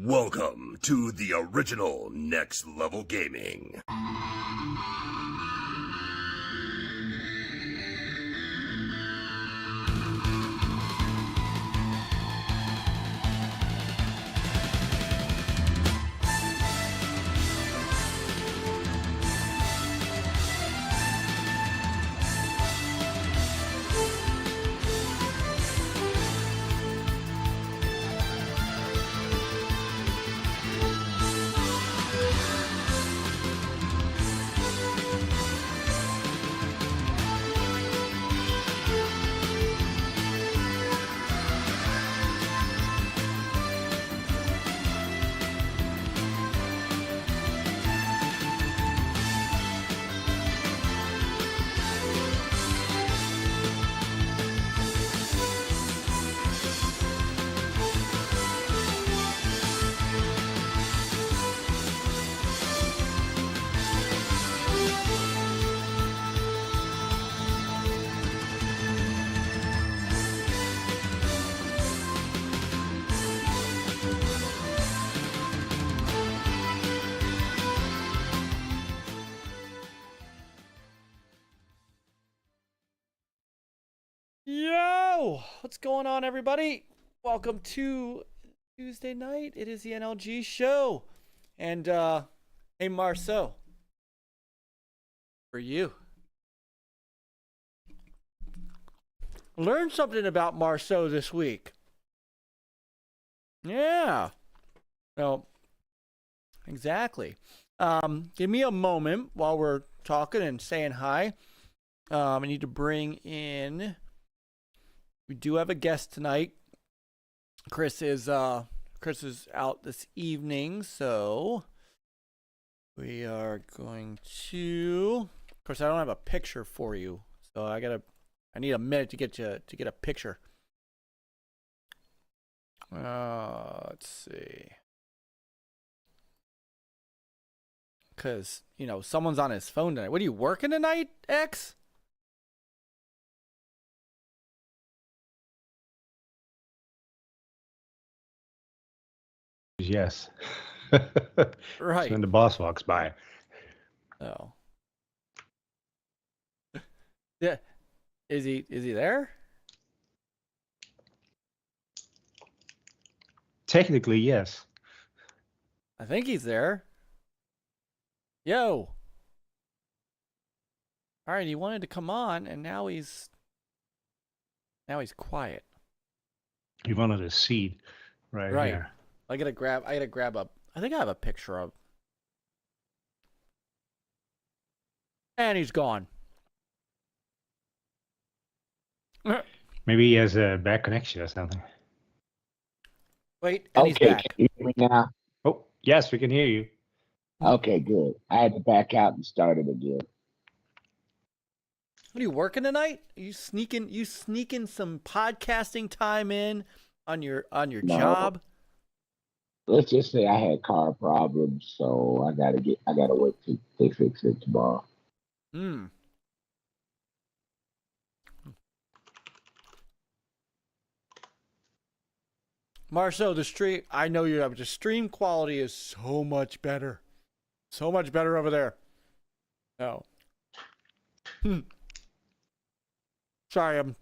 Welcome to the original Next Level Gaming. Yo! What's going on, everybody? Welcome to Tuesday night. It is the NLG show. And, hey, Marceau. For you. Learned something about Marceau this week. Yeah. No. Exactly. Give me a moment while we're talking and saying hi. I need to bring in... We do have a guest tonight. Chris is out this evening, so we are going to. Of course, I don't have a picture for you, so I need a minute to get a picture. Let's see, because someone's on his phone tonight. What are you working tonight, X? Yes. Right. When the boss walks by. Oh. Yeah. Is he there? Technically, yes. I think he's there. Yo. All right, he wanted to come on, and now he's quiet. He wanted a seat right here. I gotta grab I think I have a picture of. And he's gone. Maybe he has a bad connection or something. Wait, and he's Okay, back. can you hear me now? Oh, yes, we can hear you. Okay, good. I had to back out and start it again. What are you working tonight? Are you sneaking some podcasting time in on your No. job? Let's just say I had car problems, so I gotta wait till they fix it tomorrow. Marceau, I know you have the stream quality is so much better. So much better over there. Oh. Sorry, I'm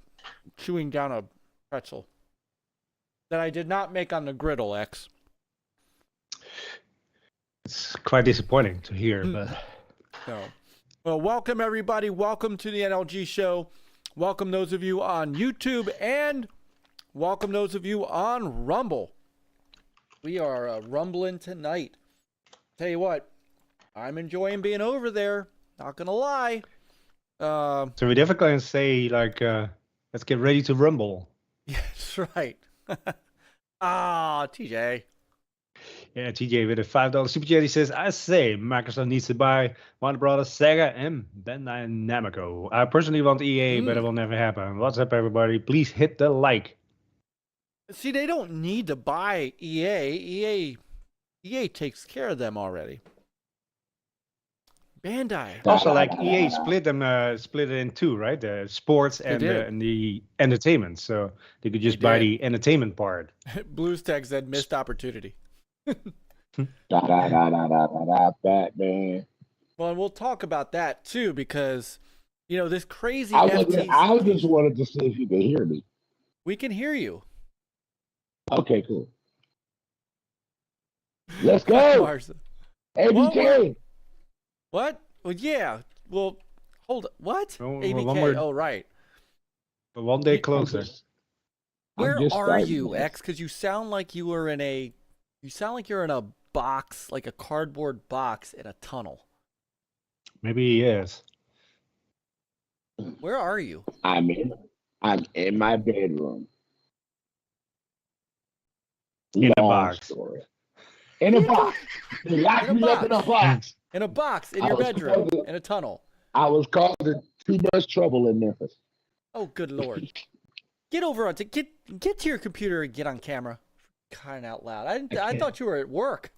chewing down a pretzel that I did not make on the griddle, X. It's quite disappointing to hear, but... No. Well, welcome, everybody. Welcome to the NLG show. Welcome those of you on YouTube and welcome those of you on Rumble. We are rumbling tonight. Tell you what, I'm enjoying being over there. Not gonna lie. So we definitely can say, like, let's get ready to rumble. Yeah, that's right. TJ. Yeah, TJ with a $5 super chat. He says, I say Microsoft needs to buy Warner Brothers, Sega, and Bandai Namco. I personally want EA, but it will never happen. What's up, everybody? Please hit the like. See, they don't need to buy EA. EA takes care of them already. Bandai. Also, like EA split it in two, right? The sports and the entertainment. So they could just buy the entertainment part. Blues Tech said missed opportunity. Batman. Well, and we'll talk about that too because, this crazy I FTC. just wanted to see if you could hear me. We can hear you. Okay, cool. Let's go. Marceau. ABK. What? Well, yeah. Well, hold on. What? Oh, ABK. one more- Oh, right. One day closer. Where just are starting you, this. X? Because you sound like you're in a box, like a cardboard box in a tunnel. Maybe he is. Where are you? I'm in my bedroom. In a Long box. story. In a box. They locked me up in a box. In a box in I your was bedroom, called- in a tunnel. I was causing too much trouble in Memphis. Oh, good lord! Get over on to get to your computer and get on camera. Crying out loud! I can't. thought you were at work.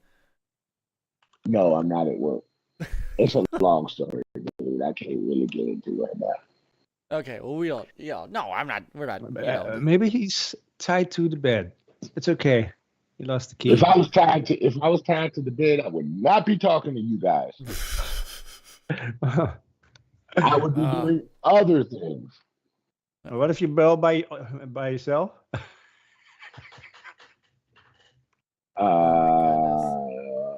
No, I'm not at work. It's a long story, dude. I can't really get into it right now. Okay, well we don't. Yeah, no, I'm not. We're not. Maybe he's tied to the bed. It's okay. He lost the key. If I was tied to the bed, I would not be talking to you guys. I would be doing other things. What if you bail by yourself?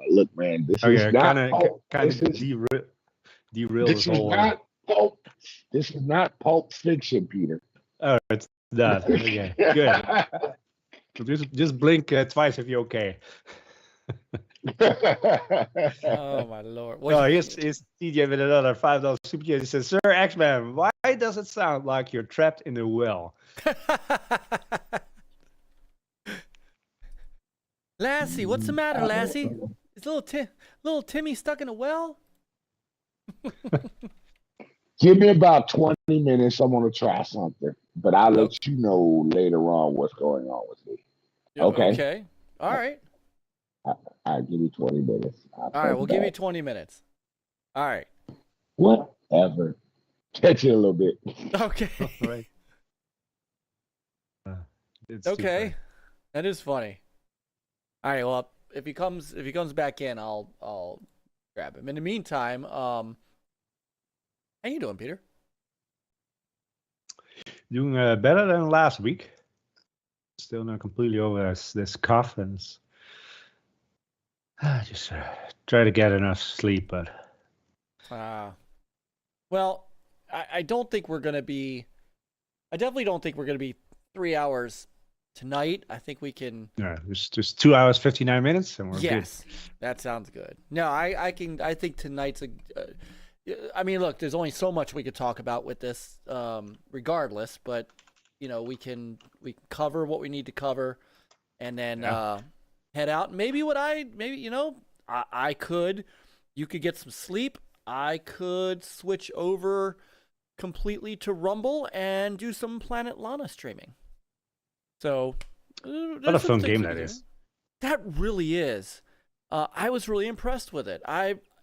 Look, man, this Okay, is not. kind of derail This this is whole. not pulp. This is not Pulp Fiction, Peter. Oh, it's that. Okay, good. Just blink twice if you're okay. Oh my lord! Oh, here's TJ with another $5 super chat. He says, "Sir X-Man, why does it sound like you're trapped in a well?" Lassie, what's the matter, Lassie? Is little Timmy stuck in a well? Give me about 20 minutes. I want to try something, but I'll let you know later on what's going on with me. Okay. Okay. All right. All right, give me 20 minutes. All right. We'll give you 20 minutes. All right. Whatever. Catch you a little bit. Okay. Right. It's too Okay. funny. That is funny. All right. Well, if he comes back in, I'll grab him. In the meantime, how you doing, Peter? Doing better than last week. Still not completely over this cough and just try to get enough sleep, but well, I don't think we're gonna be. I definitely don't think we're gonna be 3 hours tonight. I think we can. yeah, it's just 2 hours 59 minutes, and we're Yes, that sounds good. No, I can. I think tonight's a. I mean, look, there's only so much we could talk about with this, regardless. But we can cover what we need to cover, and then head out. Maybe I could. You could get some sleep. I could switch over completely to Rumble and do some Planet Lana streaming. So, what a fun game that is. That really is. I was really impressed with it.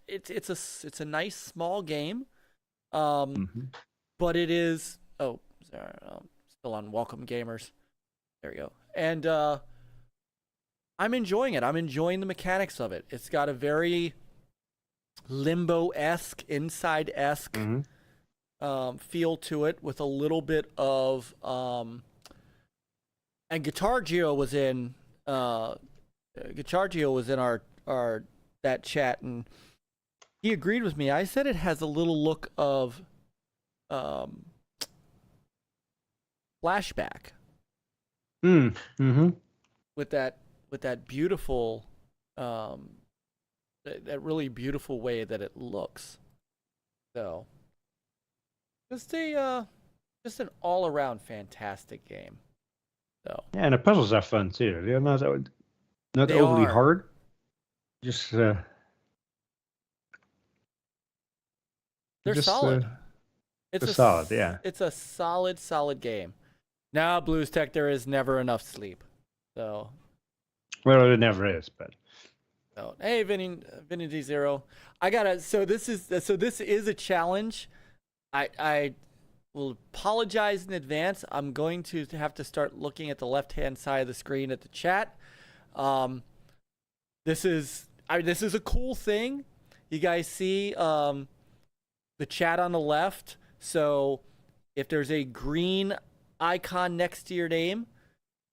It's a nice small game, but it is. Oh, sorry, still on Welcome Gamers. There we go. And I'm enjoying it. I'm enjoying the mechanics of it. It's got a very Limbo-esque, Inside-esque feel to it, with a little bit of and Guitergeo was in our that chat, and he agreed with me. I said it has a little look of Flashback. With that beautiful that really beautiful way that it looks. So just an all around fantastic game. So Yeah, and the puzzles are fun too. They're not They overly are. hard. Just they're solid. they're solid, yeah. It's a solid game. Now, Blues Tech, there is never enough sleep. So well, it never is, but so, hey, Vinny D0. So this is a challenge. I will apologize in advance. I'm going to have to start looking at the left-hand side of the screen at the chat. this is a cool thing. You guys see the chat on the left. So if there's a green icon next to your name,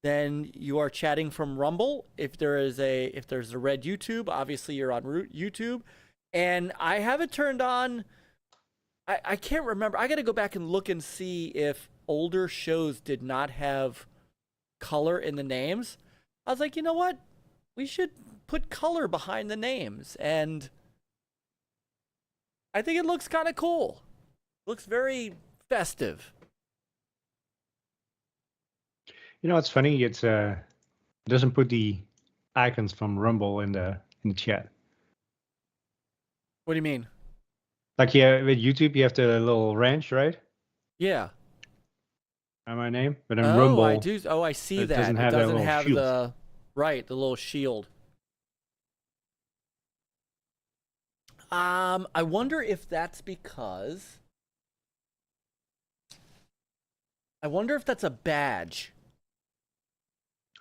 then you are chatting from Rumble. If there's a red YouTube, obviously you're on YouTube. And I have it turned on. I can't remember. I got to go back and look and see if older shows did not have color in the names. I was like, you know what? We should put color behind the names. And I think it looks kind of cool. Looks very festive. You know, it's funny. It doesn't put the icons from Rumble in the chat. What do you mean? Like, yeah, with YouTube, you have the little wrench, right? Yeah. On my name, but in Oh, Rumble, I do. Oh, I see it that. doesn't It have that doesn't little have shield. the little shield. I wonder if that's because. I wonder if that's a badge.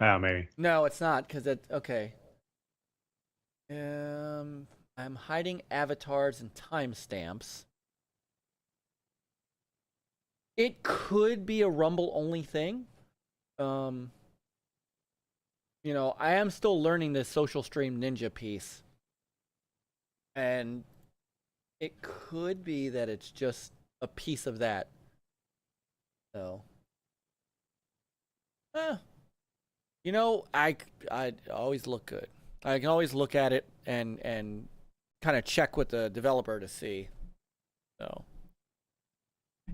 Oh, maybe. No, it's not, because it. Okay. I'm hiding avatars and timestamps. It could be a Rumble only thing. You know, I am still learning this social stream ninja piece. And it could be that it's just a piece of that. So, you know, I always look good. I can always look at it and kind of check with the developer to see. So,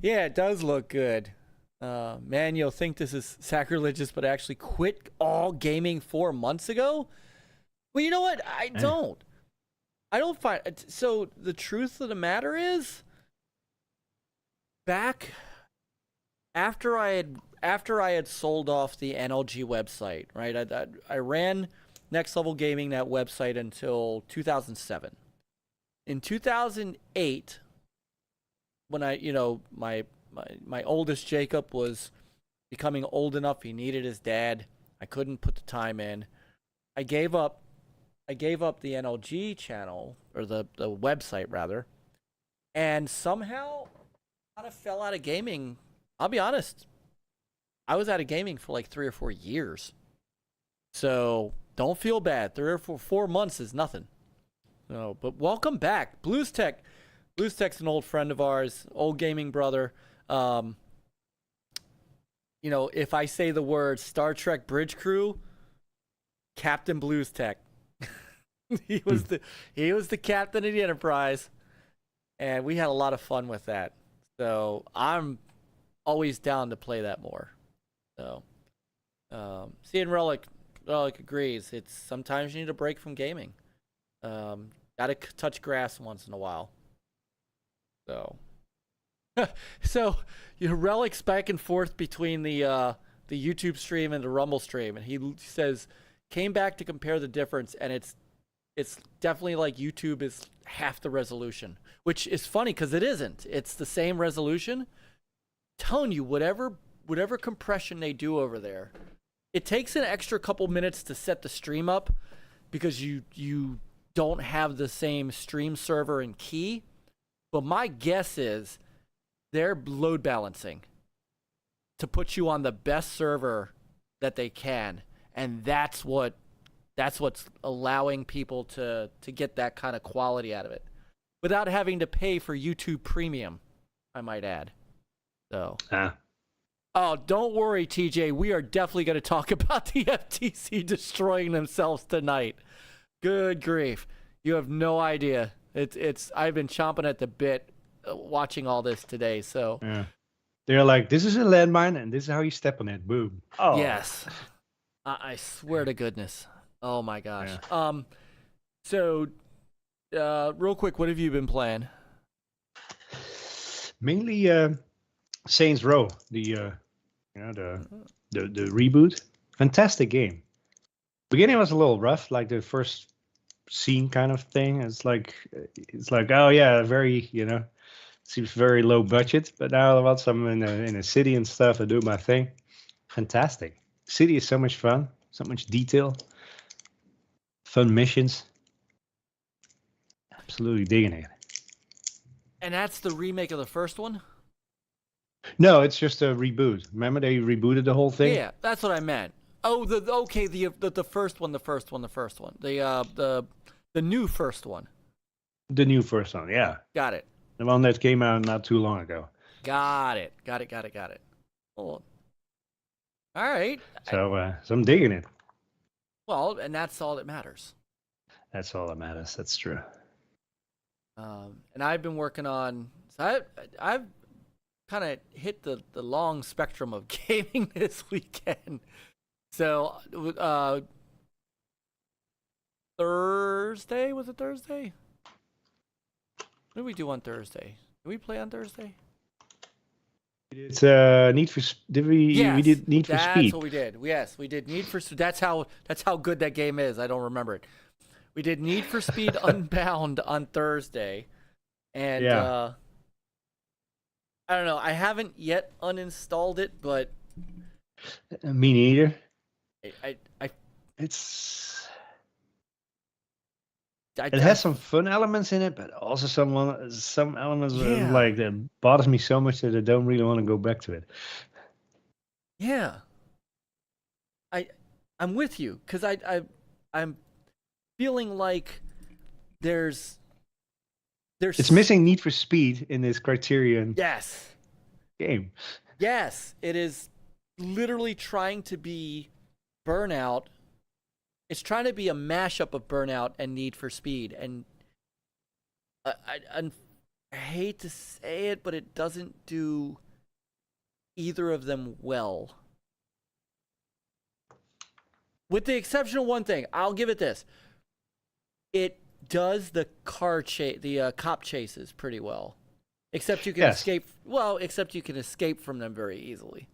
yeah, it does look good. Man, you'll think this is sacrilegious, but I actually quit all gaming 4 months ago. Well, you know what? I don't find it. So the truth of the matter is, back after I had sold off the NLG website, right? I ran Next Level Gaming, that website, until 2007. In 2008, when my oldest Jacob was becoming old enough, he needed his dad. I couldn't put the time in. I gave up the NLG channel, or the website rather, and somehow kind of fell out of gaming. I'll be honest, I was out of gaming for like 3 or 4 years. So don't feel bad. 3 or 4 months is nothing. No, but welcome back, Blues Tech. Blues Tech's an old friend of ours, old gaming brother. You know, if I say the word Star Trek Bridge Crew, Captain Blues Tech. he was the captain of the Enterprise, and we had a lot of fun with that. So I'm always down to play that more. So seeing Relic agrees. It's sometimes you need a break from gaming. Gotta touch grass once in a while. So you know, Relic's back and forth between the YouTube stream and the Rumble stream, and he says came back to compare the difference, and it's definitely like YouTube is half the resolution, which is funny because it isn't. It's the same resolution. Telling you, whatever compression they do over there, it takes an extra couple minutes to set the stream up because you don't have the same stream server and key. But my guess is they're load balancing to put you on the best server that they can, and that's what's allowing people to get that kind of quality out of it without having to pay for YouTube Premium, I might add. So, oh, don't worry, TJ. We are definitely going to talk about the FTC destroying themselves tonight. Good grief. You have no idea. I've been chomping at the bit watching all this today. So yeah. They're like, this is a landmine, and this is how you step on it. Boom. Oh. Yes. I swear to goodness. Oh, my gosh. Yeah. So, real quick, what have you been playing? Mainly Saints Row, the reboot. Fantastic game. Beginning was a little rough, like the first scene kind of thing. It's like oh yeah, very, seems very low budget. But now once I'm in a city and stuff, I do my thing. Fantastic. City is so much fun, so much detail. Fun missions. Absolutely digging it. And that's the remake of the first one? No, it's just a reboot. Remember they rebooted the whole thing? Yeah, that's what I meant. Oh, the first one. The new first one. The new first one, yeah. Got it. The one that came out not too long ago. Got it. Hold on. All right. So I'm digging it. Well, and that's all that matters. That's all that matters. That's true. And I've been working on. So I've kind of hit the long spectrum of gaming this weekend. So Thursday, was it Thursday? What did we do on Thursday? Did we play on Thursday? It's Need for. Did we? Yes, we did Need for Speed. That's what we did. Yes, we did Need for. That's how good that game is. I don't remember it. We did Need for Speed Unbound on Thursday, and I don't know. I haven't yet uninstalled it, but Me neither. It has some fun elements in it, but also some elements like that bothers me so much that I don't really want to go back to it. Yeah, I'm with you because I'm feeling like there's It's missing Need for Speed in this Criterion game. Yes, it is literally trying to be Burnout. It's trying to be a mashup of Burnout and Need for Speed, and I hate to say it, but it doesn't do either of them well. With the exception of one thing, I'll give it this: it does the cop chases pretty well. Except you can escape. Well, except you can escape from them very easily.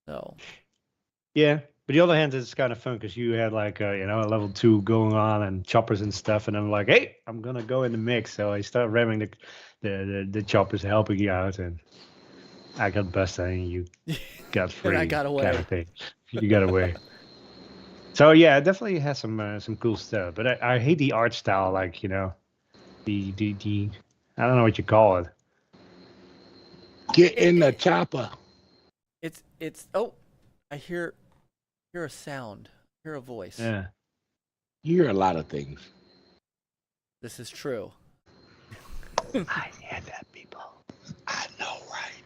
So. Yeah. But the other hand, it's kind of fun because you had like a level 2 going on and choppers and stuff, and I'm like, hey, I'm gonna go in the mix. So I start ramming the choppers, helping you out, and I got busted, and you got free. And I got away. Kind of thing. You got away. So yeah, it definitely has some cool stuff. But I hate the art style, like the I don't know what you call it. Get in the chopper. It's oh, I hear a sound. I hear a voice. Yeah. You hear a lot of things. This is true. I hear that, people. I know, right?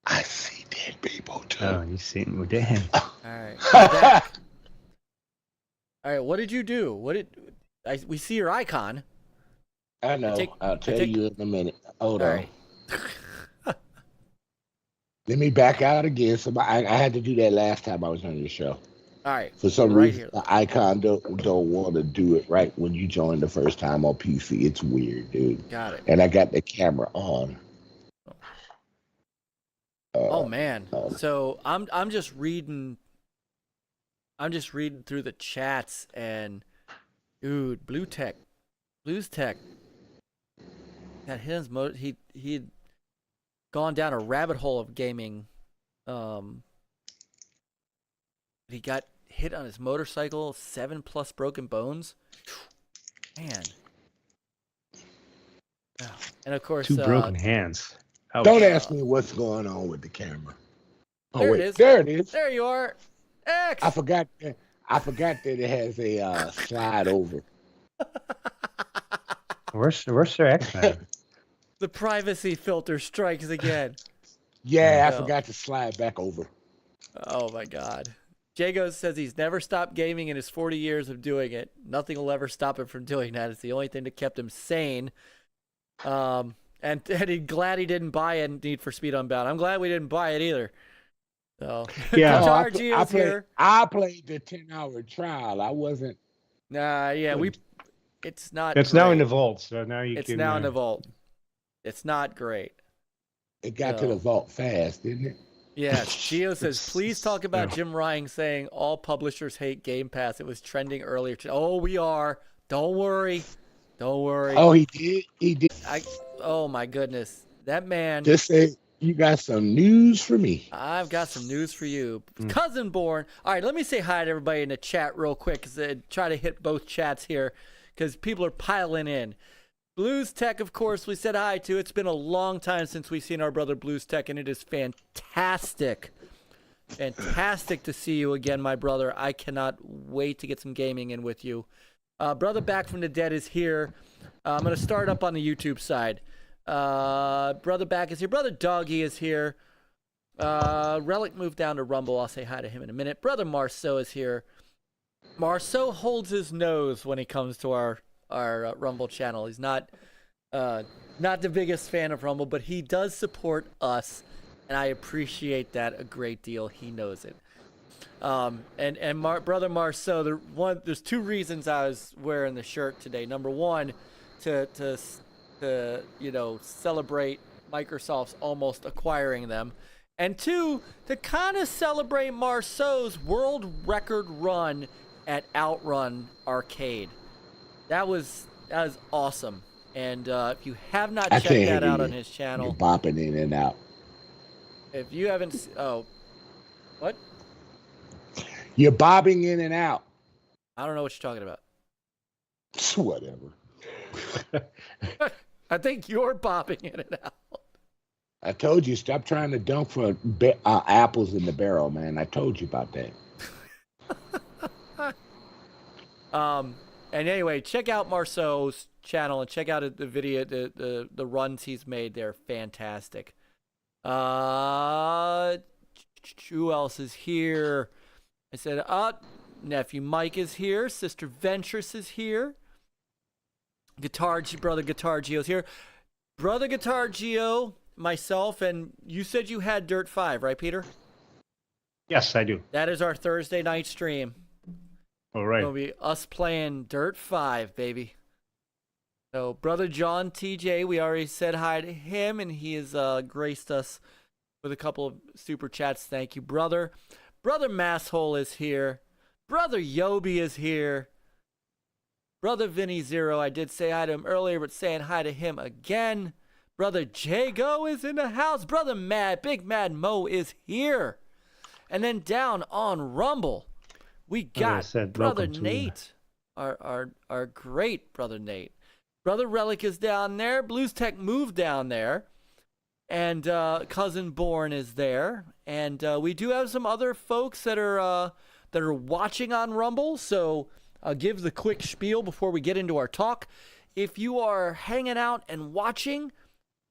I see dead people too. Oh, you see me dead. All right. All right. What did you do? We see your icon? I know. I'll tell you in a minute. Hold on. Right. Let me back out again. I had to do that last time I was on your show. All right. For some reason, the icon don't want to do it right when you join the first time on PC. It's weird, dude. Got it. And I got the camera on. Oh man. So I'm just reading. I'm just reading through the chats, and dude, Blues Tech, got his he'd gone down a rabbit hole of gaming. He got hit on his motorcycle, 7+ broken bones. Man. And of course, 2 broken hands. Ouch. Don't ask me what's going on with the camera. Oh, there wait, it is. There it is. There you are. X. I forgot that it has a slide over. Where's their X, man? The privacy filter strikes again. Yeah, I forgot to slide back over. Oh my God. Jago says he's never stopped gaming in his 40 years of doing it. Nothing will ever stop him from doing that. It's the only thing that kept him sane. And he's glad he didn't buy a Need for Speed Unbound. I'm glad we didn't buy it either. So yeah, I played the 10-hour trial. I wasn't. Nah, yeah, it's not. It's great. now in the vault, so now you it's can. It's now in the vault. It's not great. It got to the vault fast, didn't it? Yes. Gio says, please talk about Jim Ryan saying all publishers hate Game Pass. It was trending earlier. Oh, we are. Don't worry. Don't worry. Oh, he did. He did. Oh my goodness, that man. Just say You got some news for me. I've got some news for you. Cousin Born. All right, let me say hi to everybody in the chat real quick because I try to hit both chats here because people are piling in. Blues Tech, of course, we said hi to. It's been a long time since we've seen our brother Blues Tech, and it is fantastic. Fantastic to see you again, my brother. I cannot wait to get some gaming in with you. Brother Back from the Dead is here. I'm going to start up on the YouTube side. Brother Back is here. Brother Doggy is here. Relic moved down to Rumble. I'll say hi to him in a minute. Brother Marceau is here. Marceau holds his nose when he comes to our Rumble channel. He's not the biggest fan of Rumble, but he does support us, and I appreciate that a great deal. He knows it. Brother Marceau, there's two reasons I was wearing the shirt today. Number one, to celebrate Microsoft's almost acquiring them, and two, to kind of celebrate Marceau's world record run at Outrun Arcade. That was awesome. And if you have not checked that out on his channel, you're bopping in and out. If you haven't, what? You're bobbing in and out. I don't know what you're talking about. Whatever. I think you're bobbing in and out. I told you, stop trying to dunk for apples in the barrel, man. I told you about that. And anyway, check out Marceau's channel and check out the video, the runs he's made. They're fantastic. Who else is here? I said, nephew Myke is here. Sister Ventress is here. Brother Guitergeo is here. Brother Guitergeo, myself, and you said you had Dirt 5, right, Peter? Yes, I do. That is our Thursday night stream. All right. It'll be us playing Dirt 5, baby. So, Brother John TJ, we already said hi to him, and he has graced us with a couple of super chats. Thank you, brother. Brother Masshole is here. Brother Yobi is here. Brother Vinny Zero, I did say hi to him earlier, but saying hi to him again. Brother Jago is in the house. Brother Big Mad Mo is here. And then down on Rumble, we got Brother Nate, our great Brother Nate. Brother Relic is down there. Blues Tech moved down there. And Cousin Born is there. And we do have some other folks that are watching on Rumble. So I'll give the quick spiel before we get into our talk. If you are hanging out and watching,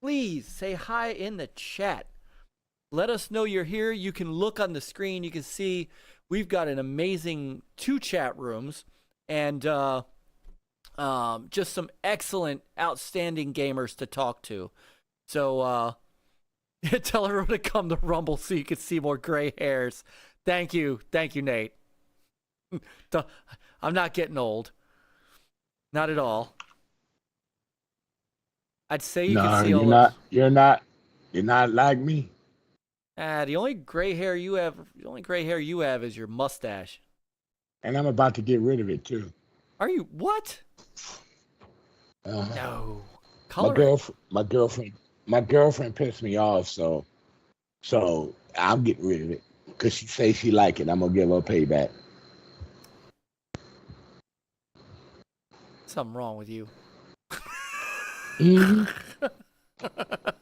please say hi in the chat. Let us know you're here. You can look on the screen. You can see we've got an amazing 2 chat rooms and just some excellent, outstanding gamers to talk to. So tell everyone to come to Rumble so you can see more gray hairs. Thank you, Nate. I'm not getting old. Not at all. I'd say you can see all of... You're not like me. The only gray hair you have is your mustache. And I'm about to get rid of it too. Are you? What? No. My girlfriend pissed me off, so I'm getting rid of it because she says she like it. I'm gonna give her payback. Something wrong with you.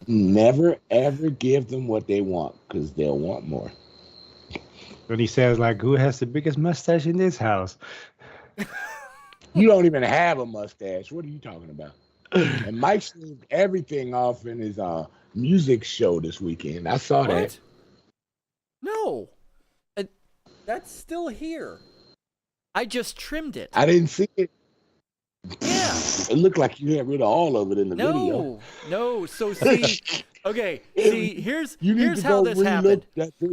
Never ever give them what they want because they'll want more. When he says, like, who has the biggest mustache in this house? You don't even have a mustache. What are you talking about? And Mike shaved everything off in his music show this weekend. I saw that. No. That's still here. I just trimmed it. I didn't see it. Yeah. It looked like you had rid of all of it in the video. No. So see, okay. See, here's how this happened.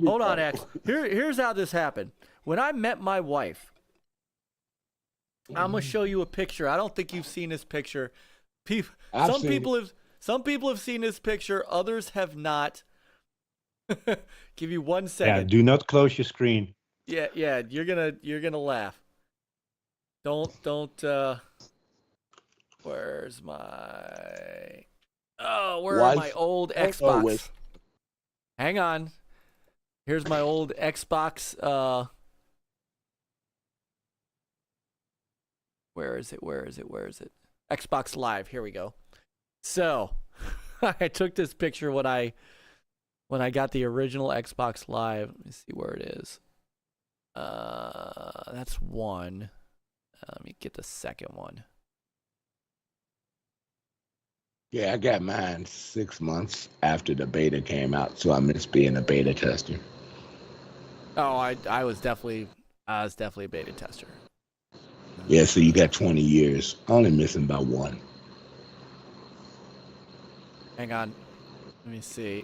Hold on, X. Here's how this happened. When I met my wife, I'm gonna show you a picture. I don't think you've seen this picture. Some people have seen this picture. Others have not. Give you 1 second. Yeah. Do not close your screen. Yeah. You're gonna laugh. Don't. Where's my? Oh, where are my old Xbox? Hang on. Here's my old Xbox. Where is it? Xbox Live. Here we go. So, I took this picture when I got the original Xbox Live. Let me see where it is. That's one. Let me get the second one. Yeah, I got mine 6 months after the beta came out, so I miss being a beta tester. Oh, I was definitely a beta tester. Yeah, so you got 20 years. Only missing about one. Hang on. Let me see.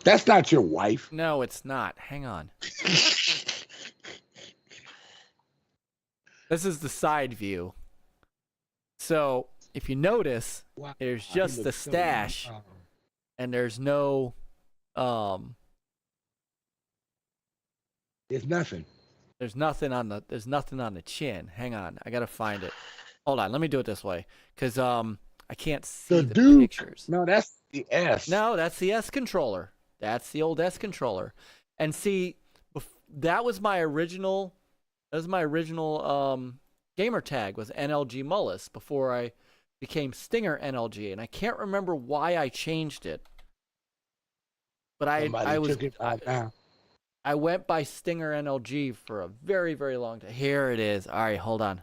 That's not your wife. No, it's not. Hang on. This is the side view. So, if you notice, Wow, there's he just the looks so stash, young. and there's no, There's nothing. there's nothing on the chin. Hang on, I gotta find it. Hold on, let me do it this way, cause I can't see the Duke. pictures. No, that's the S. No, that's the S controller. That's the old S controller. And see, that was my original. Gamer tag was NLG Mullis before I became Stinger NLG, and I can't remember why I changed it. But I went by Stinger NLG for a very, very long time. Here it is. All right, hold on.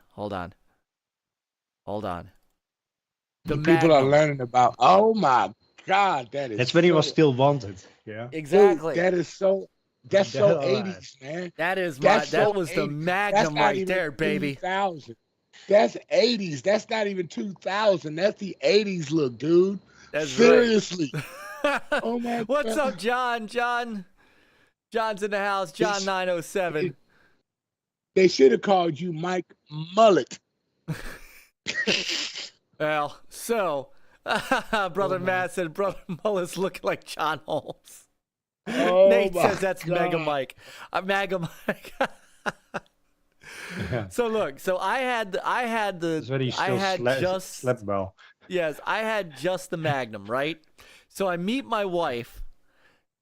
The people are Magnum. learning about. Oh my God, that is. That's when he was still wanted. Yeah. Exactly. Dude, that is so. That's so 80s, man. That is That's that so was the 80s. Magnum not right even there, baby. 2000. That's 80s. That's not even 2000. That's the 80s look, dude. That's Seriously. right. Oh my What's God. up, John? John's in the house. John 907. They should have called you Mike Mullet. Well, so Brother Matt said Brother Mullis looking like John Holmes. Oh Nate my says that's God. Mega Mike. Mega Mike. So look, so I had That's when he still slept well. Yes, I had just the Magnum, right? So I meet my wife,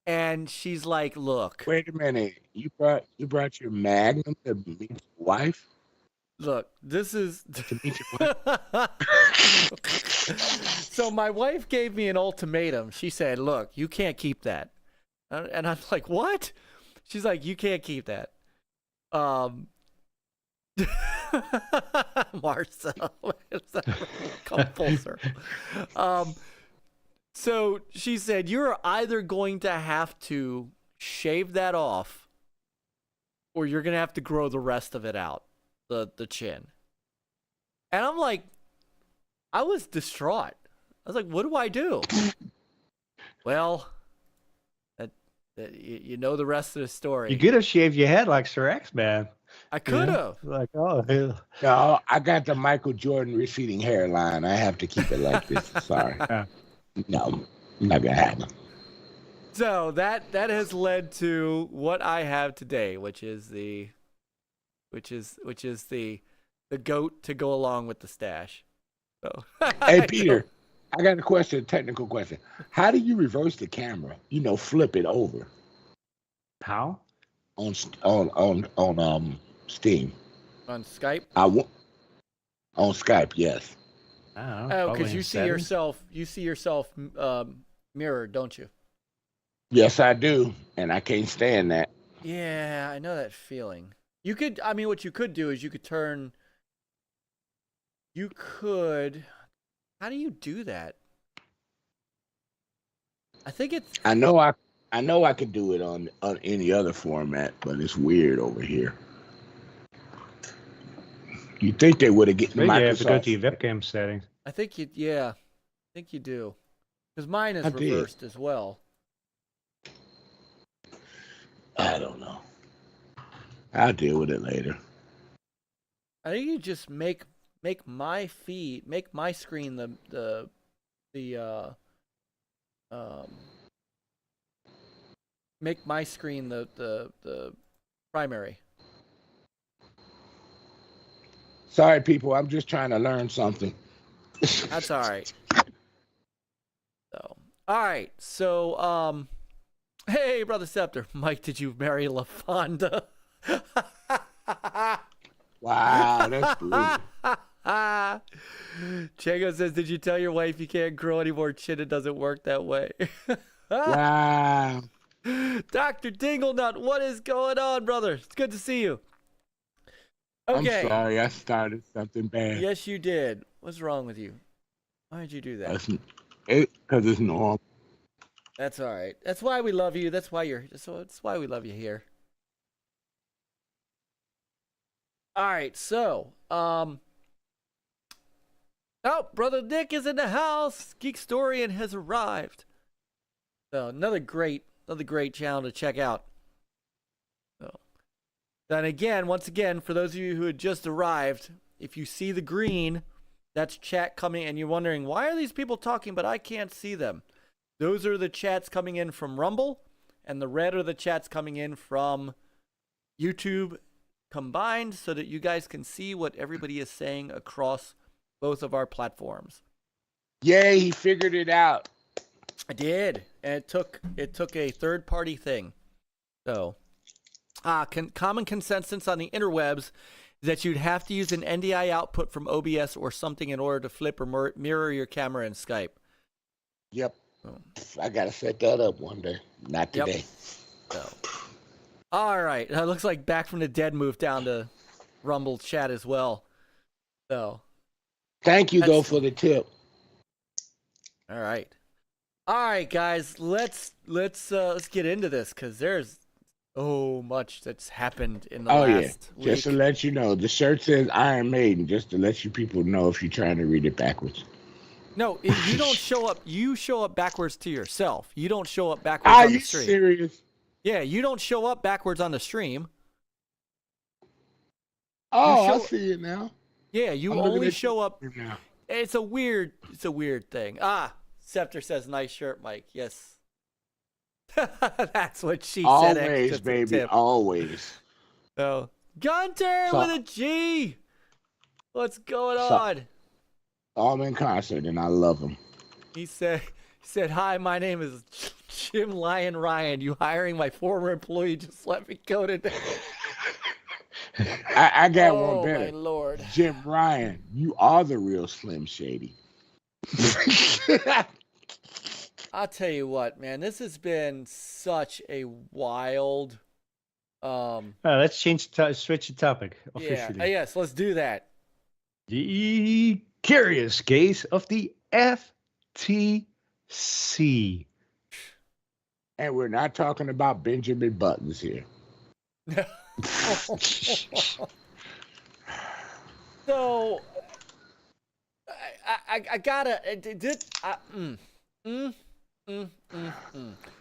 and she's like, "Look, Wait a minute. You brought your Magnum to meet your wife? look, this is." To meet your wife? So my wife gave me an ultimatum. She said, "Look, you can't keep that," and I'm like, "What?" She's like, "You can't keep that." Marceau, come full circle. So she said, "You're either going to have to shave that off, or you're gonna have to grow the rest of it out, the chin." And I'm like, I was distraught. I was like, "What do I do?" Well, you know the rest of the story. You could have shaved your head like Sir X, man. I could have. Like, oh, hell. No, I got the Michael Jordan receding hairline. I have to keep it like this. Sorry. Yeah. No, not gonna happen. So that has led to what I have today, which is the goat to go along with the stash. So Hey Peter, I got a technical question. How do you reverse the camera? Flip it over How? on Steam. on Skype. On Skype, yes. I don't know. Oh, probably because in you see settings. yourself mirrored, don't you? Yes, I do, and I can't stand that. Yeah, I know that feeling. You could, I mean, what you could do is how do you do that? I think it's, I know I could do it on any other format, but it's weird over here. You think they would have get Maybe you have to go Microsoft? to your webcam settings. I think you do. Because mine is I did. reversed as well. I don't know. I'll deal with it later. I think you just make my feed, make my screen make my screen the primary. Sorry, people. I'm just trying to learn something. That's all right. So, All right. So, hey, Brother Scepter. Myke, did you marry LaFonda? Wow, that's brutal. Chago says, did you tell your wife you can't grow any more chin? It doesn't work that way. Wow. Dr. Dinglenut, what is going on, brother? It's good to see you. Okay. I'm sorry, I started something bad. Yes, you did. What's wrong with you? Why did you do that? Because it's normal. That's all right. That's why we love you. That's why that's why we love you here. All right, so, oh, Brother Nick is in the house. Geekstorian has arrived. So another great channel to check out. So, then again, once again, for those of you who had just arrived, if you see the green, that's chat coming, and you're wondering, why are these people talking, but I can't see them? Those are the chats coming in from Rumble, and the red are the chats coming in from YouTube combined, so that you guys can see what everybody is saying across both of our platforms. Yay, he figured it out. I did, and it took a third-party thing. So, common consensus on the interwebs is that you'd have to use an NDI output from OBS or something in order to flip or mirror your camera in Skype. Yep. I gotta set that up one day. Not today. Yep. So, all right. It looks like Back from the Dead moved down to Rumble chat as well. So, thank you though for the tip. All right. All right, guys. Let's get into this because there's so much that's happened in the last week. Just to let you know, the shirt says Iron Maiden. Just to let you people know if you're trying to read it backwards. No, you don't show up. You show up backwards to yourself. You don't show up backwards on the stream. Are you serious? Yeah, you don't show up backwards on the stream. Oh, I see it now. Yeah, you only show up. Now. It's a weird thing. Scepter says, nice shirt, Myke. Yes. That's what she said. Always, baby, always. So, Gunter with a G. What's going on? All in concert, and I love him. He said, hi, my name is Jim Lion Ryan. You hiring my former employee just let me go today. I got one better. Oh, my Lord. Jim Ryan, you are the real Slim Shady. I'll tell you what, man. This has been such a wild... let's switch the topic officially. Yeah, yes, let's do that. The curious case of the FTC. And we're not talking about Benjamin Buttons here. So, I gotta...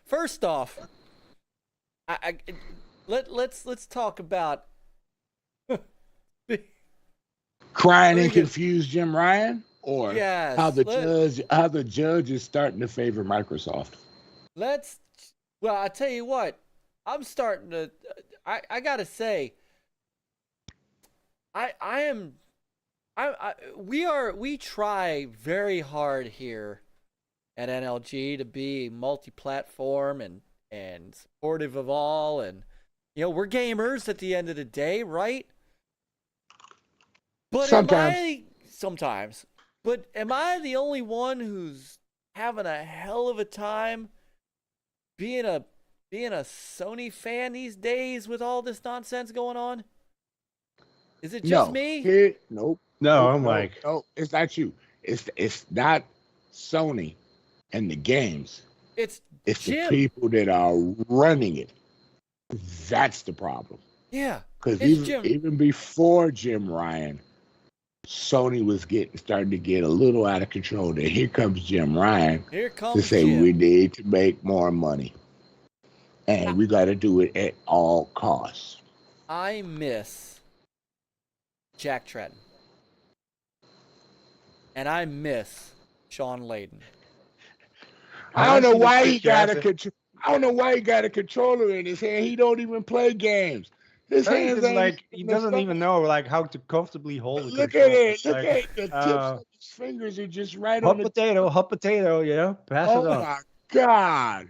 First off, let's talk about crying and confused Jim Ryan, or yes, how the judge is starting to favor Microsoft. Well, I tell you what, I'm starting to. I gotta say, we try very hard here at NLG to be multi-platform and supportive of all, and we're gamers at the end of the day, right? But sometimes. But am I the only one who's having a hell of a time being a Sony fan these days with all this nonsense going on? Is it just me? Nope. No, I'm like, no, it's not you. It's not Sony and the games. It's the people that are running it. That's the problem. Yeah. Because even before Jim Ryan, Sony was starting to get a little out of control. Then here comes Jim Ryan to say we need to make more money, and we got to do it at all costs. I miss Jack Tretton, and I miss Sean Layden. I don't know why he got a controller in his hand. He don't even play games. His hands like he doesn't even know how to comfortably hold it. Look at it. Look at the tips of his fingers are just right hot on the potato, hot potato, Pass it on. My God.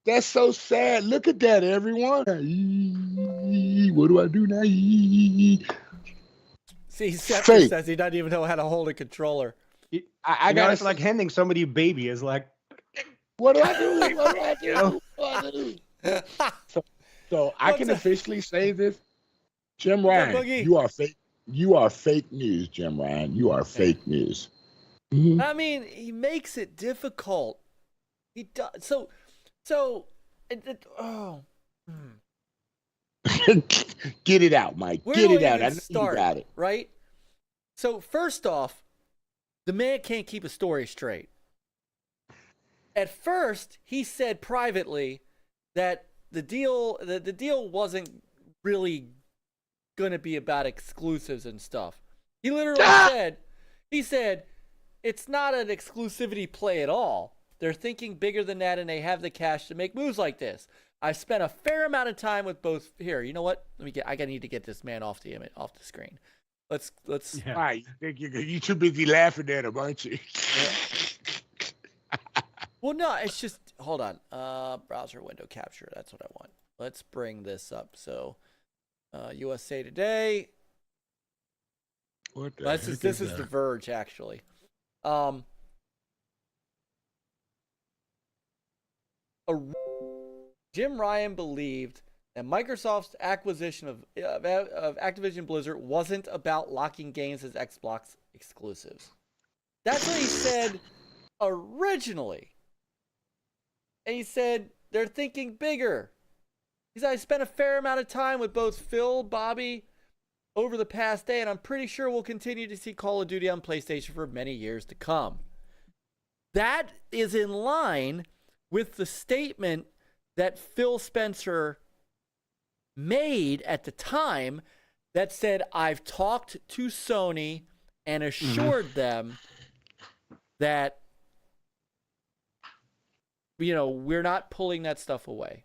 That's so sad. Look at that, everyone. What do I do now? See, Scepter says he doesn't even know how to hold a controller. I got it's like handing somebody a baby. Is like, what do I do? What do I do? What do I do? So I can officially say this, Jim Ryan. You are fake. You are fake news, Jim Ryan. You are fake news. Mm-hmm. I mean, he makes it difficult. He does. Get it out, Mike. Get it out. I know you got it. Right? So first off, the man can't keep a story straight. At first, he said privately that the deal wasn't really going to be about exclusives and stuff. He literally said it's not an exclusivity play at all. They're thinking bigger than that, and they have the cash to make moves like this. I spent a fair amount of time with both. Here, you know what? I need to get this man off the screen. Let's. Yeah. Right, you too busy laughing at him, aren't you? Yeah. Well, no, it's just hold on. Browser window capture. That's what I want. Let's bring this up. So, USA Today. What the this is The Verge, actually. Jim Ryan believed that Microsoft's acquisition of Activision Blizzard wasn't about locking games as Xbox exclusives. That's what he said originally. And he said they're thinking bigger. He said, I spent a fair amount of time with both Phil, Bobby over the past day, and I'm pretty sure we'll continue to see Call of Duty on PlayStation for many years to come. That is in line with the statement that Phil Spencer made at the time that said, I've talked to Sony and assured them that, we're not pulling that stuff away.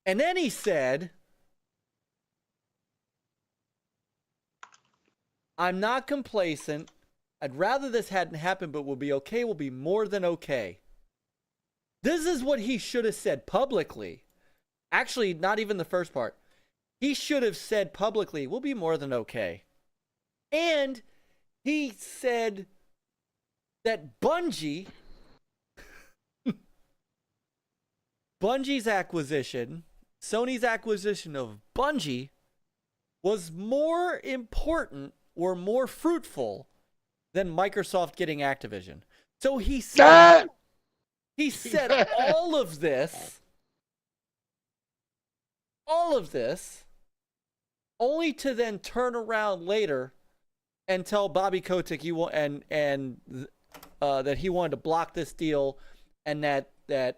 And then he said, I'm not complacent. I'd rather this hadn't happened, but we'll be okay. We'll be more than okay. This is what he should have said publicly. Actually, not even the first part. He should have said publicly, we'll be more than okay. And he said that Bungie's acquisition, Sony's acquisition of Bungie, was more important or more fruitful than Microsoft getting Activision. So he said... He said all of this, only to then turn around later and tell Bobby Kotick that he wanted to block this deal, and that the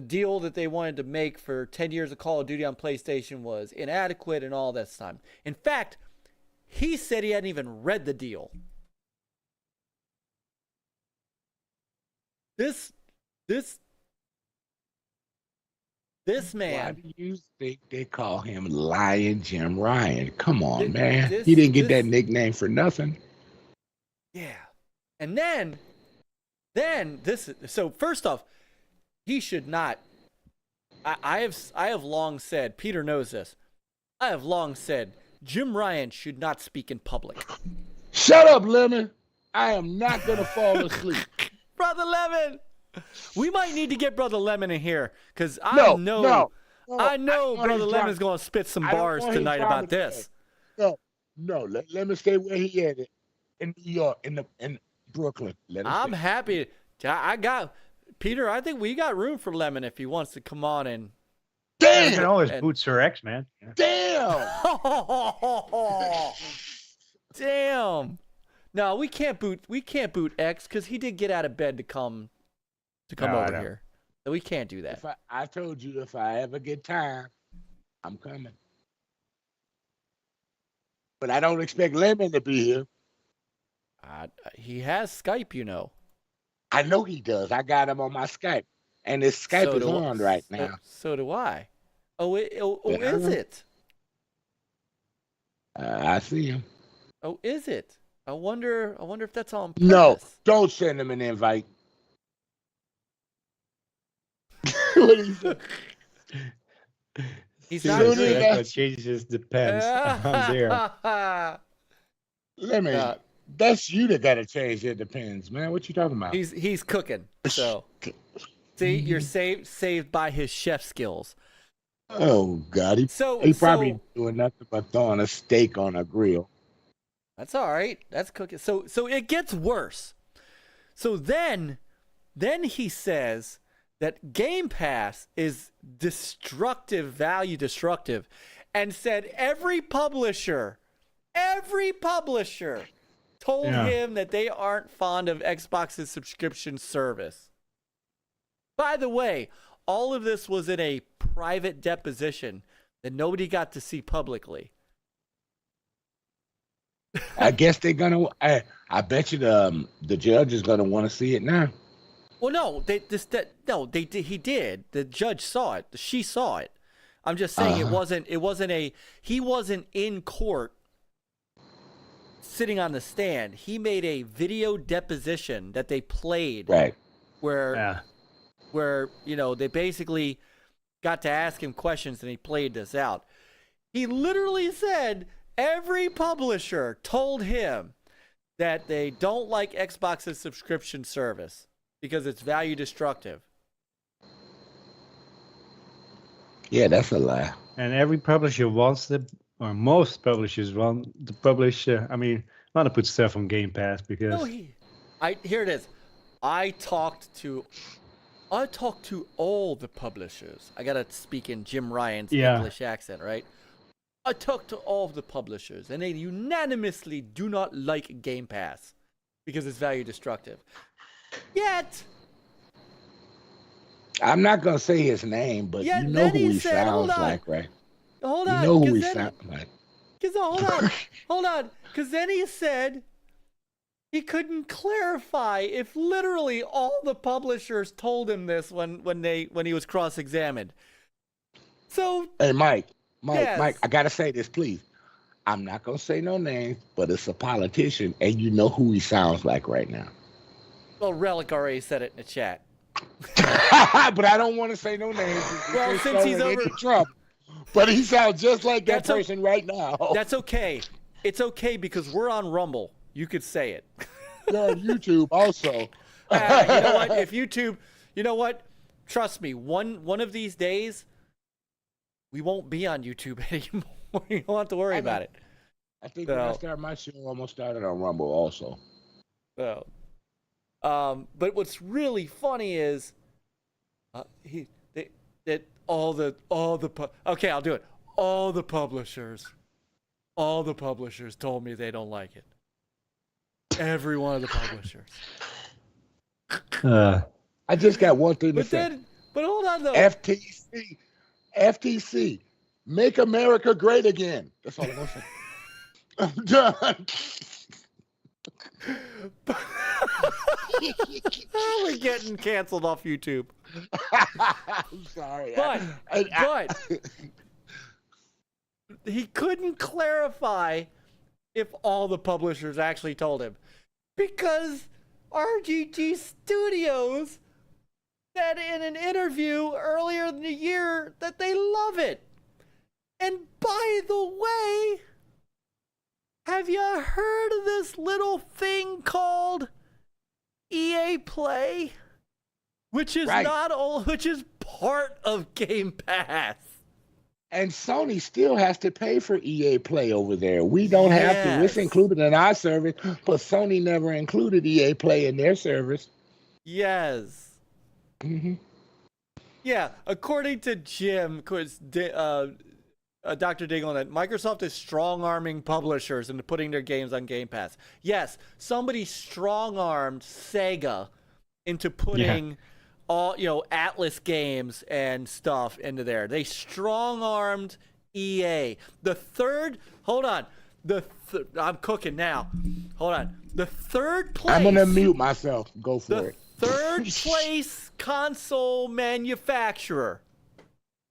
deal that they wanted to make for 10 years of Call of Duty on PlayStation was inadequate and all this time. In fact, he said he hadn't even read the deal. This man. Why do you think they call him Lion Jim Ryan? Come on, man. He didn't get that nickname for nothing. Yeah. And then this. So first off, he should not. I have long said, Peter knows this. I have long said Jim Ryan should not speak in public. Shut up, Lemon. I am not gonna fall asleep. Brother Lemon, we might need to get Brother Lemon in here, because I know Brother Lemon's going to spit some bars tonight about this. No, let me stay where he at in New York, in Brooklyn. I'm happy. I got Peter. I think we got room for Lemon if he wants to come on and. Damn! You can always boot Sir X, man. Yeah. Damn! Damn! No, we can't boot X because he did get out of bed to come over here. So we can't do that. I told you if I ever get time, I'm coming. But I don't expect Lemon to be here. He has Skype, you know. I know he does. I got him on my Skype, and his Skype is on right now. So do I. Is it? I see him. Oh, is it? I wonder if that's on purpose. No, don't send him an invite. What do you say? He's Soon not as green. that changes the pants. I'm there. Let me. That's you that got to change your depends, man. What you talking about? He's cooking. So see, you're saved by his chef skills. Oh God, he probably doing nothing but throwing a steak on a grill. That's all right. That's cooking. So it gets worse. So then he says that Game Pass is value destructive, and said every publisher told him that they aren't fond of Xbox's subscription service. By the way, all of this was in a private deposition that nobody got to see publicly. I guess they're gonna. I bet you the judge is gonna want to see it now. Well, no, he did. The judge saw it. She saw it. I'm just saying he wasn't in court sitting on the stand. He made a video deposition that they played. Right. Where they basically got to ask him questions and he played this out. He literally said every publisher told him that they don't like Xbox's subscription service because it's value destructive. Yeah, that's a lie. And every publisher wants or most publishers want the publisher. Want to put stuff on Game Pass because. Here it is. I talked to all the publishers. I gotta speak in Jim Ryan's English accent, right? I talked to all of the publishers, and they unanimously do not like Game Pass because it's value destructive. Yet, I'm not gonna say his name, but you know who he sounds like, right? Hold on. You know who he sounds like. Hold on. Because then he said he couldn't clarify if literally all the publishers told him this when he was cross-examined. So, hey, Mike, yes. Mike, I gotta say this, please. I'm not gonna say no names, but it's a politician, and you know who he sounds like right now. Well, Relic already said it in the chat. But I don't want to say no names. Well, since he's over Trump, but he sounds just like that person right now. That's okay. It's okay because we're on Rumble. You could say it. You're on YouTube also. You know what? If YouTube, you know what? Trust me. One of these days, we won't be on YouTube anymore. You don't have to worry about it. I think when I start my show, I almost started on Rumble also. So, but what's really funny is, that all the okay, I'll do it. All the publishers told me they don't like it. Every one of the publishers. I just got one thing to say. But hold on though. FTC, make America great again. That's all I'm gonna say. I'm done. We're getting canceled off YouTube. I'm sorry. But he couldn't clarify if all the publishers actually told him, because RGG Studios said in an interview earlier in the year that they love it. And by the way, have you heard of this little thing called EA Play? Which is which is part of Game Pass. And Sony still has to pay for EA Play over there. We don't have to. It's included in our service, but Sony never included EA Play in their service. Yes. Mm-hmm. Yeah, according to Jim, Dr. Dingle, that Microsoft is strong-arming publishers into putting their games on Game Pass. Yes, somebody strong-armed Sega into putting all, Atlas games and stuff into there. They strong-armed EA. I'm cooking now. Hold on. The third place. I'm going to mute myself. Go for it. Third place console manufacturer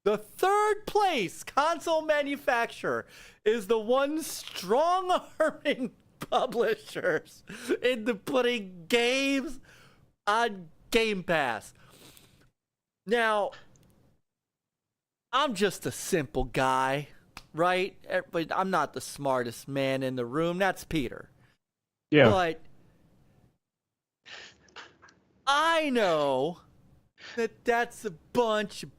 The third place console manufacturer is the one strong-arming publishers into putting games on Game Pass. Now, I'm just a simple guy, right? But I'm not the smartest man in the room. That's Peter. Yeah. But I know that that's a bunch of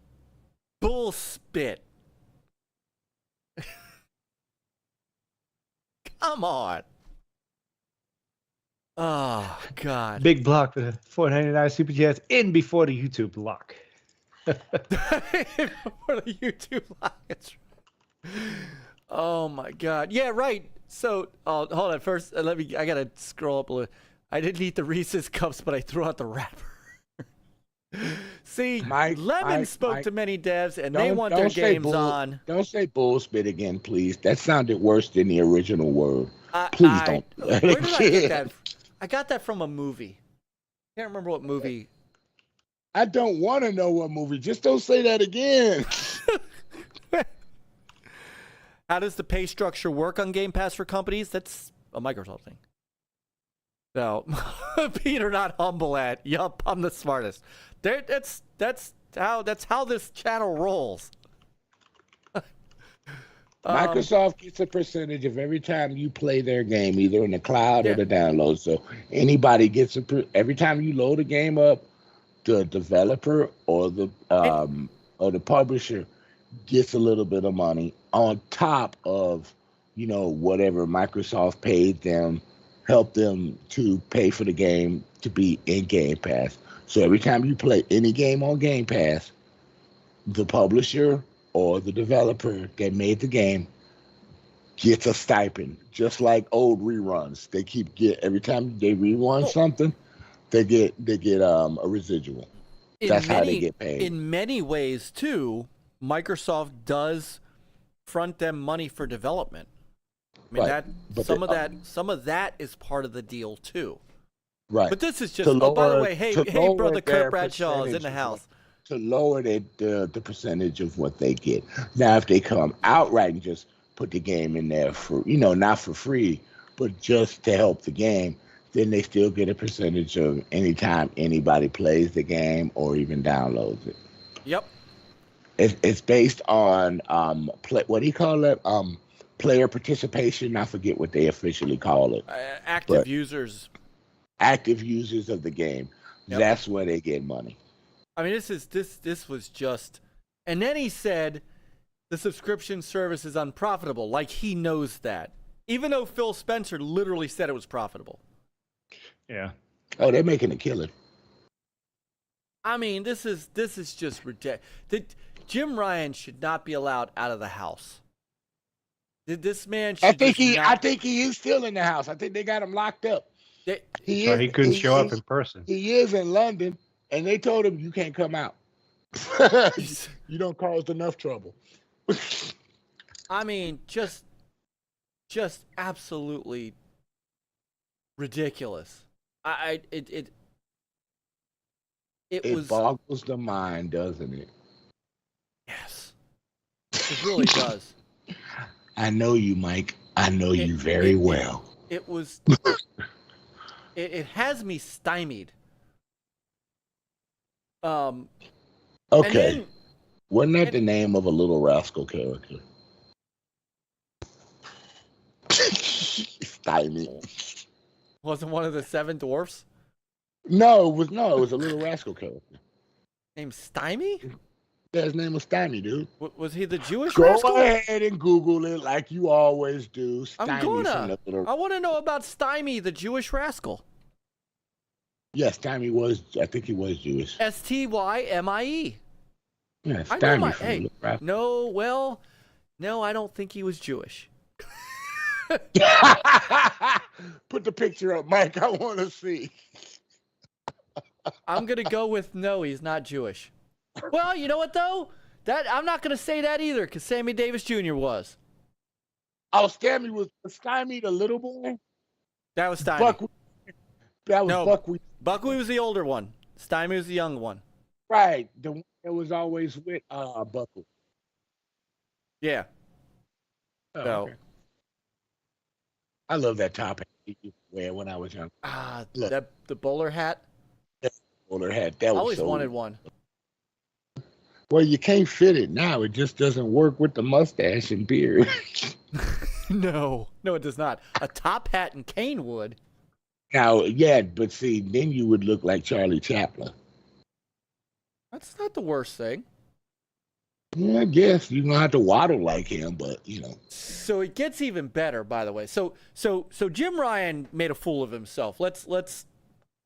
bullspit. Come on. Oh, God. Bigblock with a 499 super chat in before the YouTube lock. For the YouTube live. Oh, my God. Yeah, right. So, hold on. First, I got to scroll up a little. I didn't eat the Reese's Cups, but I threw out the wrapper. See, Lemon spoke to many devs, and they want their games on. Don't say bullspit again, please. That sounded worse than the original word. Please don't. Where did I get that? I got that from a movie. Can't remember what movie. I don't want to know what movie. Just don't say that again. How does the pay structure work on Game Pass for companies? That's a Microsoft thing. No, Peter, not humble at. Yup, I'm the smartest. That's how this channel rolls. Microsoft gets a percentage of every time you play their game, either in the cloud or the download. So anybody gets every time you load a game up, the developer or the publisher gets a little bit of money on top of whatever Microsoft paid them. Help them to pay for the game to be in Game Pass. So every time you play any game on Game Pass, the publisher or the developer that made the game gets a stipend, just like old reruns. They every time they rerun something, they get a residual. That's how they get paid. In many ways, too, Microsoft does front them money for development. I mean, some of that is part of the deal too. Right. But this is just. By the way, hey, brother Kurt Bradshaw is in the house. To lower the percentage of what they get. Now, if they come outright and just put the game in there for not for free, but just to help the game, then they still get a percentage of any time anybody plays the game or even downloads it. Yep. It's based on what do you call it? Player participation. I forget what they officially call it. Active users. Active users of the game. Yep. That's where they get money. I mean, this was just, and then he said the subscription service is unprofitable. Like he knows that, even though Phil Spencer literally said it was profitable. Yeah. Oh, they're making a killing. I mean, this is just ridiculous. Jim Ryan should not be allowed out of the house. This man should I think he is still in the house. I think they got him locked up. He couldn't show up in person. He is in London, and they told him you can't come out. You don't cause enough trouble. I mean, just absolutely ridiculous. It boggles the mind, doesn't it? Yes, it really does. I know you, Myke. I know you very well. It was. It has me stymied. Okay. Wasn't that the name of a Little Rascal character? Stymied. Wasn't one of the Seven Dwarfs? No, it was a Little Rascal character. Named Stymie? Yeah, his name was Stymie, dude. Was he the Jewish Go rascal? Go ahead and Google it like you always do. I'm gonna. I want to know about Stymie, the Jewish rascal. Yes, Stymie was. I think he was Jewish. Stymie. Yeah, Stymie. Hey, no, I don't think he was Jewish. Put the picture up, Myke. I want to see. I'm gonna go with no. He's not Jewish. Well, you know what though? I'm not gonna say that either, because Sammy Davis Jr. was. Oh, was Stymie the little boy? That was Stymie. Buckwheat. That was Buckwheat. Buckwheat was the older one. Stymie was the young one. Right. The one that was always with Buckle. Yeah. Oh, So, okay. I love that top hat he used to wear when I was young. the bowler hat. Bowler hat. That I was always so wanted one. Well, you can't fit it now. It just doesn't work with the mustache and beard. No, it does not. A top hat and cane would. Now, yeah, but see, then you would look like Charlie Chaplin. That's not the worst thing. Yeah, I guess you're gonna have to waddle like him, but you know. So it gets even better, by the way. So Jim Ryan made a fool of himself. Let's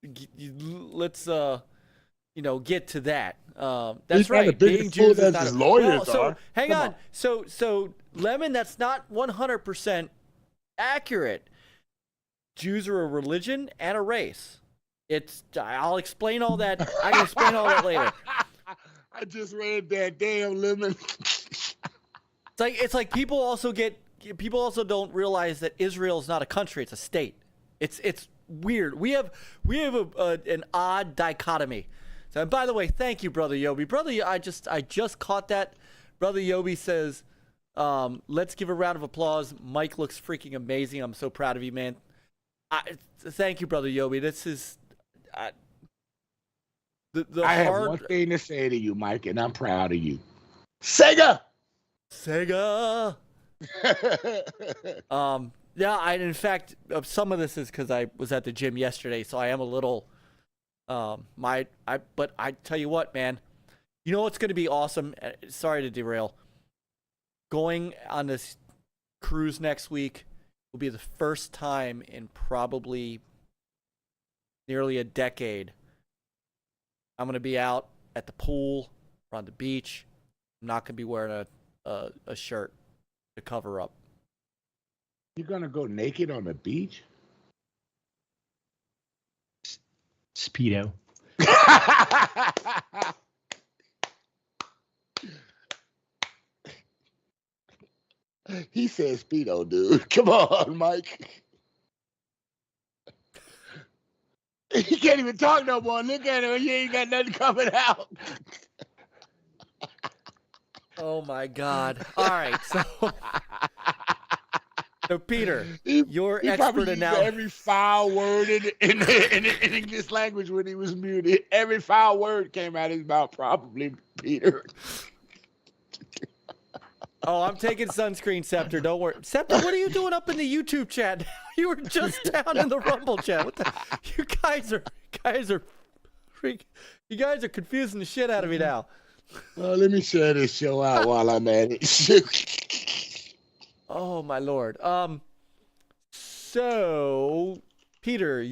get to that. That's right. Being Jews is not lawyers are. Hang on. So Lemon, that's not 100% accurate. Jews are a religion and a race. I'll explain all that. I can explain all that later. I just read that damn Lemon. It's like people also don't realize that Israel is not a country; it's a state. It's weird. We have an odd dichotomy. So, and by the way, thank you, Brother Yobi. I just caught that. Brother Yobi says, "Let's give a round of applause." Myke looks freaking amazing. I'm so proud of you, man. Thank you, Brother Yobi. This is I have one thing to say to you, Myke, and I'm proud of you. Sega. Yeah, in fact, some of this is because I was at the gym yesterday, so I am a little, but I tell you what, man, you know what's going to be awesome? Sorry to derail. Going on this cruise next week will be the first time in probably nearly a decade I'm going to be out at the pool or on the beach. I'm not going to be wearing a shirt to cover up. You're going to go naked on the beach? Speedo. He said Speedo, dude. Come on, Myke. He can't even talk no more. Look at him. He ain't got nothing coming out. Oh, my God. All right. So Peter, you're expert in now. Every foul word in English language when he was muted. Every foul word came out of his mouth, probably, Peter. Oh, I'm taking sunscreen, Scepter. Don't worry. Scepter, what are you doing up in the YouTube chat? You were just down in the Rumble chat. What the? You guys are confusing the shit out of me now. Well, let me share this show out while I'm at it. Oh my Lord. So Peter,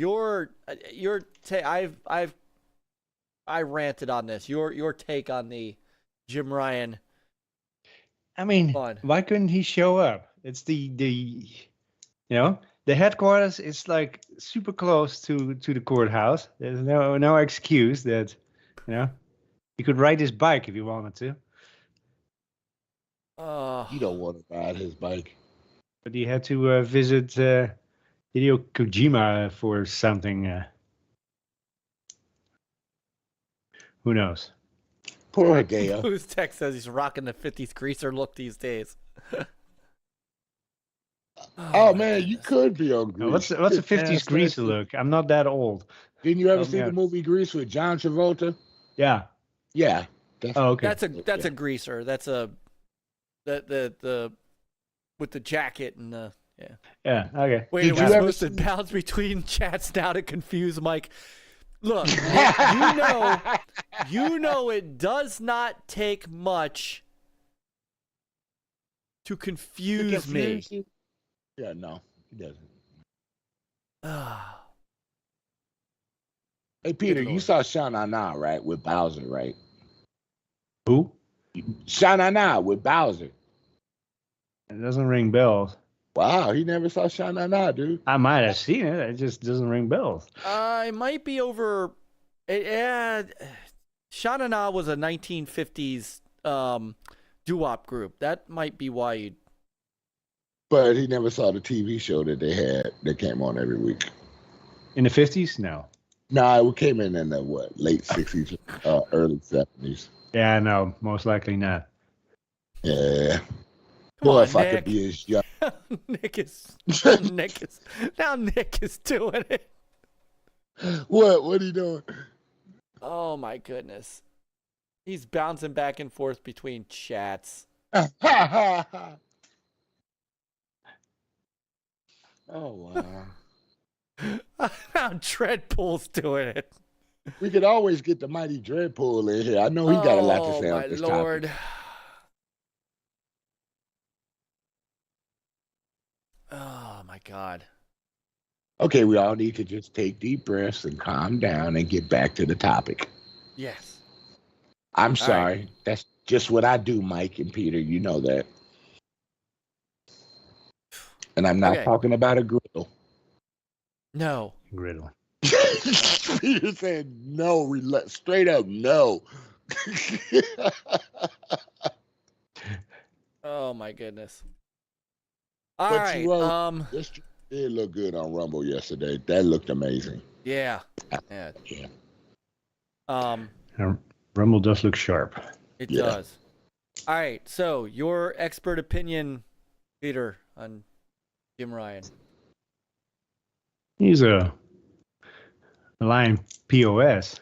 I ranted on this. Your take on the Jim Ryan. I mean, why couldn't he show up? It's the headquarters is like super close to the courthouse. There's no excuse that, he could ride his bike if he wanted to. You don't want to ride his bike. But he had to visit Hideo Kojima for something. Who knows? Poor Gaya. Whose text says he's rocking the 50s greaser look these days. Oh man, you could be on Grease. What's a 50s greaser look? I'm not that old. Didn't you ever see the movie Grease with John Travolta? Yeah. Yeah. Okay. That's a greaser. That's the with the jacket and the Yeah. Okay. Wait, we're supposed to bounce between chats now to confuse Myke. Look, you know it does not take much to confuse me. Yeah, no, it doesn't. Hey, Peter, you saw Sha-Na-Na, right, with Bowser, right? Who? Sha-Na-Na with Bowser. It doesn't ring bells. Wow, he never saw Sha-Na-Na, dude. I might have seen it. It just doesn't ring bells. It might be over. Sha-Na-Na was a 1950s doo-wop group. That might be why you. But he never saw the TV show that they had that came on every week. In the 50s? No. No, it came in the late 60s, early 70s. Yeah, no, most likely not. Yeah. Come Well, on, if I Nick. could be as young. Nick is doing it. What are you doing? Oh my goodness. He's bouncing back and forth between chats. Oh, wow. Now Dreadpool's doing it. We could always get the mighty Dreadpool in here. I know he got a lot to say on this Lord. topic. Oh my God. Okay, we all need to just take deep breaths and calm down and get back to the topic. Yes. I'm sorry. Right. That's just what I do, Myke and Peter. You know that. And I'm not talking about a griddle. No. Griddle. Peter said no, straight up no. Oh my goodness. All right. This did look good on Rumble yesterday. That looked amazing. Yeah. Yeah. Rumble does look sharp. It does. All right. So your expert opinion, Peter, on Jim Ryan. He's a lying POS.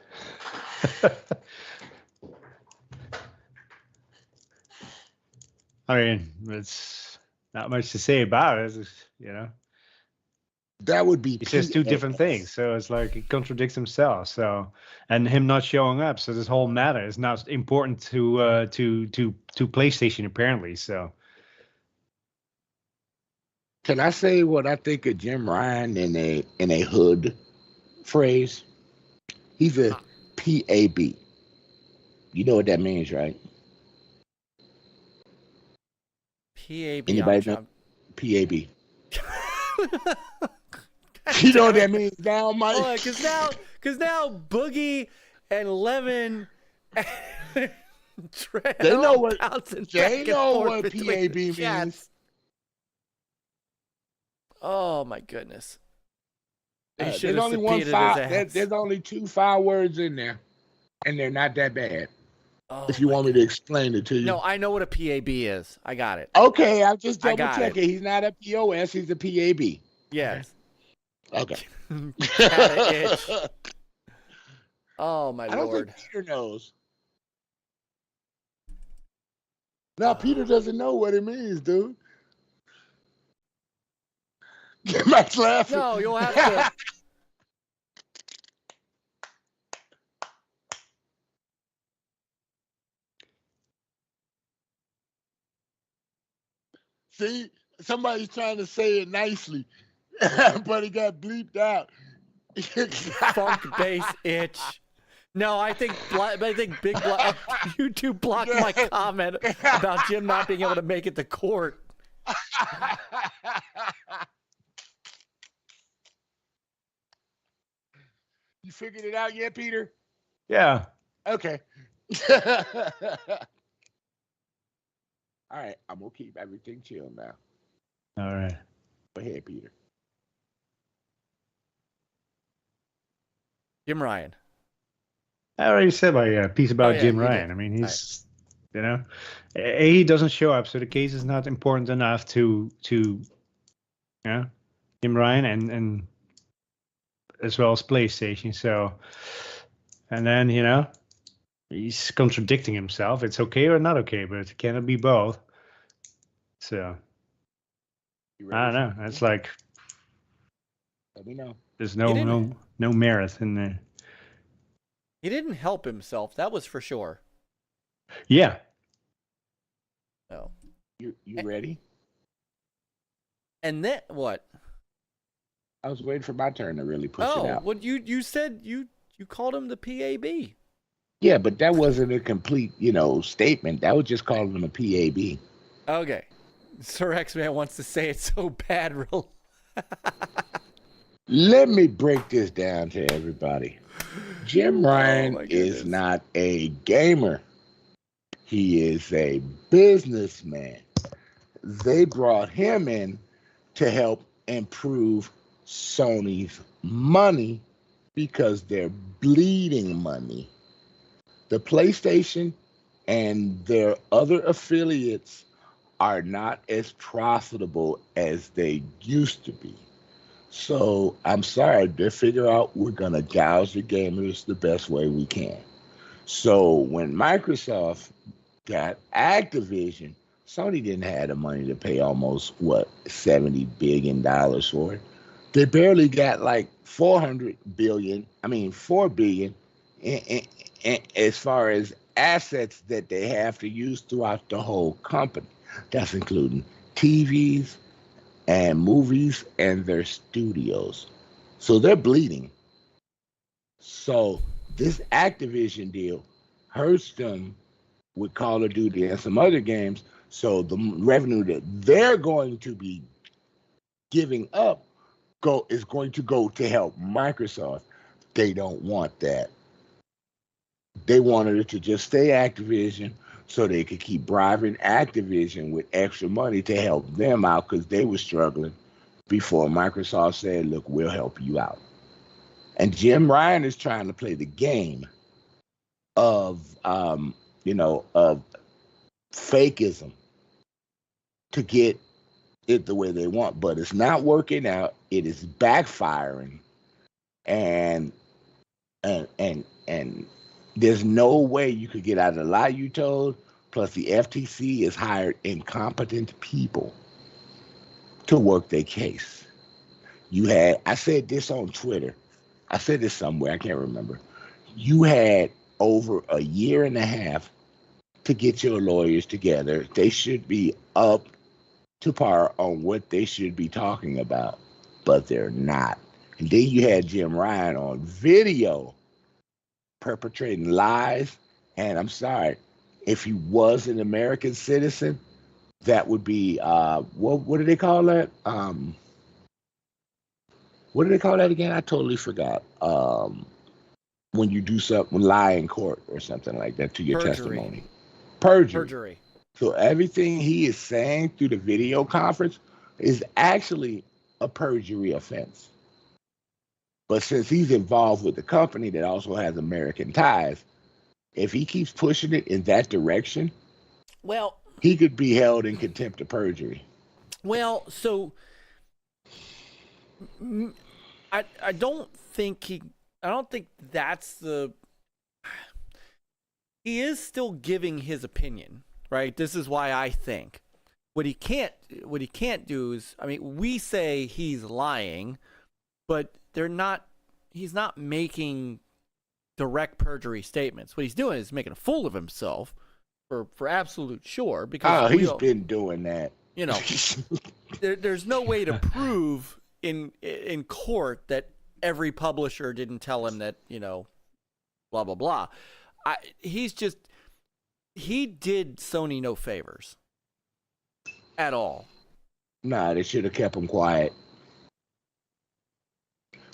I mean, it's not much to say about it, you know. That would be. He says two different things, so it's like he contradicts himself. So, and him not showing up, so this whole matter is not important to PlayStation apparently. So, can I say what I think of Jim Ryan in a hood phrase? He's a PAB. You know what that means, right? PAB. Anybody know? PAB. You know what that means now, Myke? Because now Boogie and Lemon and they know what PAB means. Oh my goodness! There's only there's only 2 foul words in there, and they're not that bad. Oh, if you want me to explain it to you. No, I know what a PAB is. I got it. Okay, I'm just double checking. He's not a POS. He's a PAB. Yes. Okay. Itch. Oh my I don't Lord. think Peter knows. No, Peter doesn't know what it means, dude. Max laughing. No, you'll have to. See, somebody's trying to say it nicely, but it got bleeped out. Funk bass itch. No, I think Bigblock. YouTube blocked my comment about Jim not being able to make it to court. You figured it out yet, Peter? Yeah. Okay. All right, I'm gonna keep everything chill now. All right. Go ahead, Peter. Jim Ryan. I already said my piece about Jim Ryan. I mean, he's, you know, he doesn't show up, so the case is not important enough to Jim Ryan and as well as PlayStation. So, and then, you know, he's contradicting himself. It's okay or not okay, but it cannot be both. So, I don't know. It's like, let me know. There's no merit in there. He didn't help himself. That was for sure. Yeah. No. You ready? And then what? I was waiting for my turn to really push it out. Oh, well, you said you called him the PAB. Yeah, but that wasn't a complete, statement. That was just calling him a PAB. Okay. Sir X-Man wants to say it so bad, real. Let me break this down to everybody. Jim Ryan is not a gamer. He is a businessman. They brought him in to help improve Sony's money because they're bleeding money. The PlayStation and their other affiliates are not as profitable as they used to be. So I'm sorry, they figure out we're going to gouge the gamers the best way we can. So when Microsoft got Activision, Sony didn't have the money to pay almost, $70 billion for it. They barely got like $4 billion as far as assets that they have to use throughout the whole company. That's including TVs and movies and their studios. So they're bleeding. So this Activision deal hurts them with Call of Duty and some other games. So the revenue that they're going to be giving up is going to go to help Microsoft. They don't want that. They wanted it to just stay Activision so they could keep bribing Activision with extra money to help them out because they were struggling before Microsoft said, look, we'll help you out. And Jim Ryan is trying to play the game of fakeism to get it the way they want, but it's not working out. It is backfiring, and there's no way you could get out of the lie you told. Plus, the FTC has hired incompetent people to work their case. I said this on Twitter. I said this somewhere. I can't remember. You had over a year and a half to get your lawyers together. They should be up to par on what they should be talking about, but they're not. And then you had Jim Ryan on video perpetrating lies. And I'm sorry, if he was an American citizen, that would be what do they call that? What do they call that again? I totally forgot. When you do something, lie in court or something like that to your testimony. Perjury. So everything he is saying through the video conference is actually a perjury offense. But since he's involved with the company that also has American ties, if he keeps pushing it in that direction, well, he could be held in contempt of perjury. Well, so I don't think that's the. He is still giving his opinion, right? This is why I think what he can't do is, I mean, we say he's lying, but he's not making direct perjury statements. What he's doing is making a fool of himself for absolute sure, because he's been doing that. You know, there's no way to prove in court that every publisher didn't tell him that, blah blah blah. He did Sony no favors at all. Nah, they should have kept him quiet.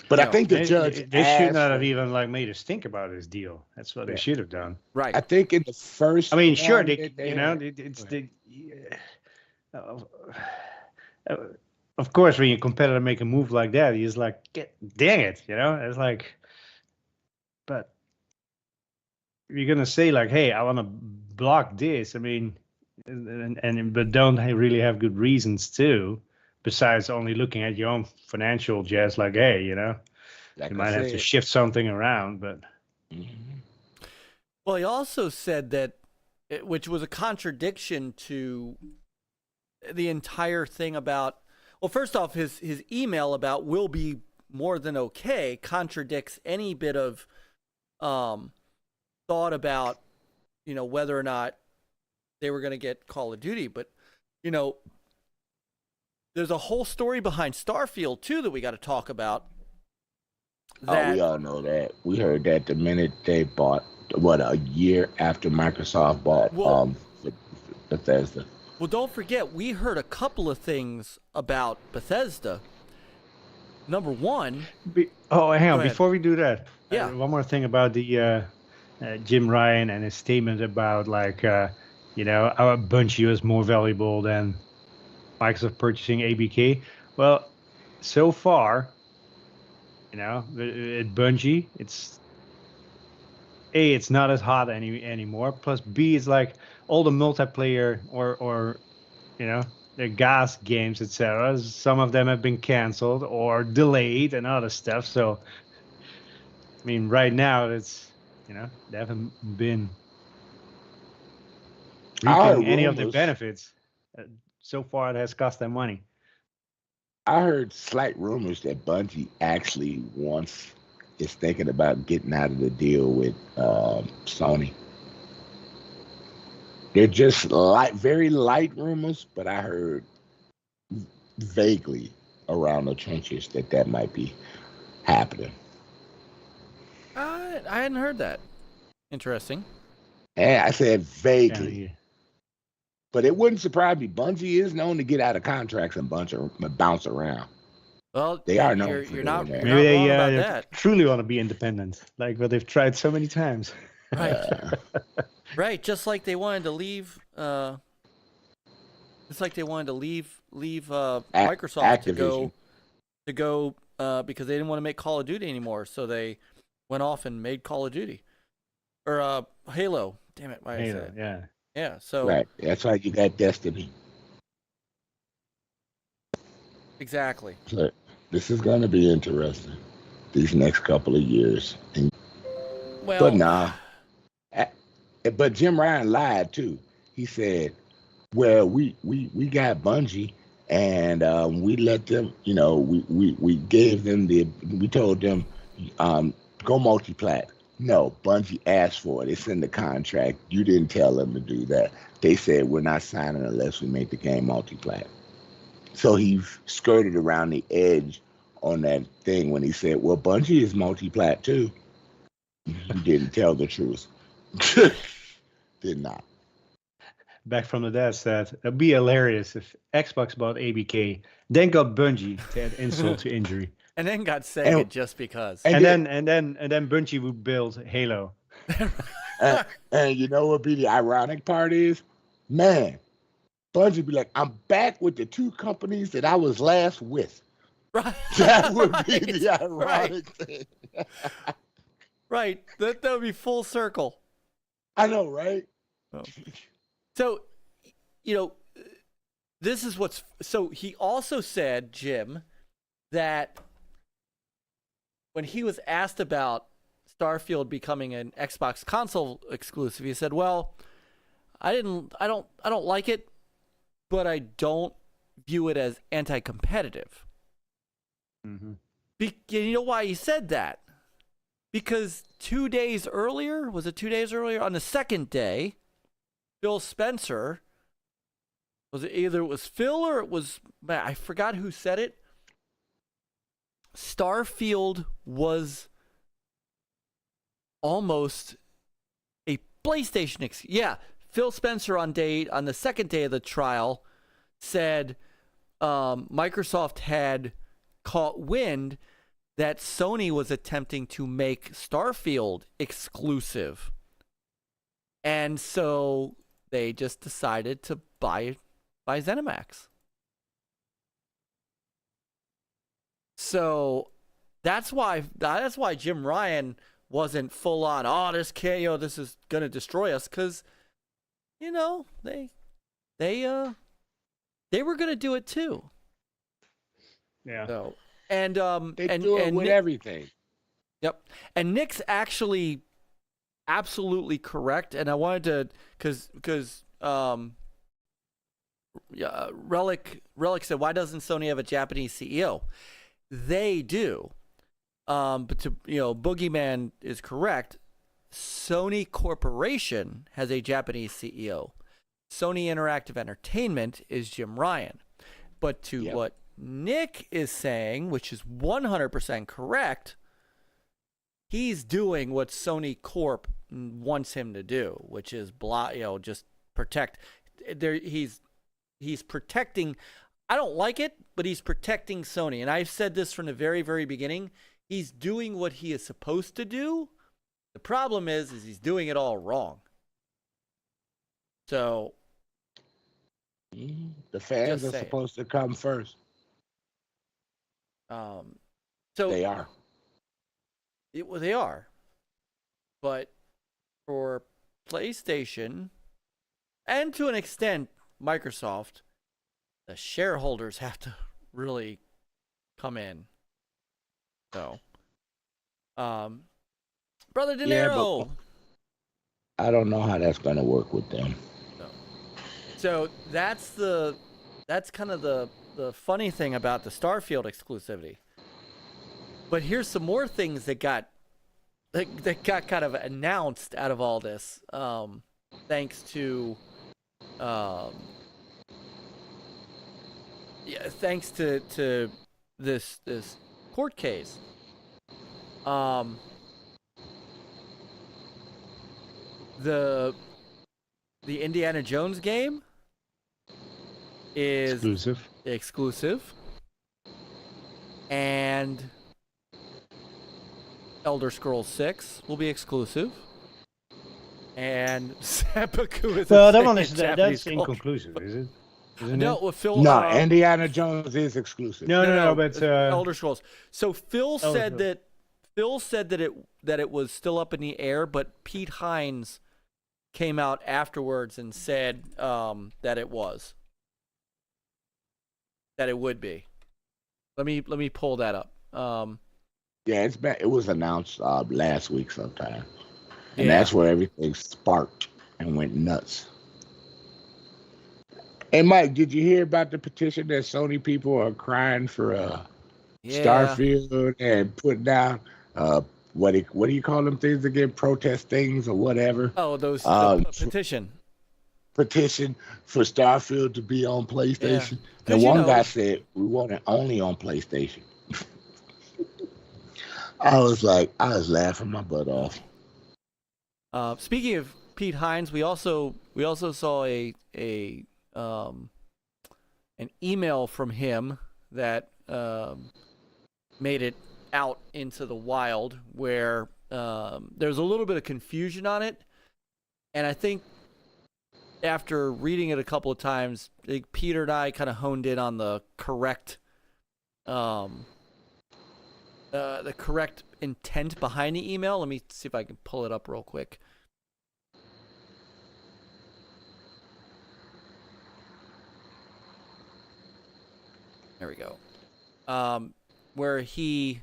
But I think the judge they should not have even made us think about this deal. That's what they should have done. Right. I think in the first. I mean, sure, of course, when your competitor make a move like that, he's like, dang it, It's like, but you're gonna say hey, I want to block this. I mean, but don't really have good reasons to. Besides only looking at your own financial jazz, hey, you might have to shift something around, but. Mm-hmm. Well, he also said that, which was a contradiction to the entire thing about. Well, first off, his email about will be more than okay contradicts any bit of thought about whether or not they were going to get Call of Duty, but there's a whole story behind Starfield, too, that we got to talk about. We all know that. We heard that the minute they bought, a year after Microsoft bought Bethesda. Well, don't forget, we heard a couple of things about Bethesda. Number one... hang on. Before we do that, yeah. One more thing about the Jim Ryan and his statement about, our Bungie is more valuable than Microsoft purchasing ABK. Well, so far, You know, at Bungie, it's A, it's not as hot anymore. Plus B, it's like all the multiplayer or you know, the gas games, etc. Some of them have been canceled or delayed and other stuff. So, I mean, right now it's, you know, they haven't been reaping any of the benefits. So far, it has cost them money. I heard slight rumors that Bungie actually is thinking about getting out of the deal with Sony. They're just very light rumors, but I heard vaguely around the trenches that might be happening. I hadn't heard that. Interesting. And I said vaguely. Yeah. But it wouldn't surprise me. Bungie is known to get out of contracts and bounce around. Well, they are known. You're not maybe wrong they about that. truly want to be independent, like what they've tried so many times. Right. Right. Just like they wanted to leave. It's like they wanted to leave Microsoft Activision. to go because they didn't want to make Call of Duty anymore, so they went off and made Call of Duty or Halo. Damn it, Halo. Yeah. Yeah, so right. That's why you got Destiny. Exactly. So this is going to be interesting these next couple of years. But nah. But Jim Ryan lied too. He said, "Well, we got Bungie, and we let them. You know, we gave them we told them go multi-plat. No, Bungie asked for it. It's in the contract. You didn't tell them to do that. They said we're not signing unless we make the game multi-plat." So he skirted around the edge on that thing when he said, "Well, Bungie is multi-plat too." You didn't tell the truth. Did not. Back from the dead said, "It'd be hilarious if Xbox bought ABK, then got Bungie to add insult to injury." And then got Sega just because. And then Bungie would build Halo. and you know what be the ironic part is? Man, Bungie be like, "I'm back with the two companies that I was last with." Right. That would be the ironic thing. Right. That would be full circle. I know, right? Oh. So, you know, this is what's... So he also said, Jim, that when he was asked about Starfield becoming an Xbox console exclusive, he said, "Well, I don't like it, but I don't view it as anti-competitive." Mm-hmm. You know why he said that? Because 2 days earlier, was it 2 days earlier? On the second day, Phil Spencer, it was Phil or it was, I forgot who said it. Starfield was almost a PlayStation yeah, Phil Spencer on the second day of the trial said Microsoft had caught wind that Sony was attempting to make Starfield exclusive. And so they just decided to buy ZeniMax. So that's why Jim Ryan wasn't full on, "Oh, this is going to destroy us," cuz you know, they were going to do it too. Yeah. So, they do it with everything. Yep. And Nick's actually absolutely correct, and I wanted to because Relic said, "Why doesn't Sony have a Japanese CEO?" They do. But Boogeyman is correct. Sony Corporation has a Japanese CEO. Sony Interactive Entertainment is Jim Ryan. But what Nick is saying, which is 100% correct, he's doing what Sony Corp wants him to do, which is just protect. He's protecting. I don't like it, but he's protecting Sony. And I've said this from the very, very beginning. He's doing what he is supposed to do. The problem is he's doing it all wrong. So the fans are supposed to come first. So they are. Well, they are. But for PlayStation, and to an extent, Microsoft, the shareholders have to really come in. So, Brother De Niro. Yeah, I don't know how that's going to work with them. So that's kind of the funny thing about the Starfield exclusivity. But here's some more things that got kind of announced out of all this, thanks to this court case. The Indiana Jones game is exclusive, and Elder Scrolls 6 will be exclusive, and seppuku is that's inconclusive, is it? No, Phil. No, Indiana Jones is exclusive. No, but Elder Scrolls. So Phil said that it was still up in the air, but Pete Hines came out afterwards and said that it would be. Let me pull that up. Yeah, it was announced last week sometime, and that's where everything sparked and went nuts. Hey, Mike, did you hear about the petition that Sony people are crying for Starfield and putting down what do you call them things again? Protest things or whatever? Oh, those petition for Starfield to be on PlayStation. Yeah. And one guy said we want it only on PlayStation. I was laughing my butt off. Speaking of Pete Hines, we also saw an email from him that made it out into the wild, where there's a little bit of confusion on it, and I think after reading it a couple of times, Peter and I kind of honed in on the correct intent behind the email. Let me see if I can pull it up real quick. There we go. Where he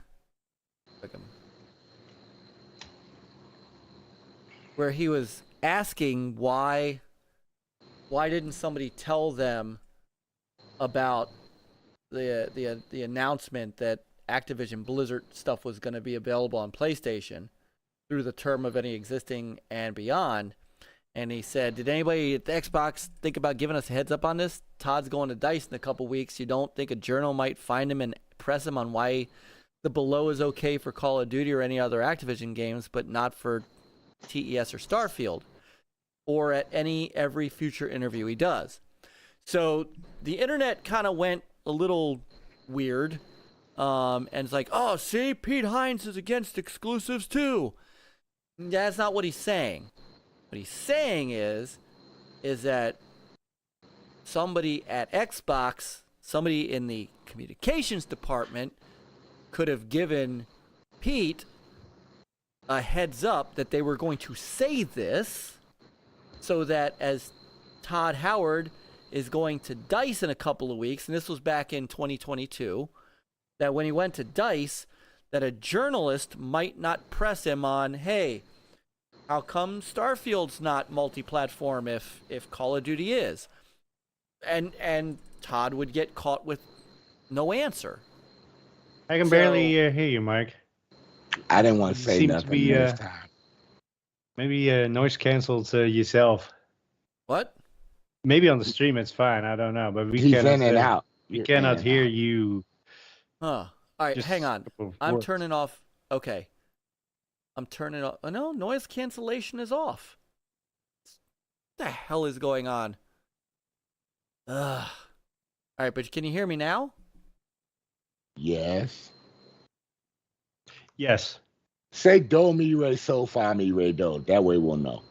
was asking why didn't somebody tell them about the announcement that Activision Blizzard stuff was going to be available on PlayStation through the term of any existing and beyond. And he said, did anybody at the Xbox think about giving us a heads up on this? Todd's going to DICE in a couple weeks. You don't think a journal might find him and press him on why the below is okay for Call of Duty or any other Activision games, but not for TES or Starfield, or at every future interview he does? So the internet kind of went a little weird, and it's like, oh, see, Pete Hines is against exclusives too. That's not what he's saying. What he's saying is that somebody at Xbox, somebody in the communications department, could have given Pete a heads up that they were going to say this, so that as Todd Howard is going to DICE in a couple of weeks, and this was back in 2022, that when he went to DICE, that a journalist might not press him on, hey, how come Starfield's not multi-platform if Call of Duty is? And Todd would get caught with no answer. I can barely hear you, Mike. I didn't want to say nothing this time. Maybe noise canceled yourself. What? Maybe on the stream it's fine. I don't know, but He's in and out. We cannot hear you. Huh. All right, hang on. I'm turning off. Okay. I'm turning off. Oh, no, noise cancellation is off. What the hell is going on? Ugh. All right, but can you hear me now? Yes. Yes. Say do mi re so fa mi re do. That way we'll know.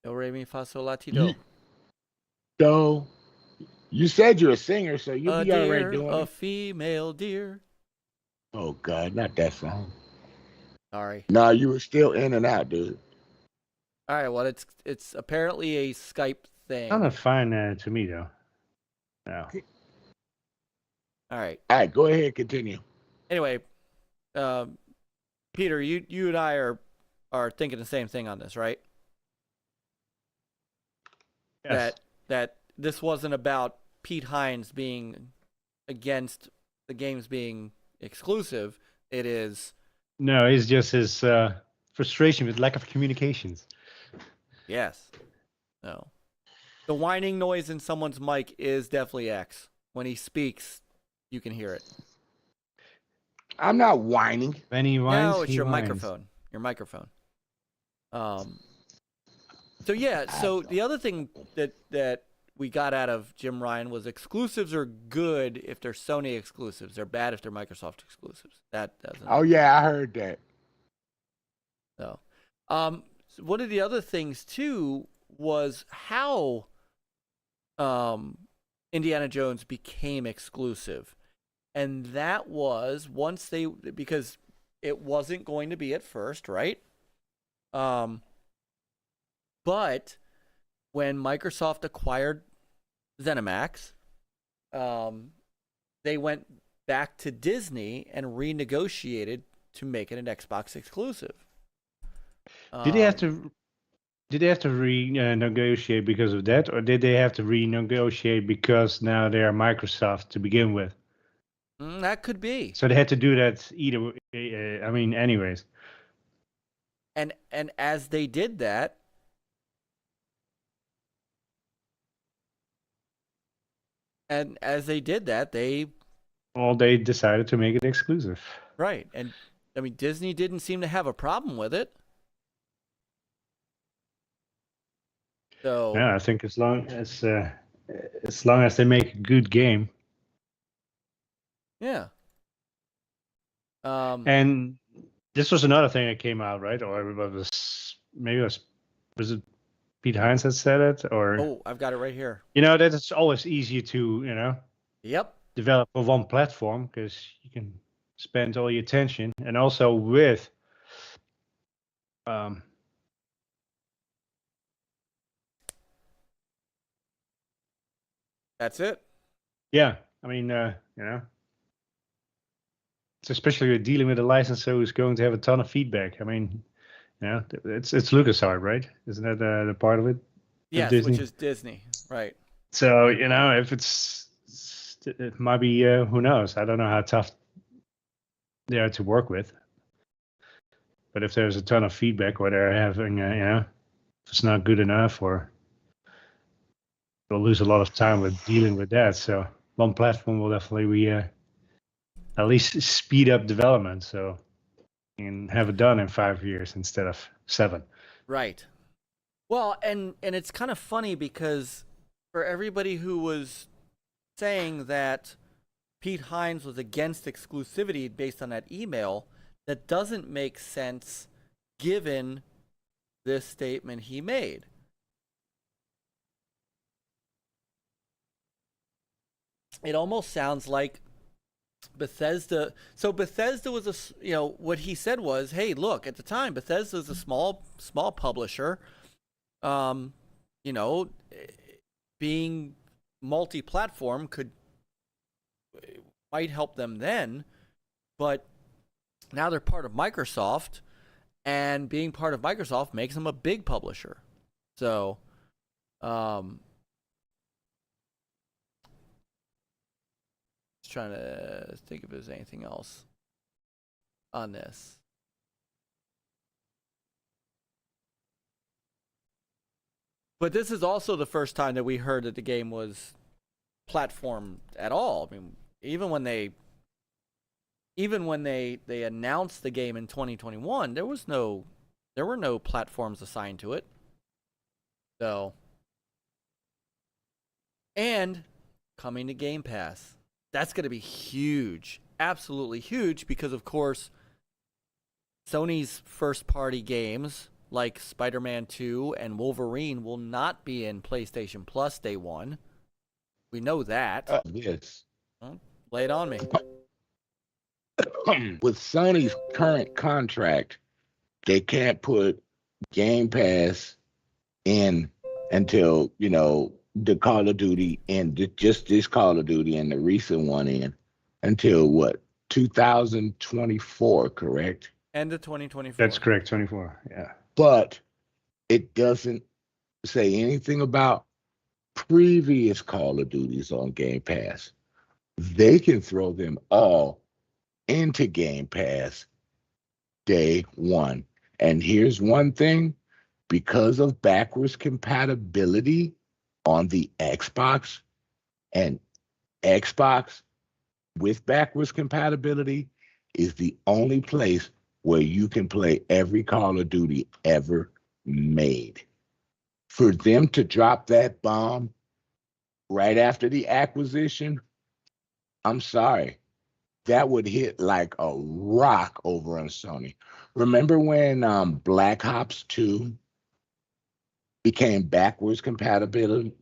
Do re mi fa sol la ti do. Do. You said you're a singer, so you'll be all right doing a female deer. Oh God, not that song. Sorry. No, you were still in and out, dude. All right. Well, it's apparently a Skype thing. Sounded fine to me though. No. All right. All right, go ahead, continue. Anyway, Peter, you and I are thinking the same thing on this, right? Yes. That this wasn't about Pete Hines being against the games being exclusive. It is. No, it's just his frustration with lack of communications. Yes. No. The whining noise in someone's mic is definitely X. When he speaks, you can hear it. I'm not whining. When he whines, No, it's he your whines. microphone. Your microphone. So yeah, so the other thing that we got out of Jim Ryan was exclusives are good if they're Sony exclusives. They're bad if they're Microsoft exclusives. That doesn't. Oh yeah, I heard that. So, one of the other things too was how Indiana Jones became exclusive. And that was once because it wasn't going to be at first, right? But when Microsoft acquired ZeniMax, they went back to Disney and renegotiated to make it an Xbox exclusive. Did they have to renegotiate because of that, or did they have to renegotiate because now they are Microsoft to begin with? That could be. So they had to do that either. Anyways. And as they did that, they decided to make it exclusive. Right, and I mean Disney didn't seem to have a problem with it. So yeah, I think as long as they make a good game. Yeah. And this was another thing that came out, right? Or was it Pete Hines that said it? Or oh, I've got it right here. that it's always easier to Yep. develop for one platform because you can spend all your attention, and also with That's it. yeah, I mean it's especially with dealing with a licensor who's going to have a ton of feedback. I mean, it's LucasArts, right? Isn't that the part of it? Yes, which is Disney, right? So if it might be who knows? I don't know how tough they are to work with. But if there's a ton of feedback or they're having, if it's not good enough, or they'll lose a lot of time with dealing with that. So one platform will definitely be at least speed up development, so you can have it done in 5 years instead of 7. Right. Well, and it's kind of funny because for everybody who was saying that Pete Hines was against exclusivity based on that email, that doesn't make sense given this statement he made. It almost sounds like Bethesda. So Bethesda was what he said was, hey, look, at the time Bethesda was a small publisher. Being multi-platform might help them then, but now they're part of Microsoft, and being part of Microsoft makes them a big publisher. So, just trying to think if there's anything else on this. But this is also the first time that we heard that the game was platform at all. I mean, even when they announced the game in 2021, there were no platforms assigned to it. So, and coming to Game Pass. That's going to be huge. Absolutely huge, because of course Sony's first party games like Spider-Man 2 and Wolverine will not be in PlayStation Plus day one. We know that. Yes. Well, lay it on me. with Sony's current contract, they can't put Game Pass in until, the Call of Duty and just this Call of Duty and the recent one in until what, 2024, correct? End of 2024. That's correct, 24. Yeah. But it doesn't say anything about previous Call of Duties on Game Pass. They can throw them all into Game Pass day one. And here's one thing, because of backwards compatibility on the Xbox, and Xbox with backwards compatibility is the only place where you can play every Call of Duty ever made. For them to drop that bomb right after the acquisition, I'm sorry, that would hit like a rock over on Sony. Remember when Black Ops 2 became backwards compatible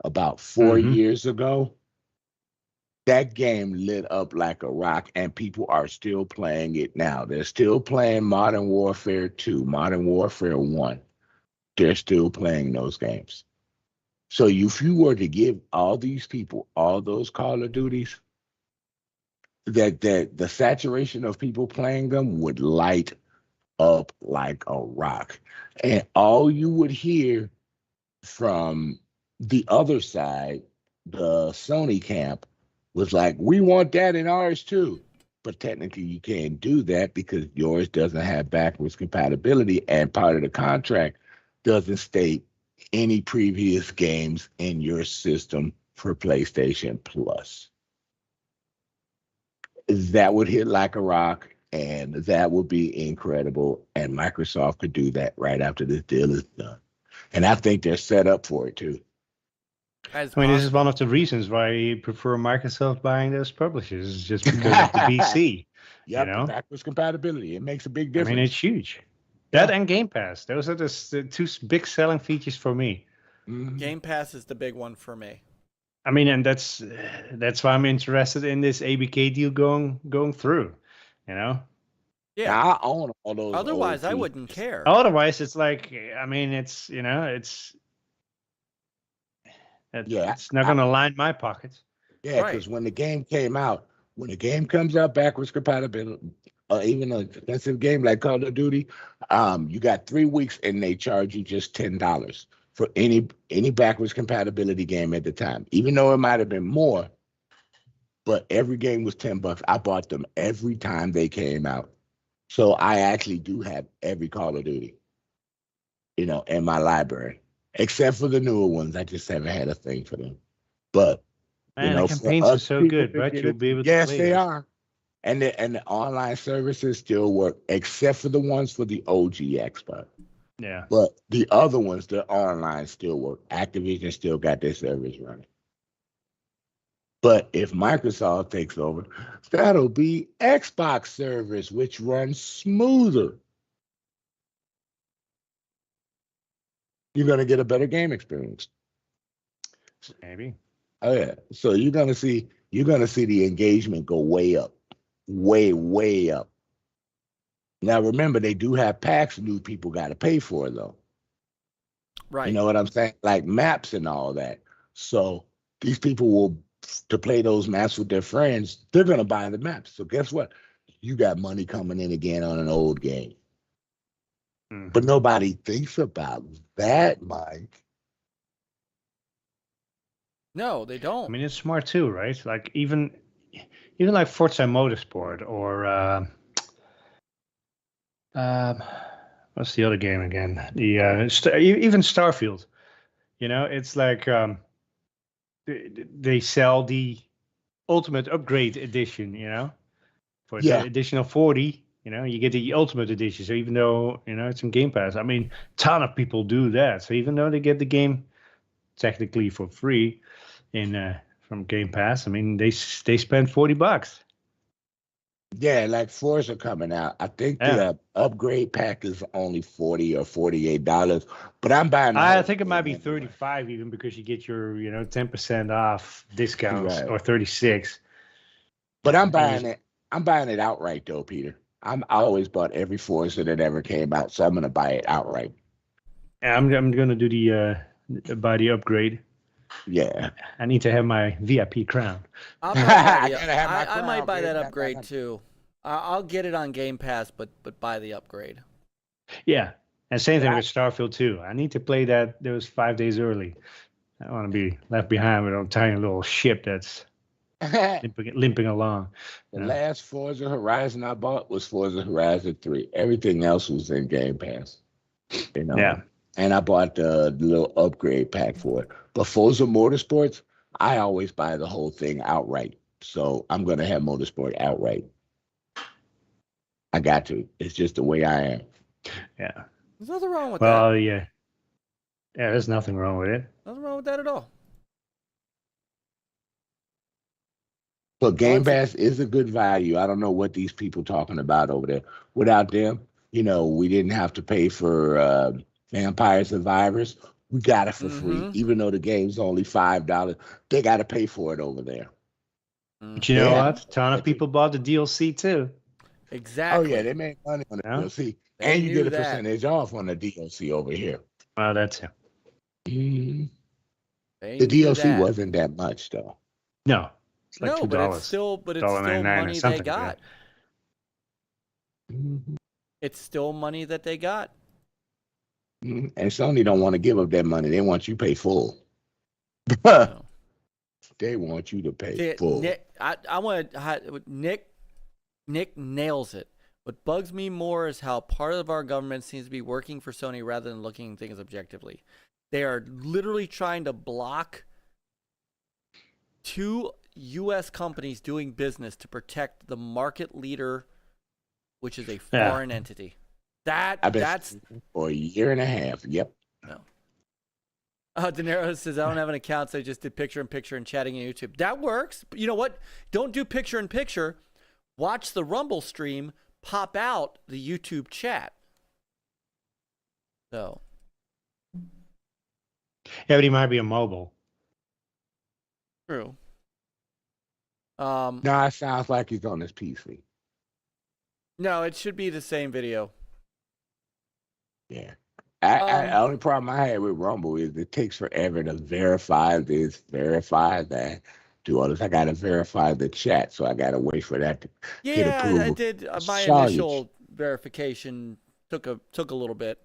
about 4 years ago? That game lit up like a rock, and people are still playing it now. They're still playing Modern Warfare 2, Modern Warfare 1. They're still playing those games. So if you were to give all these people all those Call of Duties, that the saturation of people playing them would light up like a rock. And all you would hear from the other side, the Sony camp, was like, we want that in ours too. But technically you can't do that because yours doesn't have backwards compatibility, and part of the contract doesn't state any previous games in your system for PlayStation Plus. That would hit like a rock, and that would be incredible. And Microsoft could do that right after this deal is done. And I think they're set up for it too. This is one of the reasons why I prefer Microsoft buying those publishers. It's just because of the BC. Yeah, backwards compatibility. It makes a big difference. I mean, it's huge. That and Game Pass. Those are the two big selling features for me. Game Pass is the big one for me. I mean, and that's why I'm interested in this ABK deal going through. Yeah, I own all those. Otherwise, I wouldn't care. Otherwise, it's like, I mean, it's not going to line my pockets. Yeah, because when the game came out, when the game comes out backwards compatibility, even an expensive game like Call of Duty, you got 3 weeks and they charge you just $10 for any backwards compatibility game at the time. Even though it might have been more, but every game was $10. I bought them every time they came out. So I actually do have every Call of Duty, in my library, except for the newer ones. I just haven't had a thing for them. But the campaigns are so good, right? You'll be able to yes, play they them. are. And the online services still work, except for the ones for the OG Xbox. Yeah. But the other ones, the online still work. Activision still got their service running. But if Microsoft takes over, that'll be Xbox service, which runs smoother. You're going to get a better game experience. Maybe. Oh yeah. So you're gonna see the engagement go way up. Way up. Now remember, they do have packs new people gotta pay for though. Right. You know what I'm saying? Like maps and all that. So these people will, to play those maps with their friends, they're gonna buy the maps. So guess what? You got money coming in again on an old game. But nobody thinks about that, Mike. No, they don't. I mean, it's smart too, right? Like even like Forza Motorsport or what's the other game again? The even Starfield. It's like they sell the Ultimate Upgrade Edition. For the additional 40. You get the Ultimate Edition. So even though it's in Game Pass, I mean, a ton of people do that. So even though they get the game technically for free from Game Pass, I mean, they spend $40. Yeah, like Forza coming out. I think the upgrade pack is only $40 or $48, but I'm buying. I think it might be $35 even, because you get your 10% off discounts, or $36. But I'm buying it. I'm buying it outright though, Peter. I always bought every Forza that ever came out, so I'm gonna buy it outright. I'm gonna do the buy the upgrade. Yeah. I need to have my VIP crown. I might buy that upgrade too. I'll get it on Game Pass, but buy the upgrade. Yeah, and same thing with Starfield too. I need to play those 5 days early. I don't want to be left behind with a tiny little ship that's limping along. The last Forza Horizon I bought was Forza Horizon 3. Everything else was in Game Pass. You know? Yeah. And I bought the little upgrade pack for it. But Forza Motorsports, I always buy the whole thing outright. So I'm going to have Motorsport outright. I got to. It's just the way I am. Yeah. There's nothing wrong with that. Well, yeah. Yeah, there's nothing wrong with it. Nothing wrong with that at all. But Game Pass is a good value. I don't know what these people talking about over there. Without them, you know, we didn't have to pay for Vampire Survivors. We got it for free. Even though the game's only $5, they got to pay for it over there. But you know what? A ton of people bought the DLC too. Exactly. Oh, yeah, they made money on the DLC. And you get a percentage off on the DLC over here. Well, that's it. The DLC wasn't that much, though. No. It's like $2. But it's still money they got. It's still money that they got. And Sony don't want to give up that money. They want you to pay full. No. They want you to pay full. Nick nails it. What bugs me more is how part of our government seems to be working for Sony rather than looking at things objectively. They are literally trying to block 2 U.S. companies doing business to protect the market leader, which is a foreign entity. That's for a year and a half. Yep. No. De Niro says, I don't have an account, so I just did picture-in-picture and chatting on YouTube. That works. But you know what? Don't do picture-in-picture. Watch the Rumble stream pop out the YouTube chat. So. Yeah, but he might be a mobile. True. No, it sounds like he's on his PC. No, it should be the same video. Yeah. The only problem I had with Rumble is it takes forever to verify this, verify that, do all this. I got to verify the chat, so I got to wait for that to get approval. Yeah, I did. My initial verification took a little bit.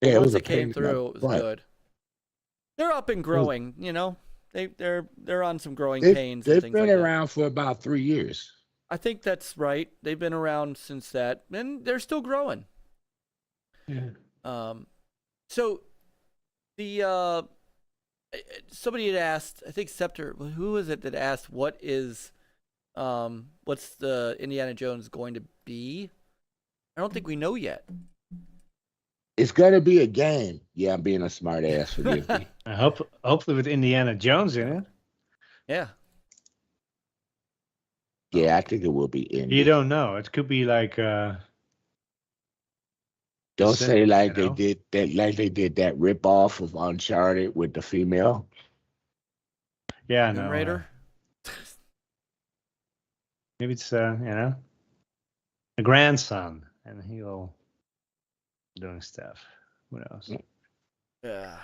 Yeah, once it came through, it was good. They're up and growing, you know. They're on some growing pains. They've and things been like around for about 3 years. I think that's right. They've been around since that, and they're still growing. Yeah. So the somebody had asked, I think Scepter, who was it that asked what's the Indiana Jones going to be? I don't think we know yet. It's gonna be a game. Yeah, I'm being a smart ass. Forgive me. Hopefully with Indiana Jones in it. Yeah. Yeah, I think it will be in. You don't know. It could be like don't say like they did that rip off of Uncharted with the female. Yeah, no. Raider. Maybe it's a grandson, and he'll doing stuff. Who knows? Yeah.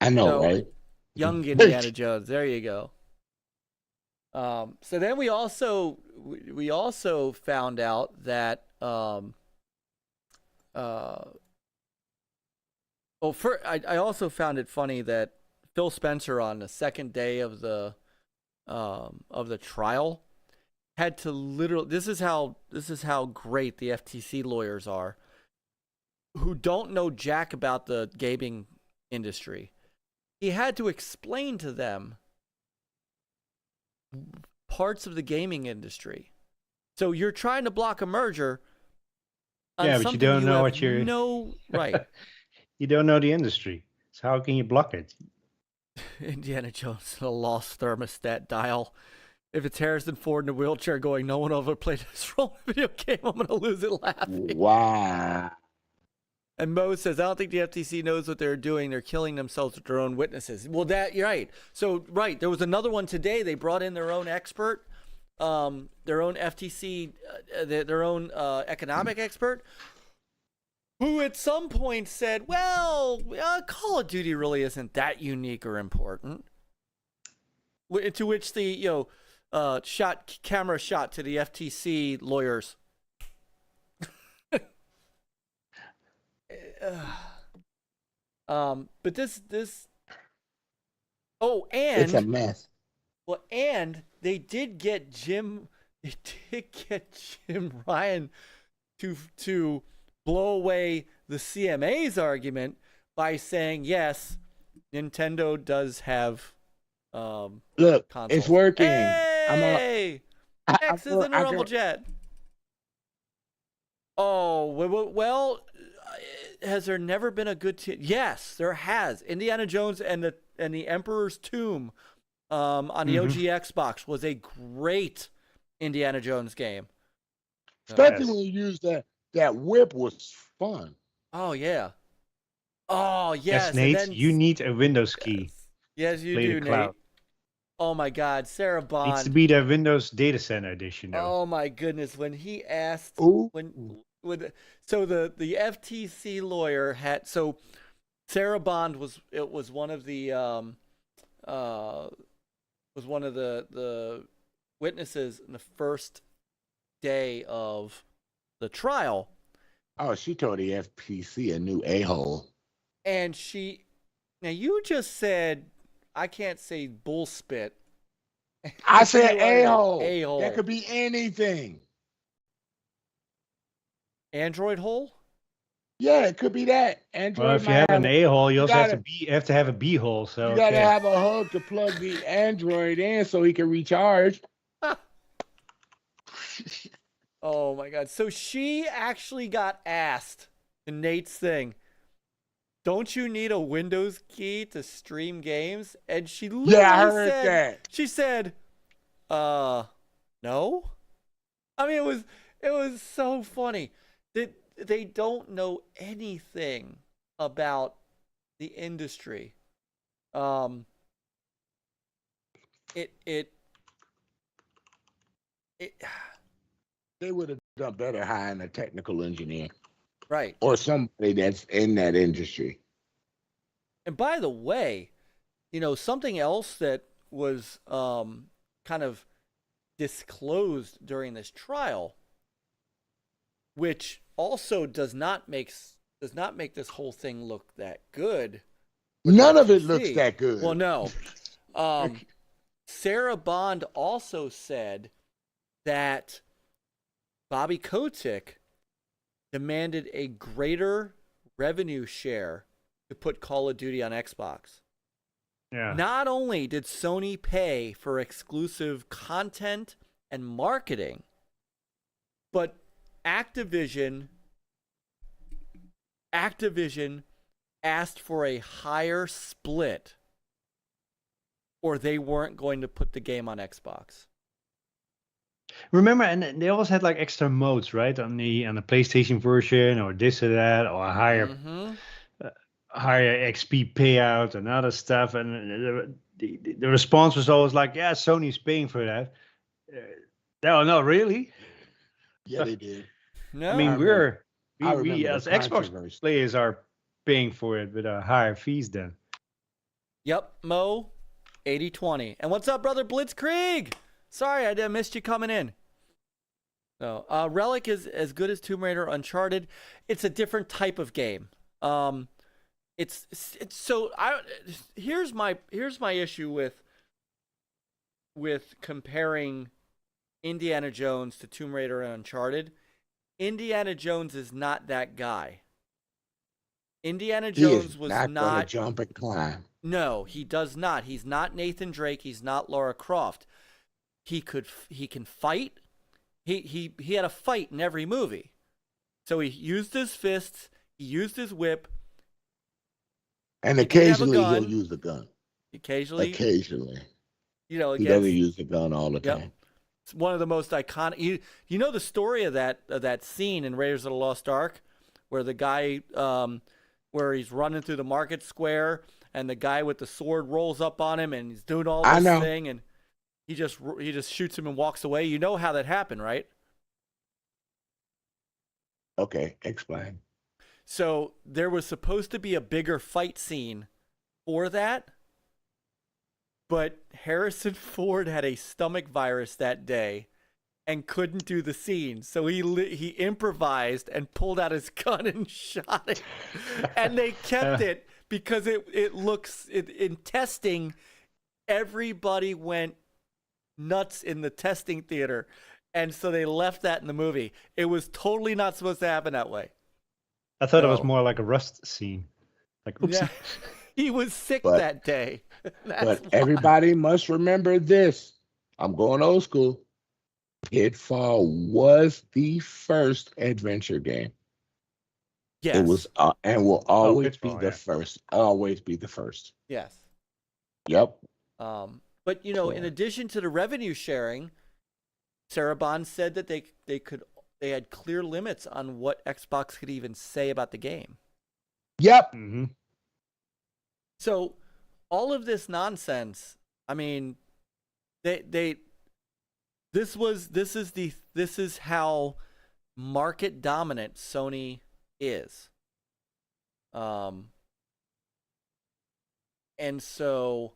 I know, right? Young Indiana Jones. There you go. So then we also found out that I also found it funny that Phil Spencer on the second day of the trial had to literally, this is how great the FTC lawyers are, who don't know jack about the gaming industry. He had to explain to them parts of the gaming industry. So you're trying to block a merger. Yeah, but you don't know what you're. No, right. You don't know the industry. So how can you block it? Indiana Jones, a lost thermostat dial. If it's Harrison Ford in a wheelchair going, no one ever played this role in a video game, I'm going to lose it laughing. Wow. And Mo says, I don't think the FTC knows what they're doing. They're killing themselves with their own witnesses. Well, you're right. So, right, there was another one today. They brought in their own expert their own FTC, their own economic expert, who at some point said, well, Call of Duty really isn't that unique or important. To which the, camera shot to the FTC lawyers. But this, oh, and it's a mess. Well, and they did get Jim Ryan to blow away the CMA's argument by saying, yes, Nintendo does have look, consoles. It's working. Hey! X is in a rumble jet. Oh, well, has there never been a good yes, there has. Indiana Jones and the Emperor's Tomb on the OG Xbox was a great Indiana Jones game. Especially when you use that whip was fun. Oh yeah. Oh yes. Yes, Nate, you need a Windows key. Yes, you do, Nate. Oh my God, Sarah Bond needs to be the Windows Data Center edition, though. Oh my goodness, when he asked, so the FTC lawyer had Sarah Bond was one of the witnesses in the first day of the trial. Oh, she told the FTC a new a-hole. And now you just said, I can't say bullspit. I said a-hole. A-hole. That could be anything. Android hole? Yeah, it could be that. Android. Well, if you have an a-hole, you also have to have a b-hole. So you gotta have a hub to plug the Android in so he can recharge. Oh my God! So she actually got asked in Nate's thing, "Don't you need a Windows key to stream games?" And she literally I heard that. She said, "No." I mean, it was so funny that they don't know anything about the industry. They would have done better hiring a technical engineer. Right. Or somebody that's in that industry. And by the way, something else that was kind of disclosed during this trial, which also does not make this whole thing look that good. None of it looks that good. Well, no. Sarah Bond also said that Bobby Kotick demanded a greater revenue share to put Call of Duty on Xbox. Yeah. Not only did Sony pay for exclusive content and marketing, but Activision asked for a higher split, or they weren't going to put the game on Xbox. Remember, and they always had like extra modes, right, on the PlayStation version, or this or that, or a higher XP payout and other stuff. And the response was always like, "Yeah, Sony's paying for that." No, not really. Yeah, they did. No, I mean we as Xbox players are paying for it with higher fees then. Yep, Mo, 80-20. And what's up, brother Blitzkrieg? Sorry, I missed you coming in. So, Relic is as good as Tomb Raider Uncharted. It's a different type of game. Here's my issue with comparing Indiana Jones to Tomb Raider and Uncharted. Indiana Jones is not that guy. Indiana Jones was not gonna jump and climb. No, he does not. He's not Nathan Drake. He's not Lara Croft. He can fight. He had a fight in every movie. So he used his fists, he used his whip. And occasionally he'll use a gun. Occasionally. He doesn't use the gun all the time. It's one of the most iconic. You know the story of that scene in Raiders of the Lost Ark, where the guy, where he's running through the market square, and the guy with the sword rolls up on him, and he's doing all this thing, and he just shoots him and walks away. You know how that happened, right? Okay, explain. So there was supposed to be a bigger fight scene for that, but Harrison Ford had a stomach virus that day and couldn't do the scene. So he improvised and pulled out his gun and shot it. And they kept it because it looks in testing, everybody went nuts in the testing theater. And so they left that in the movie. It was totally not supposed to happen that way. I thought it was more like a Rust scene. Like, oops. Yeah. He was sick that day. But everybody must remember this. I'm going old school. Pitfall was the first adventure game. Yes. It was and will always be the first. Always be the first. Yes. Yep. But in addition to the revenue sharing, Cerebral said that they had clear limits on what Xbox could even say about the game. Yep. Mm-hmm. So all of this nonsense, I mean, this is how market dominant Sony is. And so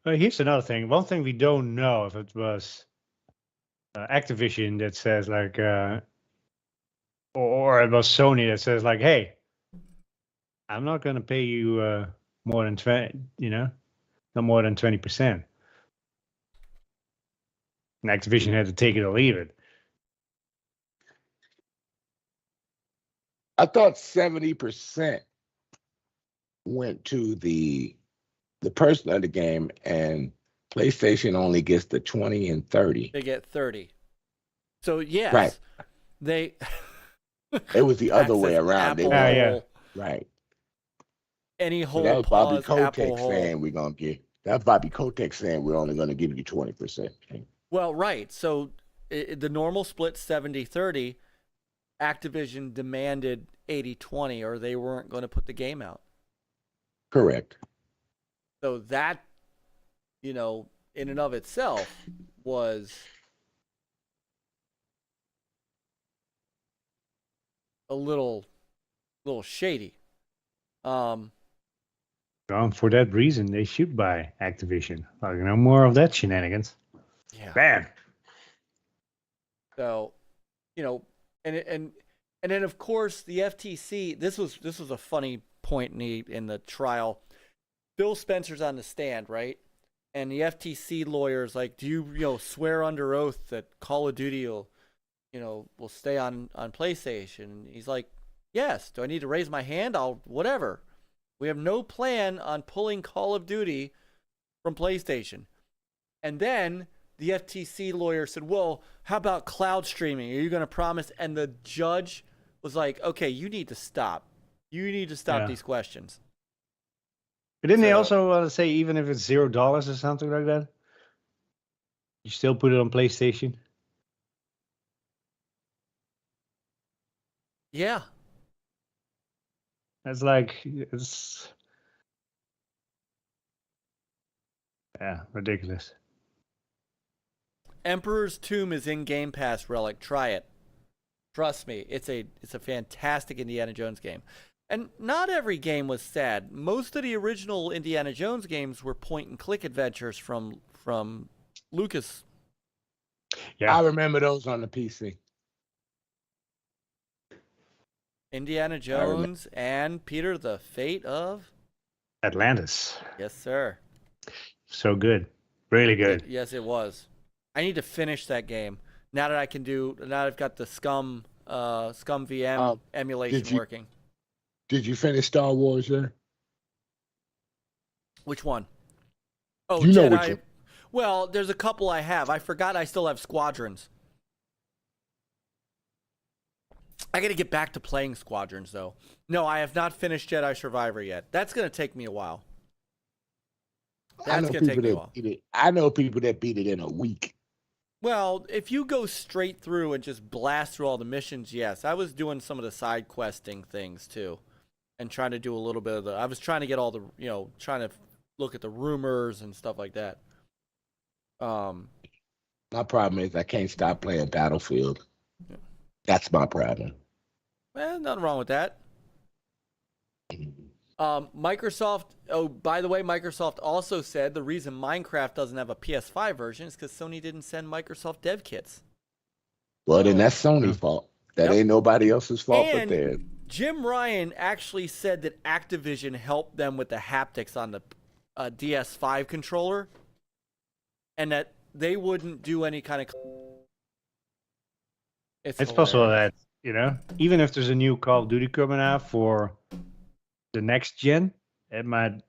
here's another thing. One thing we don't know if it was Activision that says like, or it was Sony that says like, hey, I'm not going to pay you more than 20, not more than 20%. And Activision had to take it or leave it. I thought 70% went to the person of the game, and PlayStation only gets the 20 and 30. They get 30. So yes, right. It was the other way around. Yeah. Right. Any whole so that was Bobby Kotick saying we're gonna give. That's Bobby Kotick saying we're only gonna give you 20%. Well, right. So the normal split 70-30. Activision demanded 80-20, or they weren't going to put the game out. Correct. So that, in and of itself was a little shady. For that reason, they should buy Activision. Like, no more of that shenanigans. Yeah. Bam. So, and then of course the FTC. This was a funny point in the trial. Phil Spencer's on the stand, right? And the FTC lawyer's like, "Do you swear under oath that Call of Duty will stay on PlayStation?" And he's like, "Yes." Do I need to raise my hand? I'll whatever. We have no plan on pulling Call of Duty from PlayStation. And then the FTC lawyer said, "Well, how about cloud streaming? Are you going to promise?" And the judge was like, "Okay, you need to stop. You need to stop these questions." But didn't they also say even if it's $0 or something like that, you still put it on PlayStation? Yeah. It's ridiculous. Emperor's Tomb is in Game Pass, Relic. Try it. Trust me, it's a fantastic Indiana Jones game. And not every game was sad. Most of the original Indiana Jones games were point-and-click adventures from Lucas. Yeah, I remember those on the PC. Indiana Jones and Peter, the Fate of Atlantis. Yes, sir. So good. Really good. Yes, it was. I need to finish that game. Now that I've got the Scum VM emulation working. Did you finish Star Wars yet? Which one? Oh, Jedi. Know which one. Well, there's a couple I have. I forgot I still have Squadrons. I got to get back to playing Squadrons, though. No, I have not finished Jedi Survivor yet. That's going to take me a while. That's going to take me a while. I know people that beat it in a week. Well, if you go straight through and just blast through all the missions, yes. I was doing some of the side questing things, too. And trying to do a little bit of I was trying to get all the, trying to look at the rumors and stuff like that. My problem is I can't stop playing Battlefield. That's my problem. Well, nothing wrong with that. Microsoft, oh, by the way, Microsoft also said the reason Minecraft doesn't have a PS5 version is because Sony didn't send Microsoft dev kits. Well, then that's Sony's fault. That ain't nobody else's fault but theirs. Jim Ryan actually said that Activision helped them with the haptics on the DS5 controller, and that they wouldn't do any kind of... It's possible that, you know, even if there's a new Call of Duty coming out for the next gen, it might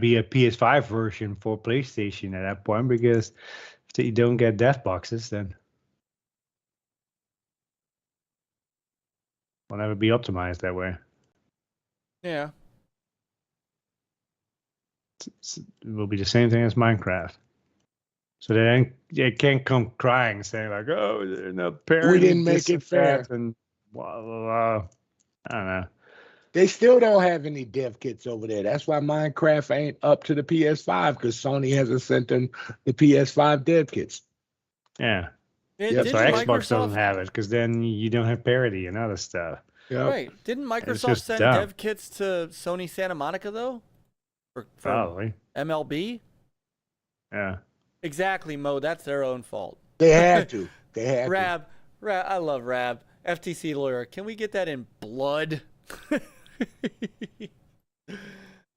be a PS5 version for PlayStation at that point, because if you don't get dev boxes, then will never be optimized that way. Yeah. It will be the same thing as Minecraft. So then they can't come crying saying like, "Oh, they're not pairing. We didn't make it fair." And blah, blah, blah. I don't know. They still don't have any dev kits over there. That's why Minecraft ain't up to the PS5, because Sony hasn't sent them the PS5 dev kits. Yeah. That's why Xbox doesn't have it, because then you don't have parity and other stuff. Yep. Right. Didn't Microsoft send dev kits to Sony Santa Monica, though? For Probably. MLB? Yeah. Exactly, Mo. That's their own fault. They had to. They had Rab, I love Rab. FTC lawyer. Can we get that in blood?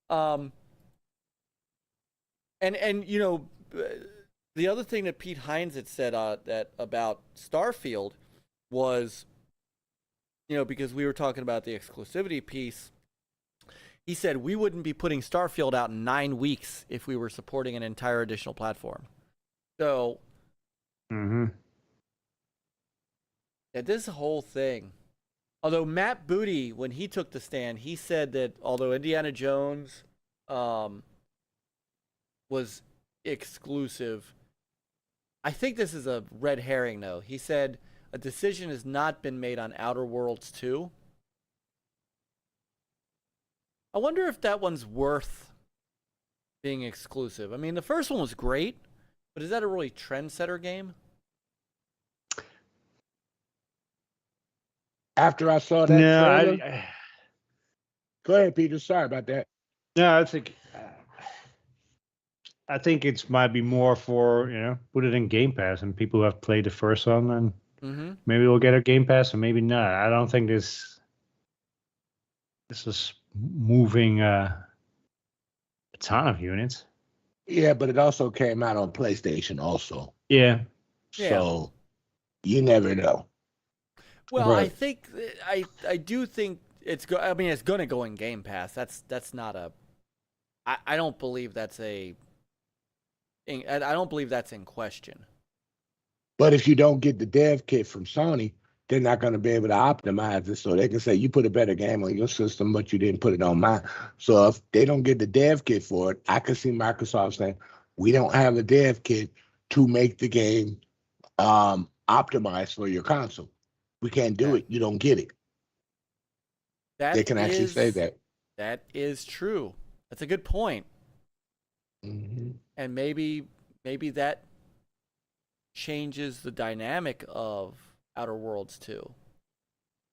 And you know, the other thing that Pete Hines had said that about Starfield was, you know, because we were talking about the exclusivity piece, he said we wouldn't be putting Starfield out in 9 weeks if we were supporting an entire additional platform. So, yeah, this whole thing. Although Matt Booty, when he took the stand, he said that although Indiana Jones was exclusive, I think this is a red herring, though. He said a decision has not been made on Outer Worlds 2. I wonder if that one's worth being exclusive. I mean, the first one was great, but is that a really trendsetter game? After I saw that trailer, go ahead, Peter. Sorry about that. No, I think it might be more for, you know, put it in Game Pass, and people who have played the first one, and maybe we'll get a Game Pass, or maybe not. I don't think this is moving a ton of units. Yeah, but it also came out on PlayStation also. Yeah. So you never know. Well, right. I do think it's I mean, it's going to go in Game Pass. That's not a. I don't believe that's a. I don't believe that's in question. But if you don't get the dev kit from Sony, they're not going to be able to optimize it. So they can say you put a better game on your system, but you didn't put it on mine. So if they don't get the dev kit for it, I can see Microsoft saying, we don't have a dev kit to make the game optimized for your console. We can't do it. You don't get it. They can actually say that. That is true. That's a good point. And maybe that changes the dynamic of Outer Worlds 2.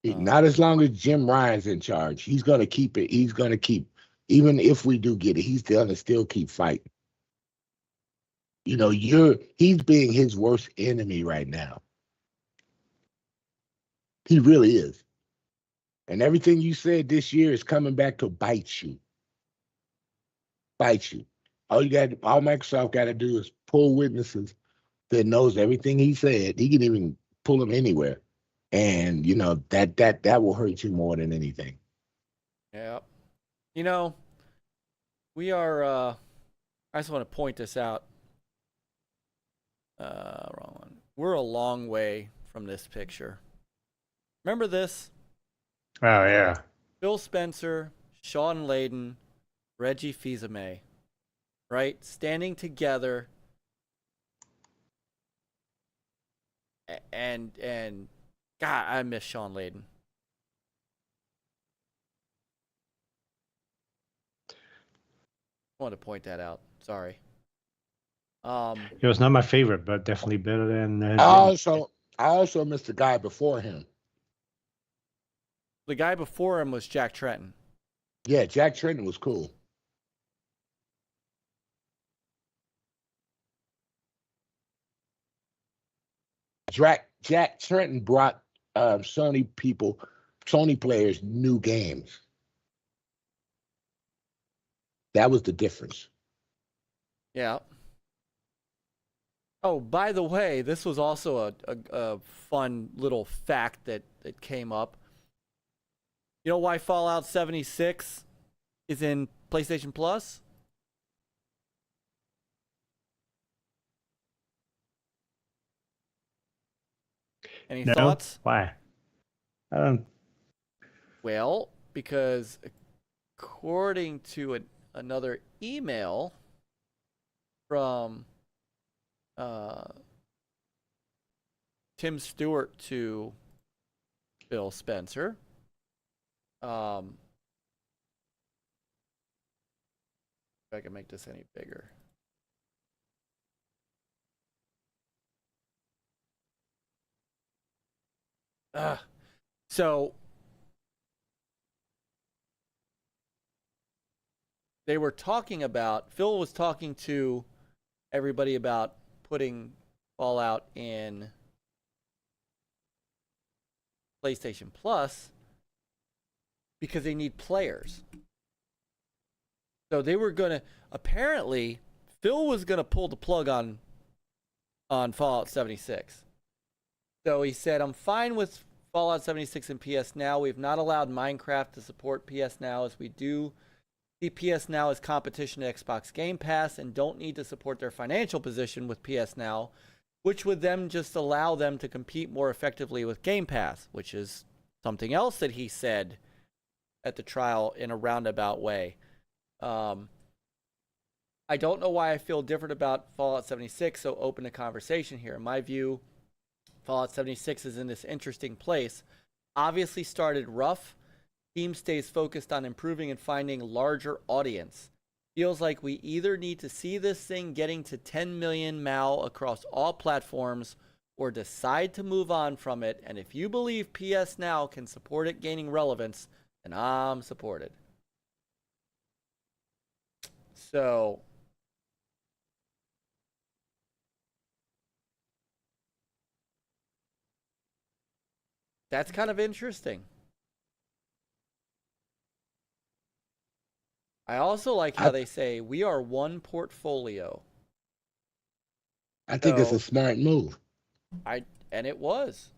Not as long as Jim Ryan's in charge. He's going to keep it. He's going to keep, even if we do get it, he's going to still keep fighting. You know, he's being his worst enemy right now. He really is. And everything you said this year is coming back to bite you. Bite you. All Microsoft got to do is pull witnesses that knows everything he said. He can even pull them anywhere. And, you know, that will hurt you more than anything. Yeah. You know, we are, I just want to point this out. Wrong one. We're a long way from this picture. Remember this? Oh, yeah. Phil Spencer, Sean Layden, Reggie Fils-Aimé, right? Standing together. And God, I miss Sean Layden. I wanted to point that out. Sorry. It was not my favorite, but definitely better than. I also missed the guy before him. The guy before him was Jack Trenton. Yeah, Jack Trenton was cool. Jack Trenton brought Sony players new games. That was the difference. Yeah. Oh, by the way, this was also a fun little fact that came up. You know why Fallout 76 is in PlayStation Plus? Any thoughts? Why? I don't. Well, because according to another email from Tim Stewart to Phil Spencer, if I can make this any bigger. So they were talking about, Phil was talking to everybody about putting Fallout in PlayStation Plus because they need players. So they were going to, apparently, Phil was going to pull the plug on Fallout 76. So he said, I'm fine with Fallout 76 and PS Now. We've not allowed Minecraft to support PS Now, as we do see PS Now as competition to Xbox Game Pass and don't need to support their financial position with PS Now, which would then just allow them to compete more effectively with Game Pass, which is something else that he said at the trial in a roundabout way. I don't know why I feel different about Fallout 76, so open a conversation here. In my view, Fallout 76 is in this interesting place. Obviously started rough. Team stays focused on improving and finding larger audience. Feels like we either need to see this thing getting to 10 million MAU across all platforms or decide to move on from it. And if you believe PS Now can support it gaining relevance, then I'm supported. So that's kind of interesting. I also like how they say we are one portfolio. I think it's a smart move. And it was.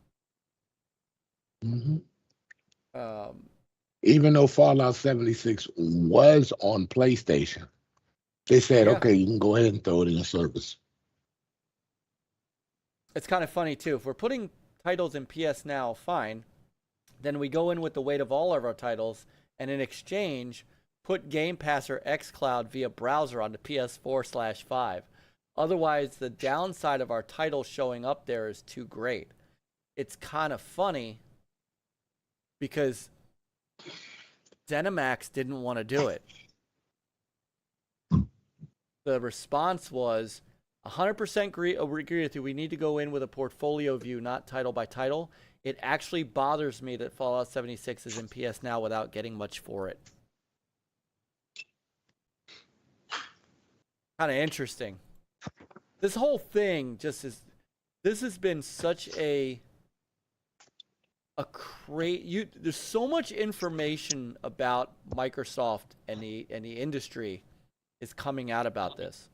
Mm-hmm. Even though Fallout 76 was on PlayStation, they said, okay, you can go ahead and throw it in service. It's kind of funny, too. If we're putting titles in PS Now, fine. Then we go in with the weight of all of our titles, and in exchange, put Game Pass or xCloud via browser onto PS4/5. Otherwise, the downside of our titles showing up there is too great. It's kind of funny because ZeniMax didn't want to do it. The response was 100% agree with you. We need to go in with a portfolio view, not title by title. It actually bothers me that Fallout 76 is in PS Now without getting much for it. Kind of interesting. This whole thing just is. This has been such a there's so much information about Microsoft and the industry is coming out about this.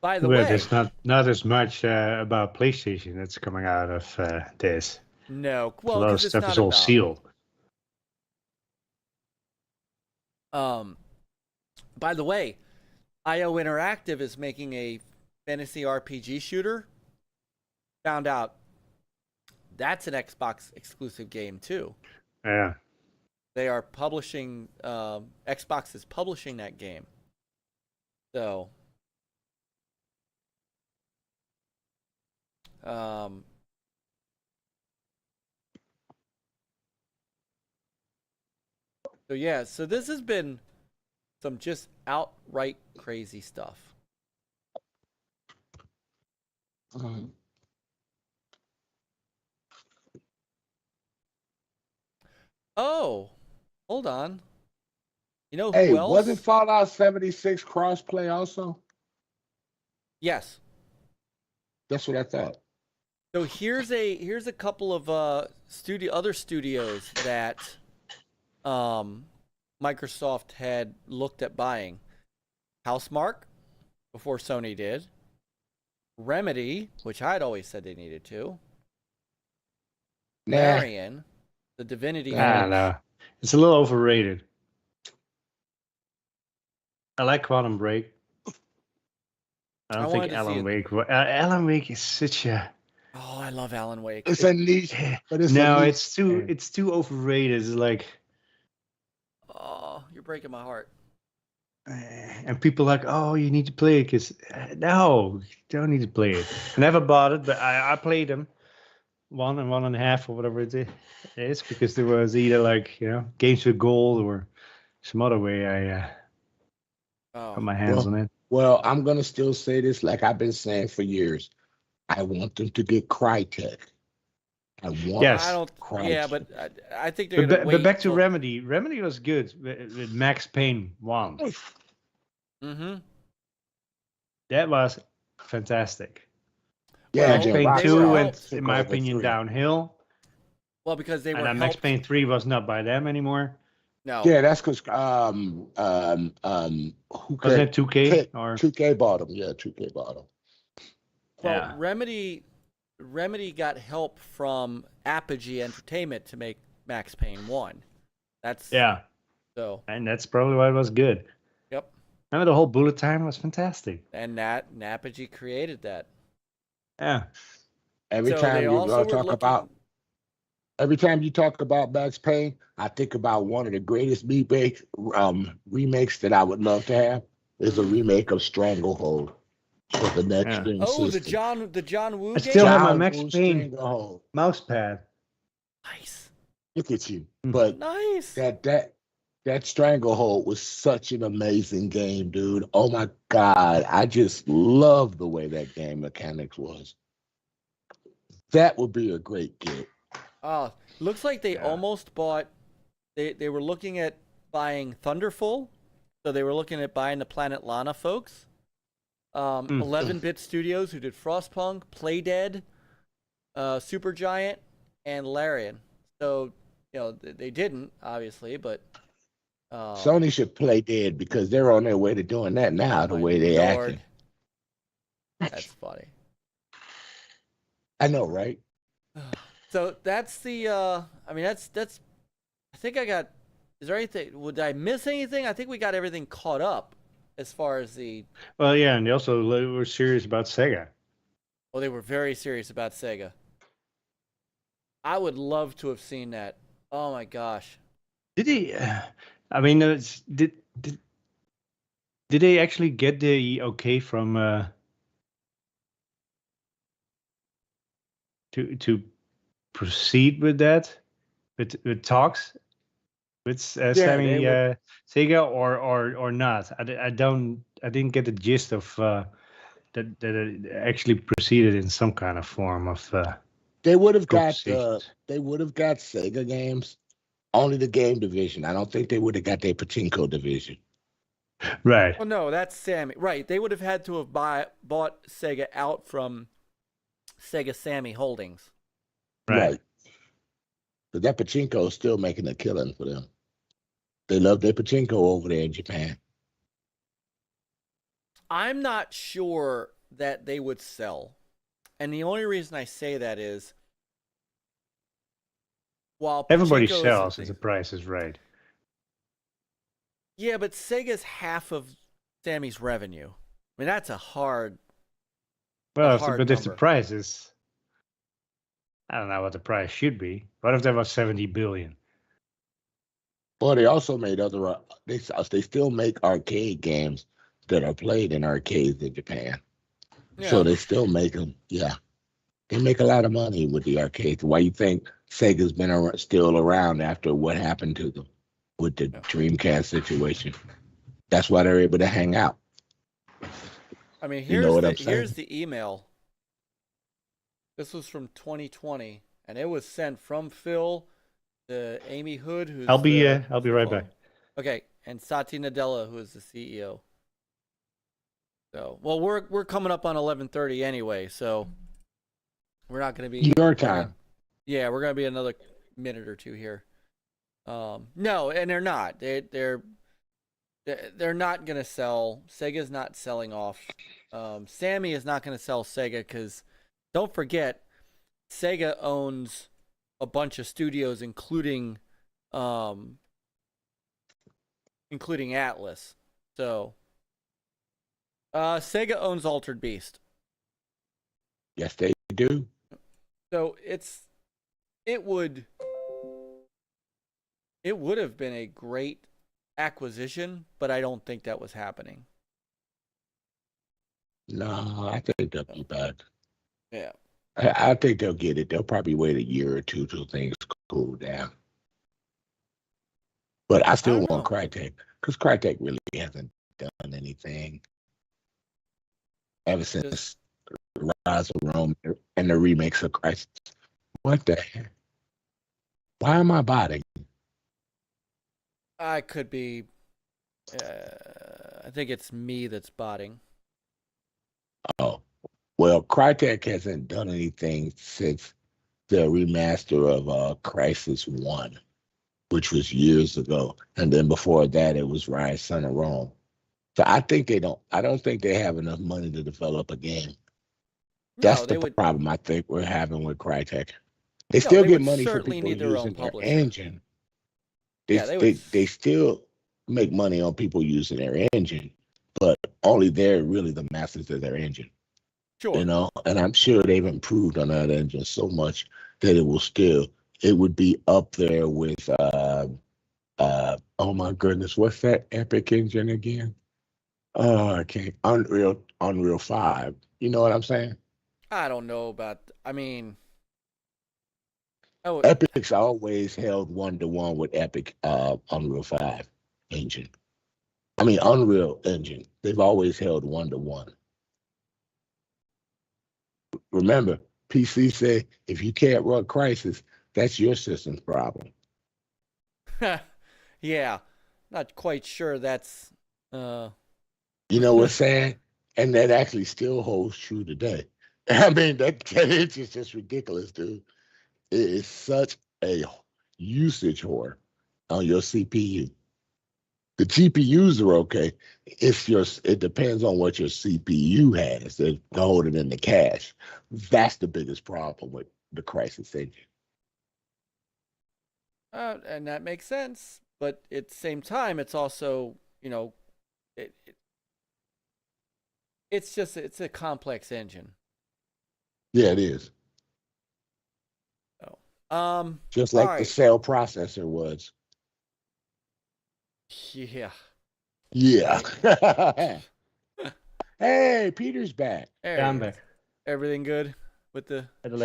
By the way, there's not as much about PlayStation that's coming out of this. No, well, a lot of stuff is all sealed. By the way, IO Interactive is making a fantasy RPG shooter. Found out that's an Xbox exclusive game too. Yeah. They are publishing, Xbox is publishing that game. So, so yeah, so this has been some just outright crazy stuff. Oh, hold on. You know who else? Wasn't Fallout 76 crossplay also? Yes. That's what I thought. So here's a couple of other studios that Microsoft had looked at buying. Housemarque, before Sony did. Remedy, which I'd always said they needed to. Larian, the Divinity. No. It's a little overrated. I like Quantum Break. I don't think Alan Wake. Alan Wake is such a. Oh, I love Alan Wake. It's a niche, but it's too overrated. It's like. Oh, you're breaking my heart. And people are like, oh, you need to play it, because no, you don't need to play it. I never bought it, but I played them 1 and 1.5 or whatever it is, because there was either games with gold or some other way I put my hands on it. Well, I'm gonna still say this, like I've been saying for years. I want them to get Crytek. Crytek. Yeah, but I think they're gonna wait. But back to Remedy. Remedy was good with Max Payne 1. Mm-hmm. That was fantastic. Yeah, Max Payne 2 went, in my opinion, downhill. Well, because they were Max Payne 3 was not by them anymore. No. Yeah, that's because who was it 2K or 2K bought them? Yeah, 2K bought them. Well, Remedy got help from Apogee Entertainment to make Max Payne 1. And that's probably why it was good. Yep. Remember the whole bullet time was fantastic. And Apogee created that. Yeah. Every time you talk about Max Payne, I think about one of the greatest remakes that I would love to have is a remake of Stranglehold for the next gen system. the John Woo I game? still have my Max Payne mouse pad. Nice. Look at you. But nice. That Stranglehold was such an amazing game, dude. Oh my God. I just love the way that game mechanics was. That would be a great get. Looks like they almost bought. They were looking at buying Thunderful, so they were looking at buying the Planet Lana folks. 11-bit studios who did Frostpunk, Playdead, Supergiant, and Larian. So they didn't obviously, but Sony should play dead because they're on their way to doing that now. The way they acting. That's funny. I know, right? So that's the. That's. I think I got. Is there anything? Would I miss anything? I think we got everything caught up as far as the. Well, yeah, and they also were serious about Sega. Well, they were very serious about Sega. I would love to have seen that. Oh my gosh. Did he? Did they actually get the okay from to proceed with that, with talks with Sega or not? I didn't get the gist of that it actually proceeded in some kind of form of. They would have got Sega games, only the game division. I don't think they would have got their Pachinko division. Right. Well, no, that's Sammy. Right. They would have had to have bought Sega out from Sega Sammy Holdings. Right. But that Pachinko is still making a killing for them. They love their Pachinko over there in Japan. I'm not sure that they would sell. And the only reason I say that is while everybody sells if the price is right. Yeah, but Sega's half of Sammy's revenue. I mean, that's a hard. Well, if the price is, I don't know what the price should be. What if there was 70 billion? Well, they also made other. They still make arcade games that are played in arcades in Japan. Yeah. So they still make them. Yeah, they make a lot of money with the arcades. Why you think Sega's been still around after what happened to them with the Dreamcast situation? That's why they're able to hang out. I mean, You know what I'm saying? here's the email. This was from 2020, and it was sent from Phil to Amy Hood, who's I'll be the right back. Okay, and Satya Nadella, who is the CEO. So, well, we're coming up on 11:30 anyway, so we're not going to be your time. Yeah, we're going to be another minute or two here. No, and they're not. They're not going to sell. Sega's not selling off. Sammy is not going to sell Sega because don't forget, Sega owns a bunch of studios, including Atlas. So, Sega owns Altered Beast. Yes, they do. So it would have been a great acquisition, but I don't think that was happening. No, I think they'll be back. Yeah. I think they'll get it. They'll probably wait a year or two till things cool down. But I still want Crytek, because Crytek really hasn't done anything ever since Rise of Rome and the remakes of Crysis. What the heck? Why am I botting? I could be. I think it's me that's botting. Oh, well, Crytek hasn't done anything since the remaster of Crysis 1, which was years ago. And then before that, it was Rise, Son of Rome. So I don't think they have enough money to develop a game. That's the problem I think we're having with Crytek. They still get money for people using their engine. They still make money on people using their engine, but only they're really the masters of their engine. Sure. You know, and I'm sure they've improved on that engine so much that it would be up there with oh my goodness, what's that epic engine again? Oh, I can't. Unreal 5. You know what I'm saying? I don't know about. I mean, Epic's always held 1-to-1 with Epic Unreal 5 engine. I mean, Unreal engine. They've always held 1-to-1. Remember, PC said if you can't run Crysis, that's your system's problem. Yeah, not quite sure that's. You know what's saying? And that actually still holds true today. I mean, that it's just ridiculous, dude. It is such a usage whore on your CPU. The GPUs are okay. It depends on what your CPU has. They hold it in the cache. That's the biggest problem with the Crysis engine. And that makes sense, but at the same time, it's also, you know, it's a complex engine. Yeah, it is. Oh, just like the cell processor was. Yeah. Yeah. Hey, Peter's back. Yeah, I'm back. Everything good with the? I had to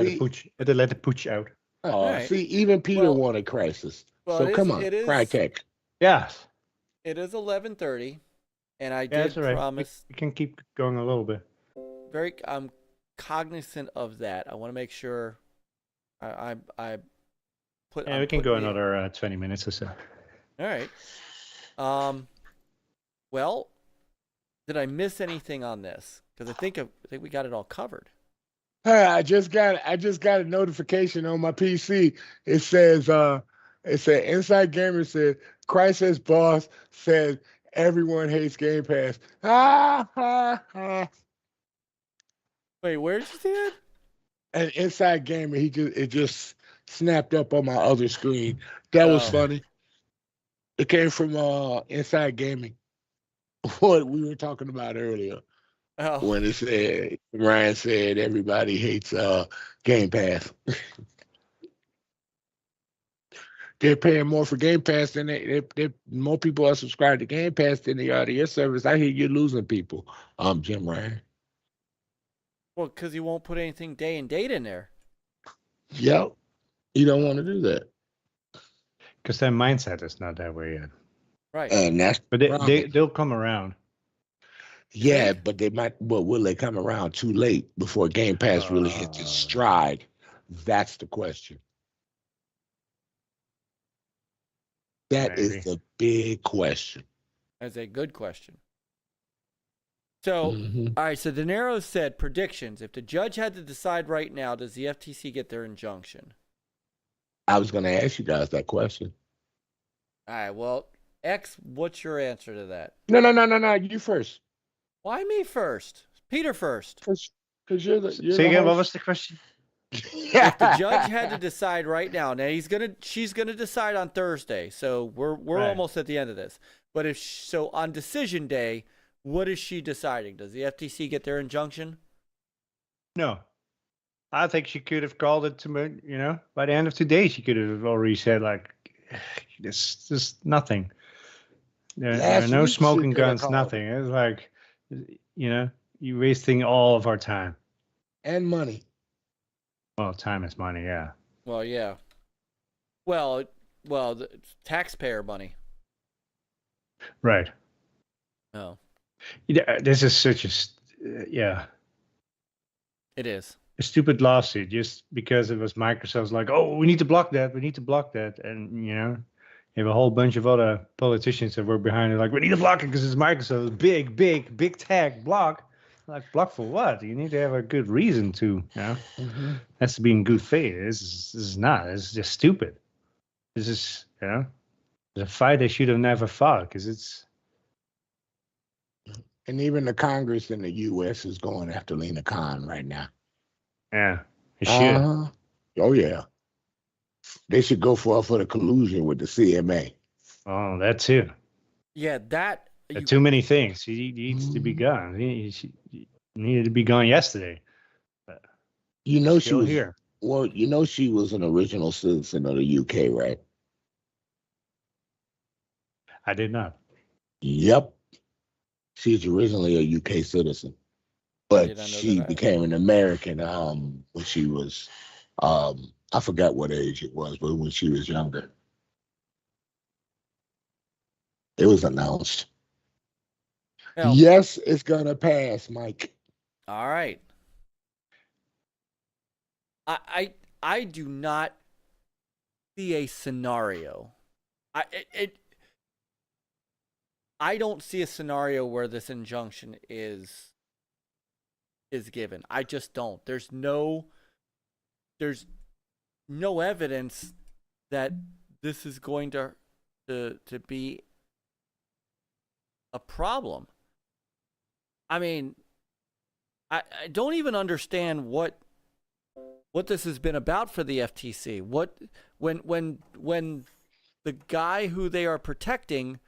let the pooch out. Oh, right. See, even Peter wanted Crysis. Well, so come on, Crytek. Yes. It is 11:30, and I did promise. We can keep going a little bit. I'm cognizant of that. I want to make sure I put. Yeah, we can go another 20 minutes or so. All right. Well, did I miss anything on this? Because I think we got it all covered. I just got a notification on my PC. It said Inside Gamer said Crysis boss said everyone hates Game Pass. Wait, where did you see that? And Inside Gamer, it just snapped up on my other screen. That was funny. It came from Inside Gaming. What we were talking about earlier. When it said Ryan said everybody hates Game Pass. They're paying more for Game Pass than they more people are subscribed to Game Pass than they are to your service. I hear you're losing people, Jim Ryan. Well, because you won't put anything day and date in there. Yep. You don't want to do that. Because their mindset is not that way yet. Right. And that's But they'll come around. Yeah, but they might. But will they come around too late before Game Pass really hits its stride? That's the question. That is the big question. That's a good question. So, all right. So De Niro said predictions. If the judge had to decide right now, does the FTC get their injunction? I was going to ask you guys that question. All right. Well, X, what's your answer to that? No. You first. Why me first? Peter first. Because you're the. Say again, what was the question? If the judge had to decide right now, she's gonna decide on Thursday, so we're Right. almost at the end of this. But so on decision day, what is she deciding? Does the FTC get their injunction? No. I think she could have called it to me, by the end of today, she could have already said, like, there's nothing. There are no smoking guns, nothing. It's like, you're wasting all of our time. And money. Well, time is money, yeah. Well, yeah. Well, the taxpayer money. Right. Oh. Yeah, this is such a, It is. a stupid lawsuit just because it was Microsoft's like, oh, we need to block that. And, you have a whole bunch of other politicians that were behind it, like, we need to block it because it's Microsoft. Big tech block. Like, block for what? You need to have a good reason to, Has to be in good faith. This is not. It's just stupid. This is, it's a fight they should have never fought because it's. And even the Congress in the U.S. is going after Lena Khan right now. Yeah, it should. Oh, yeah. They should go for the collusion with the CMA. Oh, that too. Yeah, that. Too many things. He needs to be gone. He needed to be gone yesterday. But she was here. Well, she was an original citizen of the UK, right? I did not. Yep. She's originally a UK citizen, but she became an American when she was I forgot what age it was, but when she was younger. It was announced. Yes, it's gonna pass, Myke. All right. I do not see a scenario. I don't see a scenario where this injunction is given. I just don't. There's no evidence that this is going to be a problem. I mean, I don't even understand what this has been about for the FTC. When the guy who they are protecting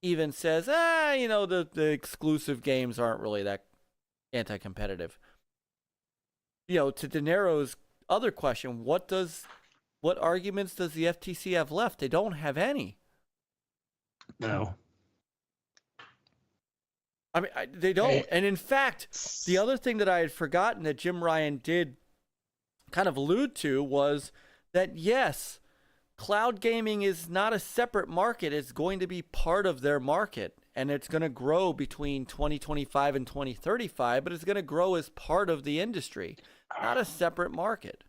even says, the exclusive games aren't really that anti-competitive. To De Niro's other question, what arguments does the FTC have left? They don't have any. No. I mean, they don't. And in fact, the other thing that I had forgotten that Jim Ryan did kind of allude to was that, yes, cloud gaming is not a separate market. It's going to be part of their market, and it's going to grow between 2025 and 2035, but it's going to grow as part of the industry, not a separate market.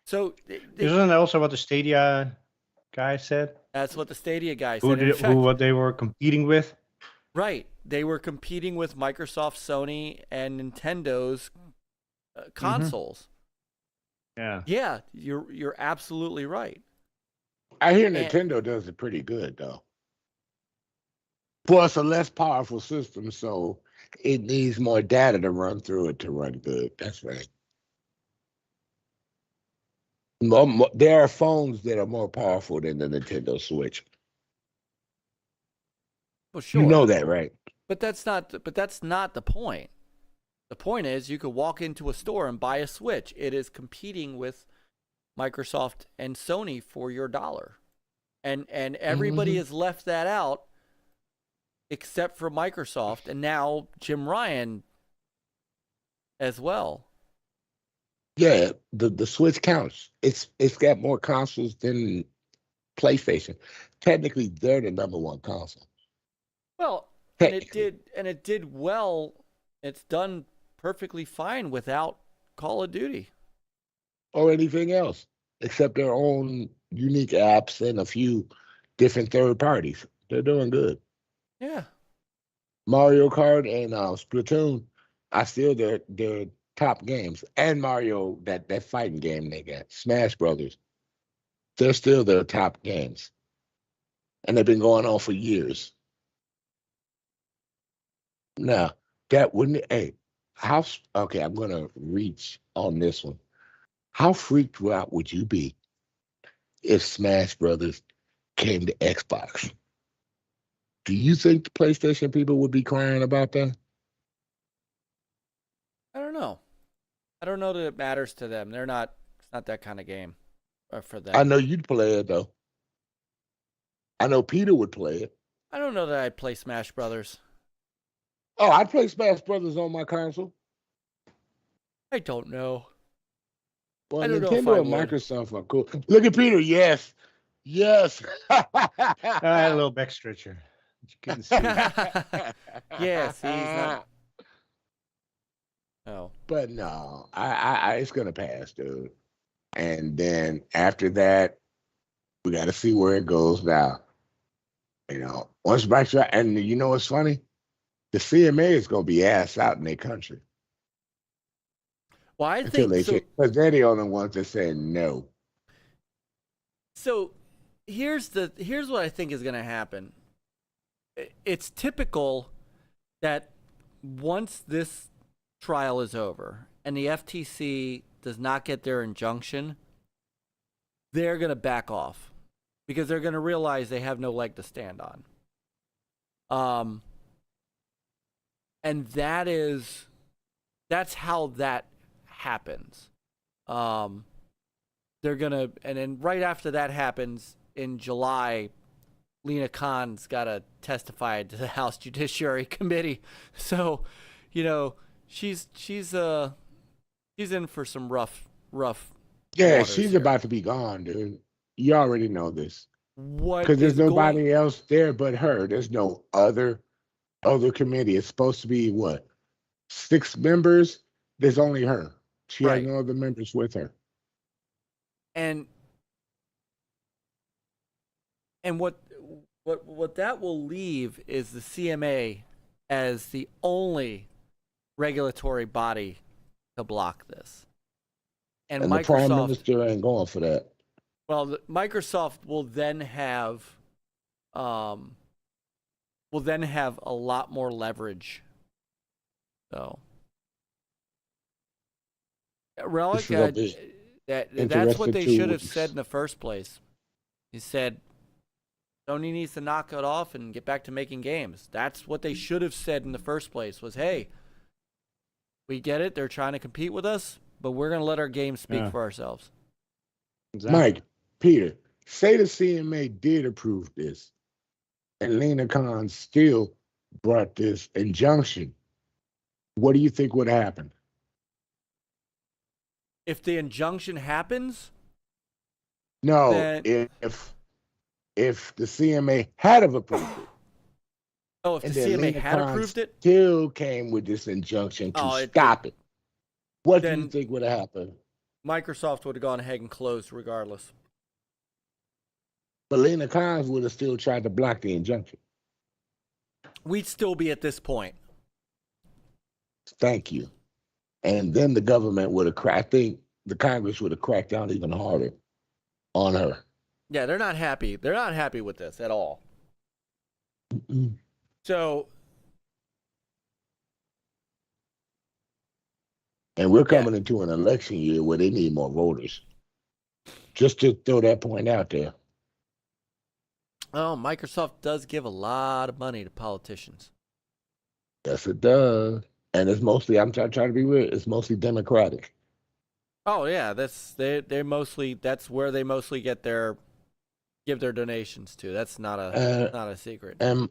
So isn't that also what the Stadia guy said? That's what the Stadia guy said. What they were competing with? Right. They were competing with Microsoft, Sony, and Nintendo's consoles. Yeah. Yeah, you're absolutely right. I hear Nintendo does it pretty good, though. Plus, a less powerful system, so it needs more data to run through it to run good. That's right. There are phones that are more powerful than the Nintendo Switch. Well, sure. You know that, right? But that's not the point. The point is you could walk into a store and buy a Switch. It is competing with Microsoft and Sony for your dollar. And everybody has left that out except for Microsoft and now Jim Ryan as well. Yeah, the Switch counts. It's got more consoles than PlayStation. technically they're the #1 console. Well, and it did well. It's done perfectly fine without Call of Duty or anything else except their own unique apps and a few different third parties. They're doing good. Yeah. Mario Kart and Splatoon are still their top games. And Mario, that fighting game they got, Smash Brothers, they're still their top games. And they've been going on for years. Now, that wouldn't, hey, okay, I'm going to reach on this one. How freaked out would you be if Smash Brothers came to Xbox? Do you think the PlayStation people would be crying about that? I don't know. I don't know that it matters to them. It's not that kind of game for them. I know you'd play it, though. I know Peter would play it. I don't know that I'd play Smash Brothers. Oh, I'd play Smash Brothers on my console. I don't know. Well, I don't Nintendo know if I and would. Microsoft are cool. Look at Peter. Yes. Yes. I had a little back stretcher. You couldn't see. Yeah, see, he's not. Oh. But no, I it's gonna pass, dude. And then after that, we got to see where it goes now. You know, once Microsoft, and you know what's funny? The CMA is gonna be ass out in their country. Well, I think so, because they're the only ones that say no. So here's what I think is going to happen. It's typical that once this trial is over and the FTC does not get their injunction, they're going to back off because they're going to realize they have no leg to stand on. And that's how that happens. They're gonna, and then right after that happens in July, Lena Khan's got to testify to the House Judiciary Committee. So, you know, she's in for some rough. Yeah, she's here. About to be gone, dude. You already know this. What? Because there's nobody else there but her. There's no other committee. It's supposed to be what? 6 members. There's only her. She has no other members with her. And what that will leave is the CMA as the only regulatory body to block this. And the Prime Minister ain't going for that. Well, Microsoft will then have a lot more leverage. So Relic, that's what they should have said in the first place. He said Sony needs to knock it off and get back to making games. That's what they should have said in the first place was, hey, we get it. They're trying to compete with us, but we're going to let our games speak for ourselves. Exactly. Mike, Peter, say the CMA did approve this and Lena Khan still brought this injunction. What do you think would happen? If the injunction happens? No, if the CMA had have approved it. Oh, if the CMA had approved it? Still came with this injunction to stop it. What do you think would have happened? Microsoft would have gone ahead and closed regardless. But Lena Khan would have still tried to block the injunction. We'd still be at this point. Thank you. And then the government would have cracked. I think the Congress would have cracked down even harder on her. Yeah, they're not happy. They're not happy with this at all. Mm-mm. So, and we're coming into an election year where they need more voters. Just to throw that point out there. Oh, Microsoft does give a lot of money to politicians. Yes, it does. And it's mostly, I'm trying to be weird, it's mostly Democratic. Oh yeah, that's where they mostly give their donations to. That's not a secret. And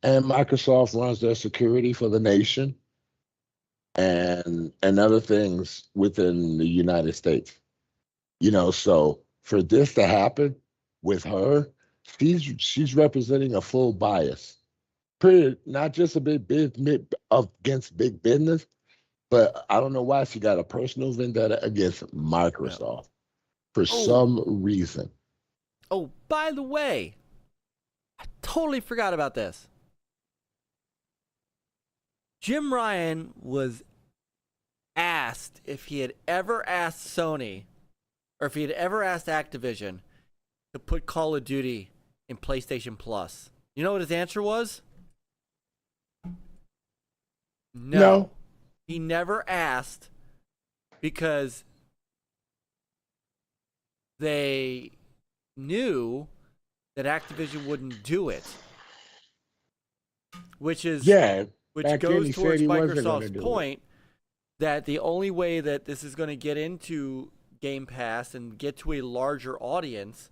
Microsoft runs their security for the nation and other things within the United States. You know, so for this to happen with her, she's representing a full bias. Period. Not just a big business against big business, but I don't know why she got a personal vendetta against Microsoft for some reason. Oh, by the way, I totally forgot about this. Jim Ryan was asked if he had ever asked Sony, or if he had ever asked Activision to put Call of Duty in PlayStation Plus. You know what his answer was? No. He never asked because they knew that Activision wouldn't do it. Which is which goes towards Microsoft's point that the only way that this is going to get into Game Pass and get to a larger audience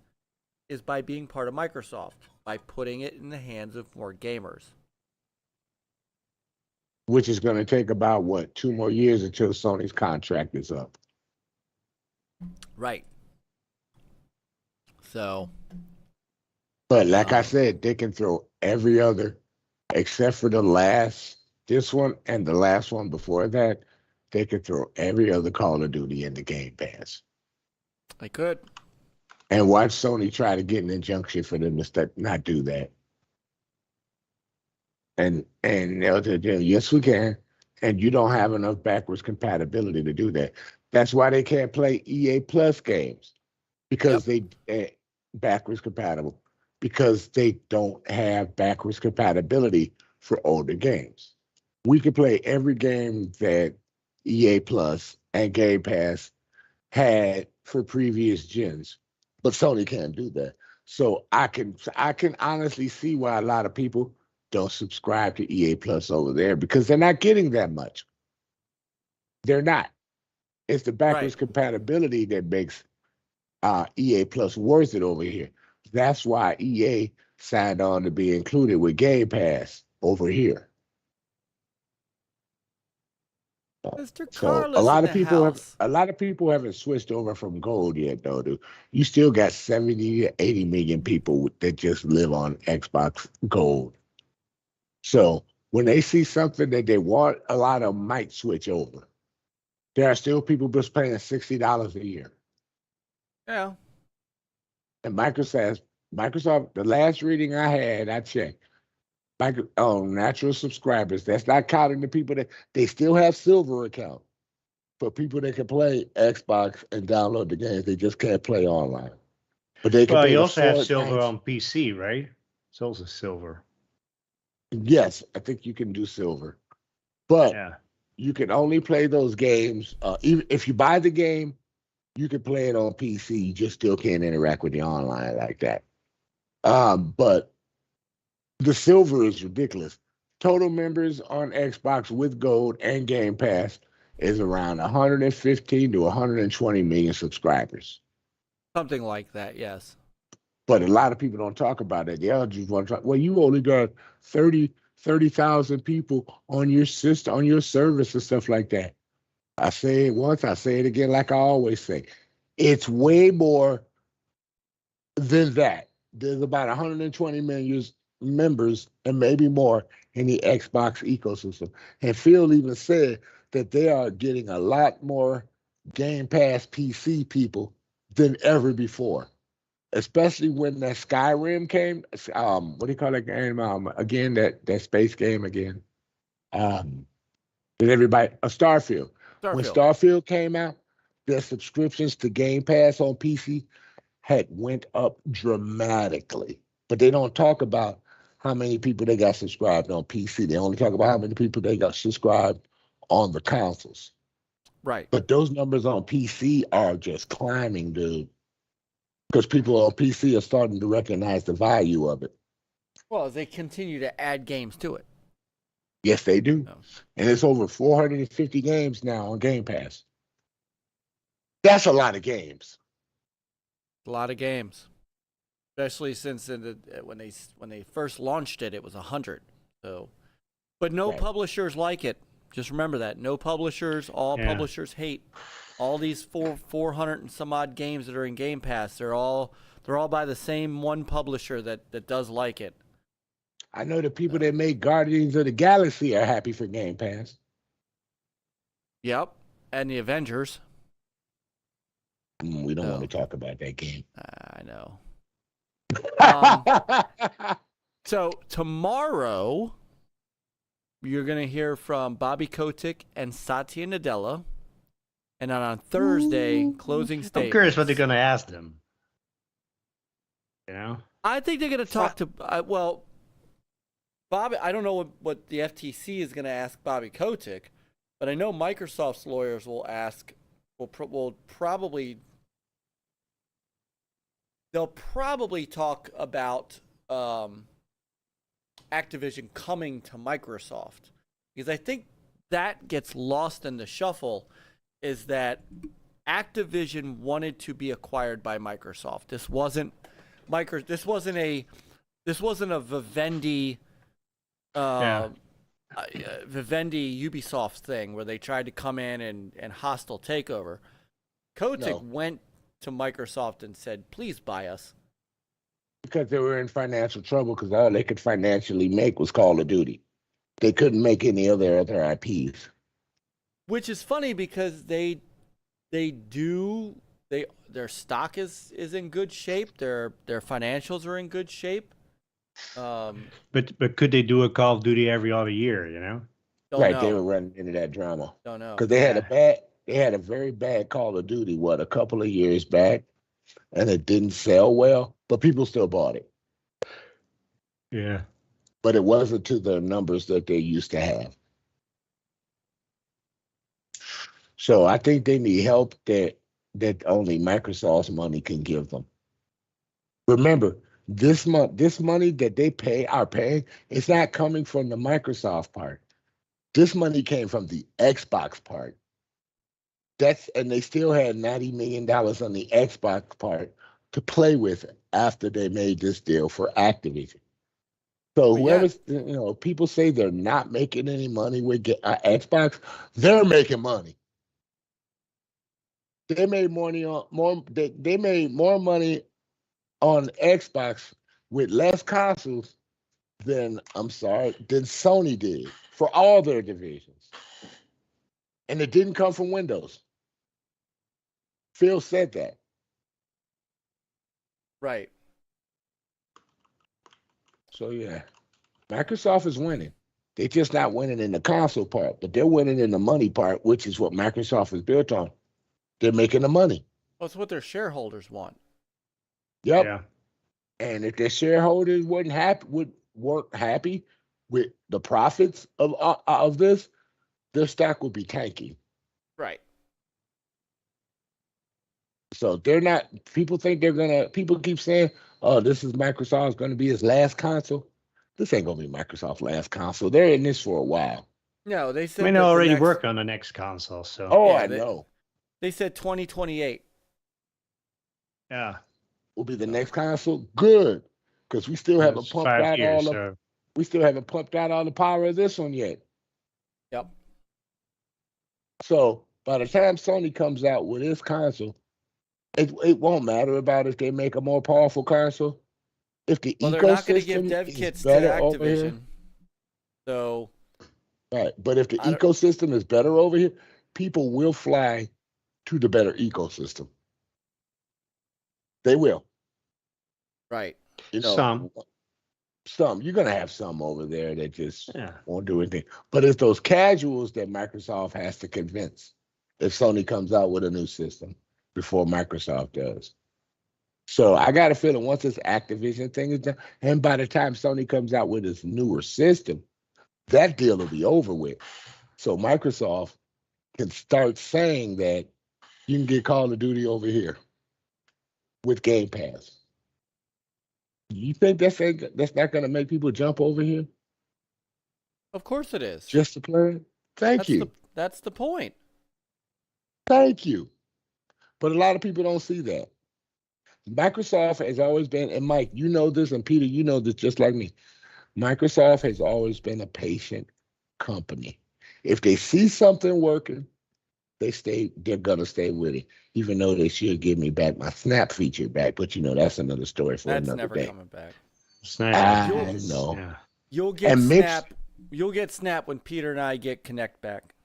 is by being part of Microsoft, by putting it in the hands of more gamers. Which is going to take about, 2 more years until Sony's contract is up. Right. So. But like I said, they can throw every other, except for this one and the last one before that, they could throw every other Call of Duty in the Game Pass. They could. And watch Sony try to get an injunction for them to not do that. And they'll tell you, yes, we can. And you don't have enough backwards compatibility to do that. That's why they can't play EA Plus games, because they backwards compatible, because they don't have backwards compatibility for older games. We can play every game that EA Plus and Game Pass had for previous gens, but Sony can't do that. So I can honestly see why a lot of people don't subscribe to EA Plus over there, because they're not getting that much. They're not. It's the backwards compatibility that makes EA Plus worth it over here. That's why EA signed on to be included with Game Pass over here. So a lot of people haven't switched over from gold yet, though. Dude. You still got 70 to 80 million people that just live on Xbox Gold. So when they see something that they want, a lot of them might switch over. There are still people just paying $60 a year. Yeah. And Microsoft, the last reading I had, I checked. Natural subscribers. That's not counting the people that they still have silver account for people that can play Xbox and download the games. They just can't play online. But they can. Well, you also have silver on PC, right? It's also silver. Yes, I think you can do silver, but you can only play those games. Even if you buy the game, you can play it on PC. You just still can't interact with the online like that. But the silver is ridiculous. Total members on Xbox with Gold and Game Pass is around 115 to 120 million subscribers. Something like that, yes. But a lot of people don't talk about it. They all just want to talk. Well, you only got 30,000 people on your system, on your service and stuff like that. I say it once, I say it again, like I always say. It's way more than that. There's about 120 million members and maybe more in the Xbox ecosystem. And Phil even said that they are getting a lot more Game Pass PC people than ever before. Especially when that Skyrim came, what do you call that game? Again, that space game again. Starfield. When Starfield came out, their subscriptions to Game Pass on PC had went up dramatically. But they don't talk about how many people they got subscribed on PC. They only talk about how many people they got subscribed on the consoles. Right. But those numbers on PC are just climbing, dude. Because people on PC are starting to recognize the value of it. Well, they continue to add games to it. Yes, they do. Oh. And it's over 450 games now on Game Pass. That's a lot of games. A lot of games. Especially since when they first launched it, it was 100. So, but no publishers like it. Just remember that. No publishers. All publishers hate all these 400 and some odd games that are in Game Pass. They're all They're all by the same one publisher that does like it. I know the people that make Guardians of the Galaxy are happy for Game Pass. Yep, and the Avengers. We don't want to talk about that game. I know. So tomorrow, you're going to hear from Bobby Kotick and Satya Nadella. And then on Thursday, closing statements. I'm curious what they're going to ask them. You know? I think they're going to talk to, well, Bobby, I don't know what the FTC is going to ask Bobby Kotick, but I know Microsoft's lawyers will ask, they'll probably talk about Activision coming to Microsoft, because I think that gets lost in the shuffle, is that Activision wanted to be acquired by Microsoft. This wasn't a Vivendi Vivendi Ubisoft thing where they tried to come in and hostile takeover. Kotick went to Microsoft and said, please buy us. Because they were in financial trouble, because all they could financially make was Call of Duty. They couldn't make any of their other IPs. Which is funny because their stock is in good shape. Their financials are in good shape. But could they do a Call of Duty every other year, you know? They were running into that drama. Don't know. Because they had a very bad Call of Duty, a couple of years back, and it didn't sell well, but people still bought it. Yeah. But it wasn't to the numbers that they used to have. So I think they need help that only Microsoft's money can give them. Remember, this money that they are paying, it's not coming from the Microsoft part. This money came from the Xbox part. And they still had $90 million on the Xbox part to play with after they made this deal for Activision. So whoever's, people say they're not making any money with Xbox, they're making money. They made They made more money on Xbox with less consoles than Sony did for all their divisions, and it didn't come from Windows. Phil said that. Right. So yeah, Microsoft is winning. They're just not winning in the console part, but they're winning in the money part, which is what Microsoft is built on. They're making the money. Well, it's what their shareholders want. Yep. Yeah. And if their shareholders weren't happy with the profits of this, their stock would be tanking. Right. So they're not. People think they're gonna. People keep saying, "Oh, this is Microsoft's going to be his last console." This ain't gonna be Microsoft's last console. They're in this for a while. No, they said. I mean, they already work on the next console, so. Oh, yeah, I know. They said 2028. Yeah. Will be the next console. Good, because we still haven't pumped out We still haven't pumped out all the power of this one yet. Yep. So by the time Sony comes out with its console, it won't matter about if they make a more powerful console. If the ecosystem they're not going to give dev kits to Activision. So. Right, but if the ecosystem is better over here, people will fly to the better ecosystem. They will. Right. Some. You're going to have some over there that just won't do anything. But it's those casuals that Microsoft has to convince if Sony comes out with a new system before Microsoft does. So I got a feeling once this Activision thing is done, and by the time Sony comes out with its newer system, that deal will be over with. So Microsoft can start saying that you can get Call of Duty over here with Game Pass. You think that's not going to make people jump over here? Of course it is. Just to play it? Thank you. That's the point. Thank you. But a lot of people don't see that. Microsoft has always been, and Mike, you know this, and Peter, you know this just like me. Microsoft has always been a patient company. If they see something working, they're gonna stay with it, even though they should give me back my Snap feature back. But that's another story for That's another never day. coming back. Snap. I know. Yeah. You'll get And Snap. You'll get Snap when Peter and I get Connect back.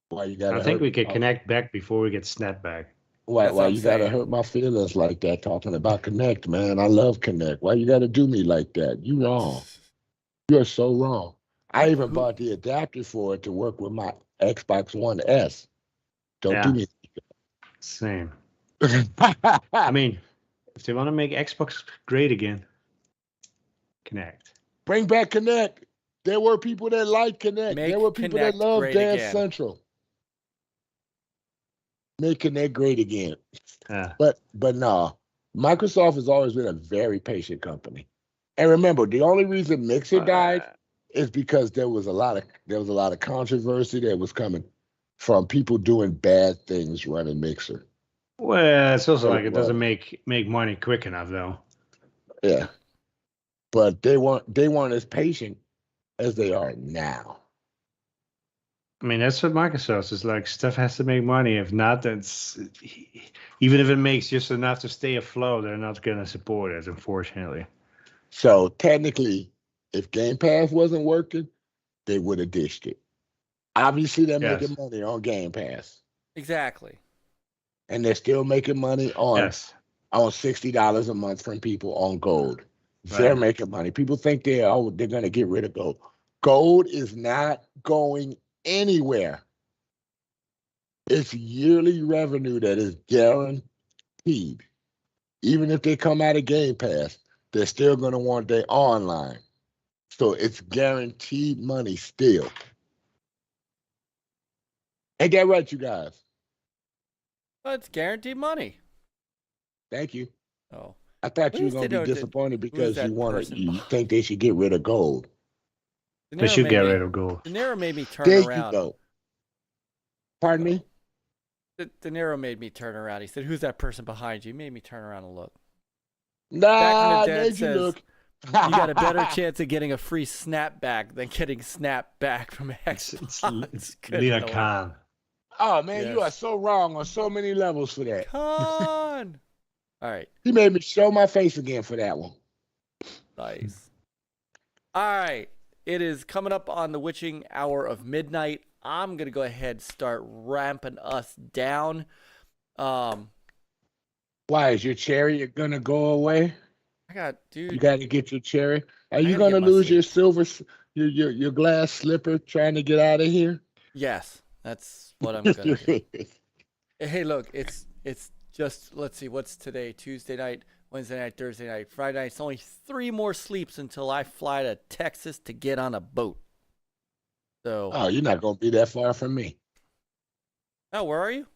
Why you gotta? I think we can hurt- connect back before we get Snap back. That's Why what I'm you gotta saying. hurt my feelings like that? Talking about Connect, man. I love Connect. Why you gotta do me like that? You wrong. You're so wrong. I even bought the adapter for it to work with my Xbox One S. Don't do me. Same. I mean, if they want to make Xbox great again, Connect. Bring back Connect. There were people that liked Connect. Make There were people Connect that loved great Dance again. Central. Make Connect great again. Yeah. But no, Microsoft has always been a very patient company. And remember, the only reason Mixer died is because there was a lot of controversy that was coming from people doing bad things running Mixer. Well, it's also like it doesn't make money quick enough, though. Yeah, but they weren't as patient as they are now. I mean, that's what Microsoft is like. Stuff has to make money. If not, that's even if it makes just enough to stay afloat, they're not gonna support it, unfortunately. So technically, if Game Pass wasn't working, they would have dished it. Obviously, they're making money on Game Pass. Exactly. And they're still making money on $60 a month from people on Gold. They're making money. People think they're going to get rid of Gold. Gold is not going anywhere. It's yearly revenue that is guaranteed. Even if they come out of Game Pass, they're still going to want their online. So it's guaranteed money still. Ain't that right, you guys? Well, it's guaranteed money. Thank you. Oh. I thought you were going to be disappointed because you think they should get rid of Gold. They should get rid of Gold. De Niro made me turn there around. You go. Pardon me? De Niro made me turn around. He said, "Who's that person behind you?" He made me turn around and look. Nah, made you look. You got a better chance of getting a free snapback than getting snapback from Xbox. It's Lina Khan. Oh, man, you are so wrong on so many levels for that. Khan! All right. He made me show my face again for that one. Nice. All right. It is coming up on the witching hour of midnight. I'm going to go ahead and start ramping us down. Why, is your chariot going to go away? Dude. You got to get your chariot. Are you going to lose your silver, your glass slipper trying to get out of here? Yes, that's what I'm going to do. Hey, look, it's just, let's see, what's today? Tuesday night, Wednesday night, Thursday night, Friday night. It's only 3 more sleeps until I fly to Texas to get on a boat. So. Oh, you're not going to be that far from me. Oh, where are you?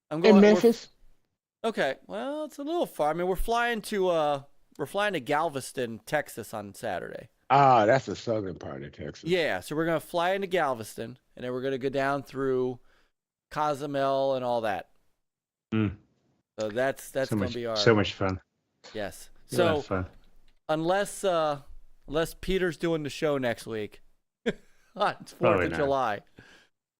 I'm going in Memphis. Okay, well, it's a little far. I mean, we're flying to Galveston, Texas on Saturday. Ah, that's the southern part of Texas. Yeah, so we're gonna fly into Galveston, and then we're gonna go down through Cozumel and all that. So that's gonna be our so much fun. Yes. So fun. unless Peter's doing the show next week on 4th of July.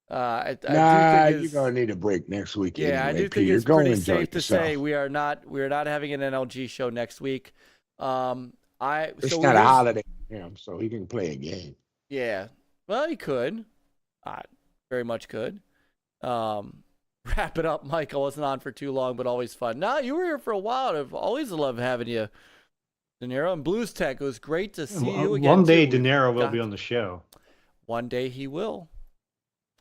You're gonna need a break next week. Yeah, anyway, I do think it's pretty safe to say we are not having an NLG show next week. It's not a holiday for him, so he can play a game. Yeah, well, he could. Very much could. Wrap it up, Myke. I wasn't on for too long, but always fun. No, you were here for a while. I've always loved having you, De Niro. And Blues Tech, it was great to see you again. One day, De Niro will be on the show. One day he will.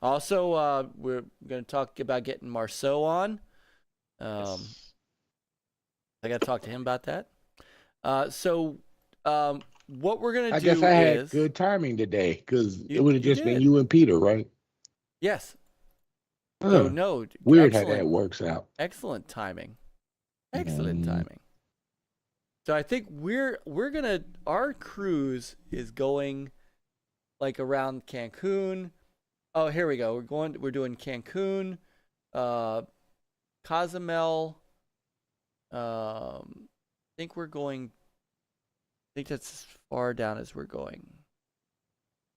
Also, we're going to talk about getting Marceau on. I got to talk to him about that. What we're going to do is... I guess I had good timing today, because it would have just been you and Peter, right? Yes. Oh, no. Weird how that works out. Excellent timing. Excellent timing. So I think we're going to... Our cruise is going like around Cancun. Oh, here we go. We're doing Cancun, Cozumel. I think that's as far down as we're going.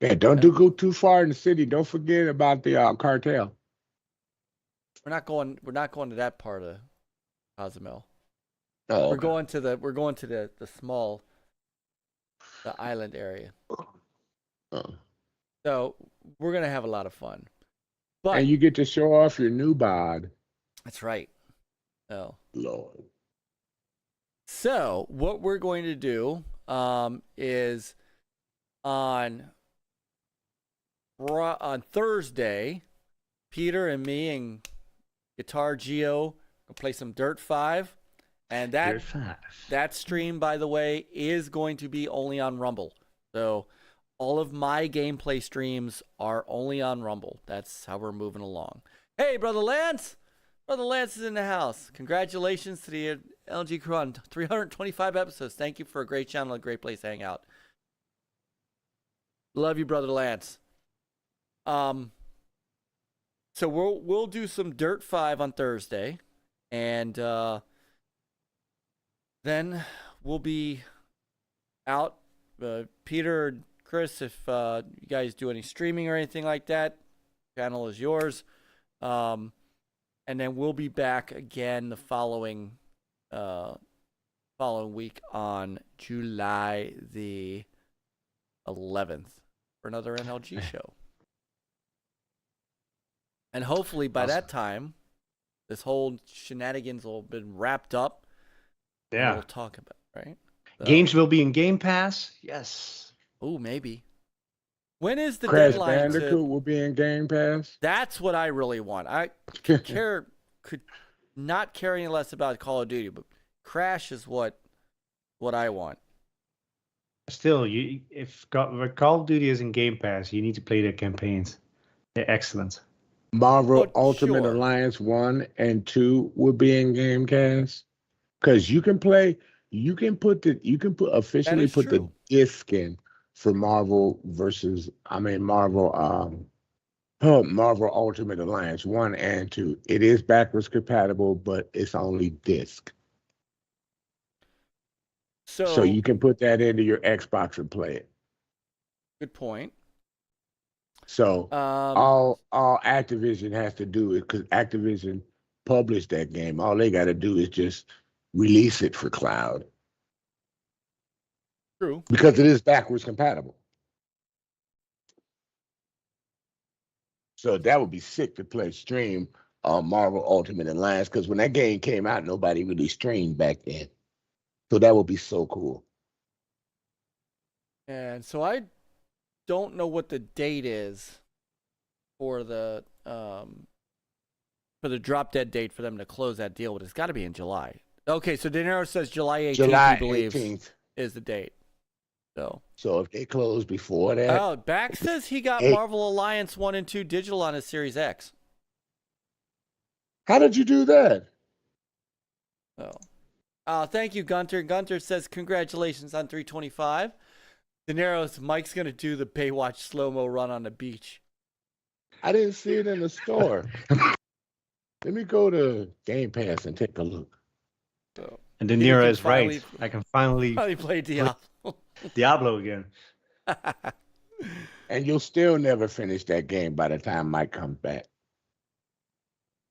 Yeah, don't go too far in the city. Don't forget about the cartel. We're not going to that part of Cozumel. Oh, We're going to the small, the island area. oh. So we're gonna have a lot of fun. But And you get to show off your new bod. that's right. Oh Lord. So what we're going to do is on Thursday, Peter and me and Guitergeo will play some Dirt 5. And that stream, by the way, is going to be only on Rumble. So all of my gameplay streams are only on Rumble. That's how we're moving along. Hey, Brother Lance! Brother Lance is in the house. Congratulations to the LG crew on 325 episodes. Thank you for a great channel, a great place to hang out. Love you, Brother Lance. So we'll do some Dirt 5 on Thursday, and then we'll be out. Peter, Chris, if you guys do any streaming or anything like that, channel is yours. And then we'll be back again the following week on July the 11th for another NLG show. And hopefully by that time, this whole shenanigans will have been wrapped up. Yeah. We'll talk about it, right? So, games will be in Game Pass. Yes. Oh, maybe. When is the Crash deadline? Bandicoot will be in Game Pass. That's what I really want. I could not care any less about Call of Duty, but Crash is what I want. Still, if Call of Duty is in Game Pass, you need to play their campaigns. They're excellent. Marvel Ultimate Alliance 1 and 2 will be in Game Pass. Because you can officially put the disc in for Marvel Ultimate Alliance 1 and 2. It is backwards compatible, but it's only disc. So you can put that into your Xbox and play it. Good point. So all Activision has to do is, because Activision published that game, all they got to do is just release it for cloud. True. Because it is backwards compatible. So that would be sick to play stream on Marvel Ultimate Alliance, because when that game came out, nobody really streamed back then. So that would be so cool. And so I don't know what the date is for the drop dead date for them to close that deal, but it's got to be in July. Okay, so Dinero says July 18th, July he believes 18th is the date. So if they close before that. Oh, Back says he got Marvel Alliance 1 and 2 digital on his Series X. How did you do that? Thank you, Gunter. Gunter says congratulations on 325. Dinero's Mike's gonna do the Baywatch slow-mo run on the beach. I didn't see it in the store. Let me go to Game Pass and take a look. And De Niro is right. I can finally play Diablo. Diablo again. And you'll still never finish that game by the time Myke comes back.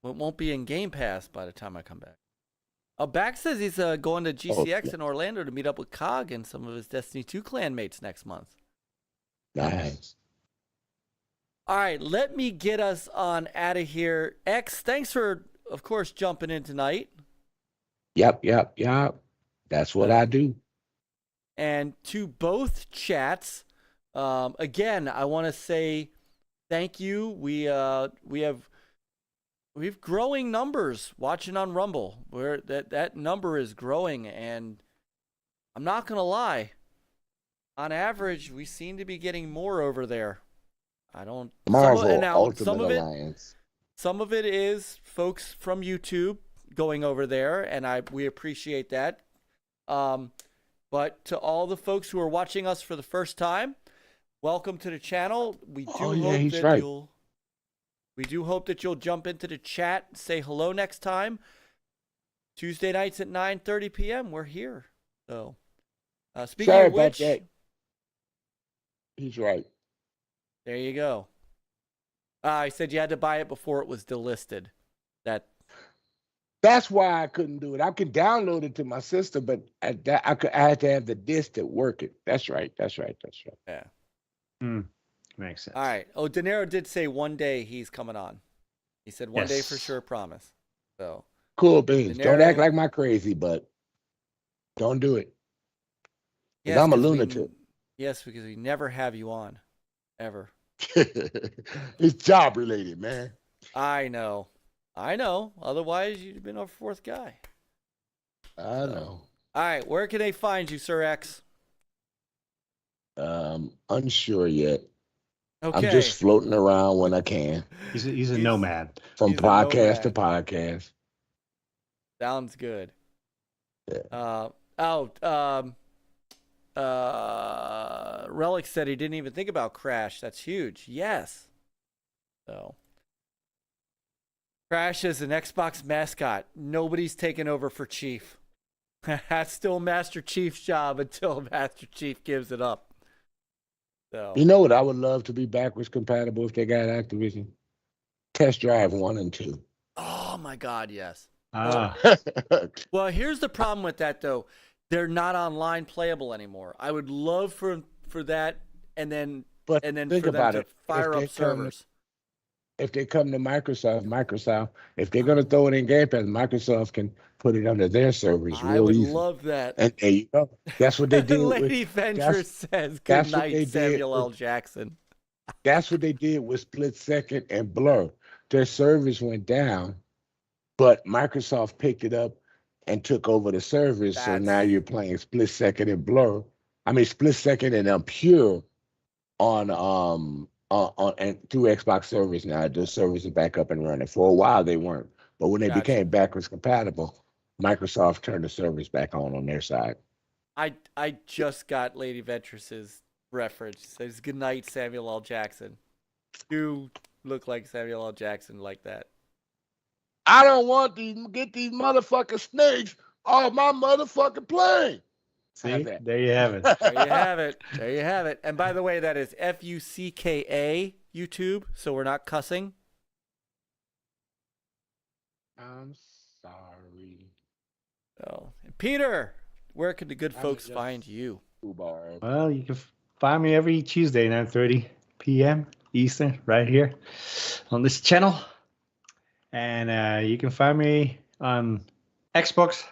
Well, it won't be in Game Pass by the time I come back. Back says he's going to GCX in Orlando to meet up with Cog and some of his Destiny 2 clan mates next month. Nice. All right, let me get us on out of here. X, thanks for, of course, jumping in tonight. Yep. That's what I do. And to both chats, again, I want to say thank you. We have growing numbers watching on Rumble. Where that number is growing, and I'm not gonna lie. On average, we seem to be getting more over there. I don't. Marvel Ultimate Alliance. Some of it is folks from YouTube going over there, and we appreciate that. But to all the folks who are watching us for the first time, welcome to the channel. We do hope that you'll jump into the chat and say hello next time. Tuesday nights at 9:30 p.m. We're here. So, speaking of which, he's right. There you go. I said you had to buy it before it was delisted. That's why I couldn't do it. I could download it to my system, but I had to have the disc to work it. That's right. Yeah. Makes sense. All right. Oh, De Niro did say one day he's coming on. He said one day for sure, promise. So cool beans. De Niro, don't act like my crazy, but don't do it. Because I'm a lunatic. Yes, because we never have you on. Ever. It's job related, man. I know. Otherwise, you'd have been our fourth guy. I know. All right. Where can they find you, Sir X? Unsure yet. Okay. I'm just floating around when I can. He's a nomad. From podcast to podcast. Sounds good. Yeah. Relic said he didn't even think about Crash. That's huge. Yes. So Crash is an Xbox mascot. Nobody's taken over for Chief. That's still Master Chief's job until Master Chief gives it up. So you know what I would love to be backwards compatible if they got Activision? Test Drive 1 and 2. Oh my God, yes. Well, here's the problem with that though. They're not online playable anymore. I would love for that and then think for them about to it. fire up servers. If they come to Microsoft, if they're going to throw it in Game Pass, Microsoft can put it under their servers I real would easy. love that. And there you go. That's what they did. Lady Venture says, good night, Samuel L. Jackson. That's what they did with Split Second and Blur. Their servers went down, but Microsoft picked it up and took over the servers. So now you're playing Split Second and Blur. I mean, Split Second and Pure on and through Xbox servers now. The servers are back up and running. For a while they weren't, but when they became backwards compatible, Microsoft turned the servers back on their side. I just got Lady Ventress's reference. It says good night, Samuel L. Jackson. You look like Samuel L. Jackson like that. I don't want to get these motherfucking snakes off my motherfucking plane. See, there you have it. There you have it. And by the way, that is FUCKA YouTube, so we're not cussing. I'm sorry. Oh, and Peter, where can the good folks find you? Well, you can find me every Tuesday, 9:30 p.m. Eastern, right here on this channel. And you can find me on Xbox,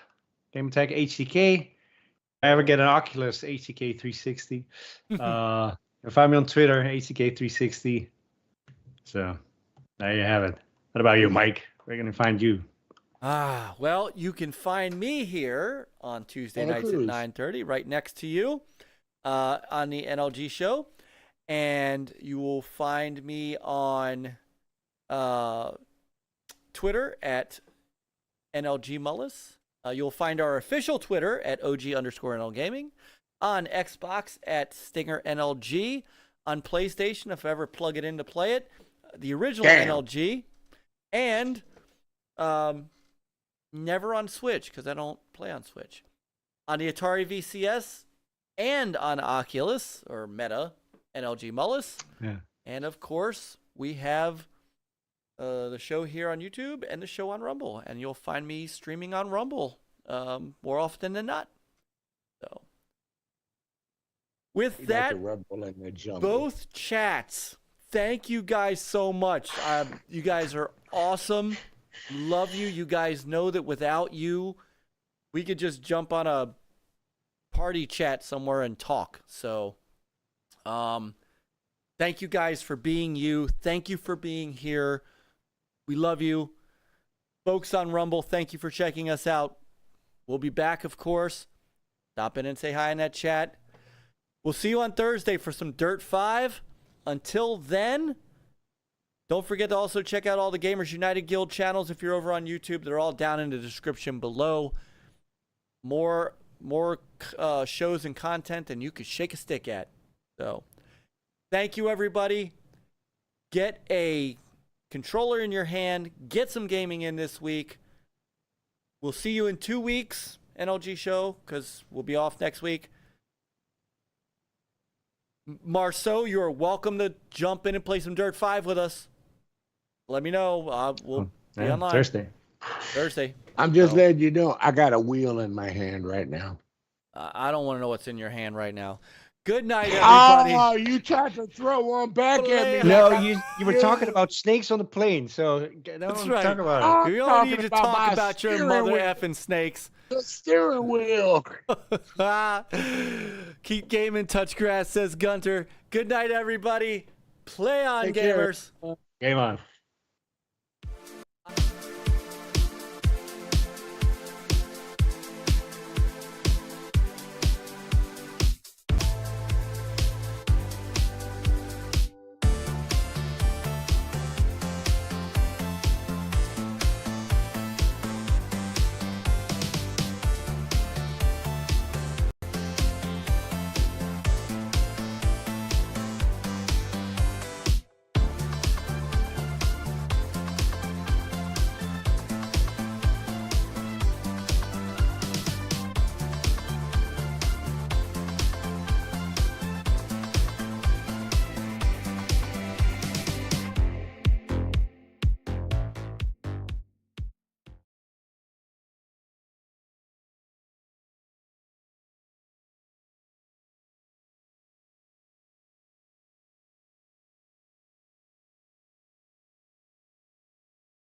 Gamertag HDK. If I ever get an Oculus, HDK 360. You can find me on Twitter, HDK 360. So there you have it. What about you, Myke? Where can I find you? Well, you can find me here on Tuesday nights at 9:30, right next to you on the NLG show. And you will find me on Twitter at NLGMullis. You'll find our official Twitter at OG_NL on Xbox at StingerNLG, on PlayStation, if I ever plug it in to play it, the original NLG, and never on Switch because I don't play on Switch. On the Atari VCS and on Oculus, or Meta, NLG Mullis. Yeah. And of course, we have the show here on YouTube and the show on Rumble, and you'll find me streaming on Rumble more often than not. So, with that, both chats, thank you guys so much. You guys are awesome. Love you. You guys know that without you, we could just jump on a party chat somewhere and talk. So, thank you guys for being you. Thank you for being here. We love you. Folks on Rumble, thank you for checking us out. We'll be back, of course. Stop in and say hi in that chat. We'll see you on Thursday for some Dirt 5. Until then, don't forget to also check out all the Gamers United Guild channels if you're over on YouTube. They're all down in the description below. More shows and content than you could shake a stick at. So, thank you, everybody. Get a controller in your hand. Get some gaming in this week. We'll see you in 2 weeks, NLG show, because we'll be off next week. Marceau, you are welcome to jump in and play some Dirt 5 with us. Let me know. We'll be online. Thursday. I'm just letting you know, I got a wheel in my hand right now. I don't want to know what's in your hand right now. Good night, everybody. Oh, you tried to throw one back at me. No, you were talking about snakes on the plane, so that's right. Talk about it. We don't need to talk about your mother effing snakes. The steering wheel. Keep gaming, touch grass, says Gunter. Good night, everybody. Play on, gamers. Game on.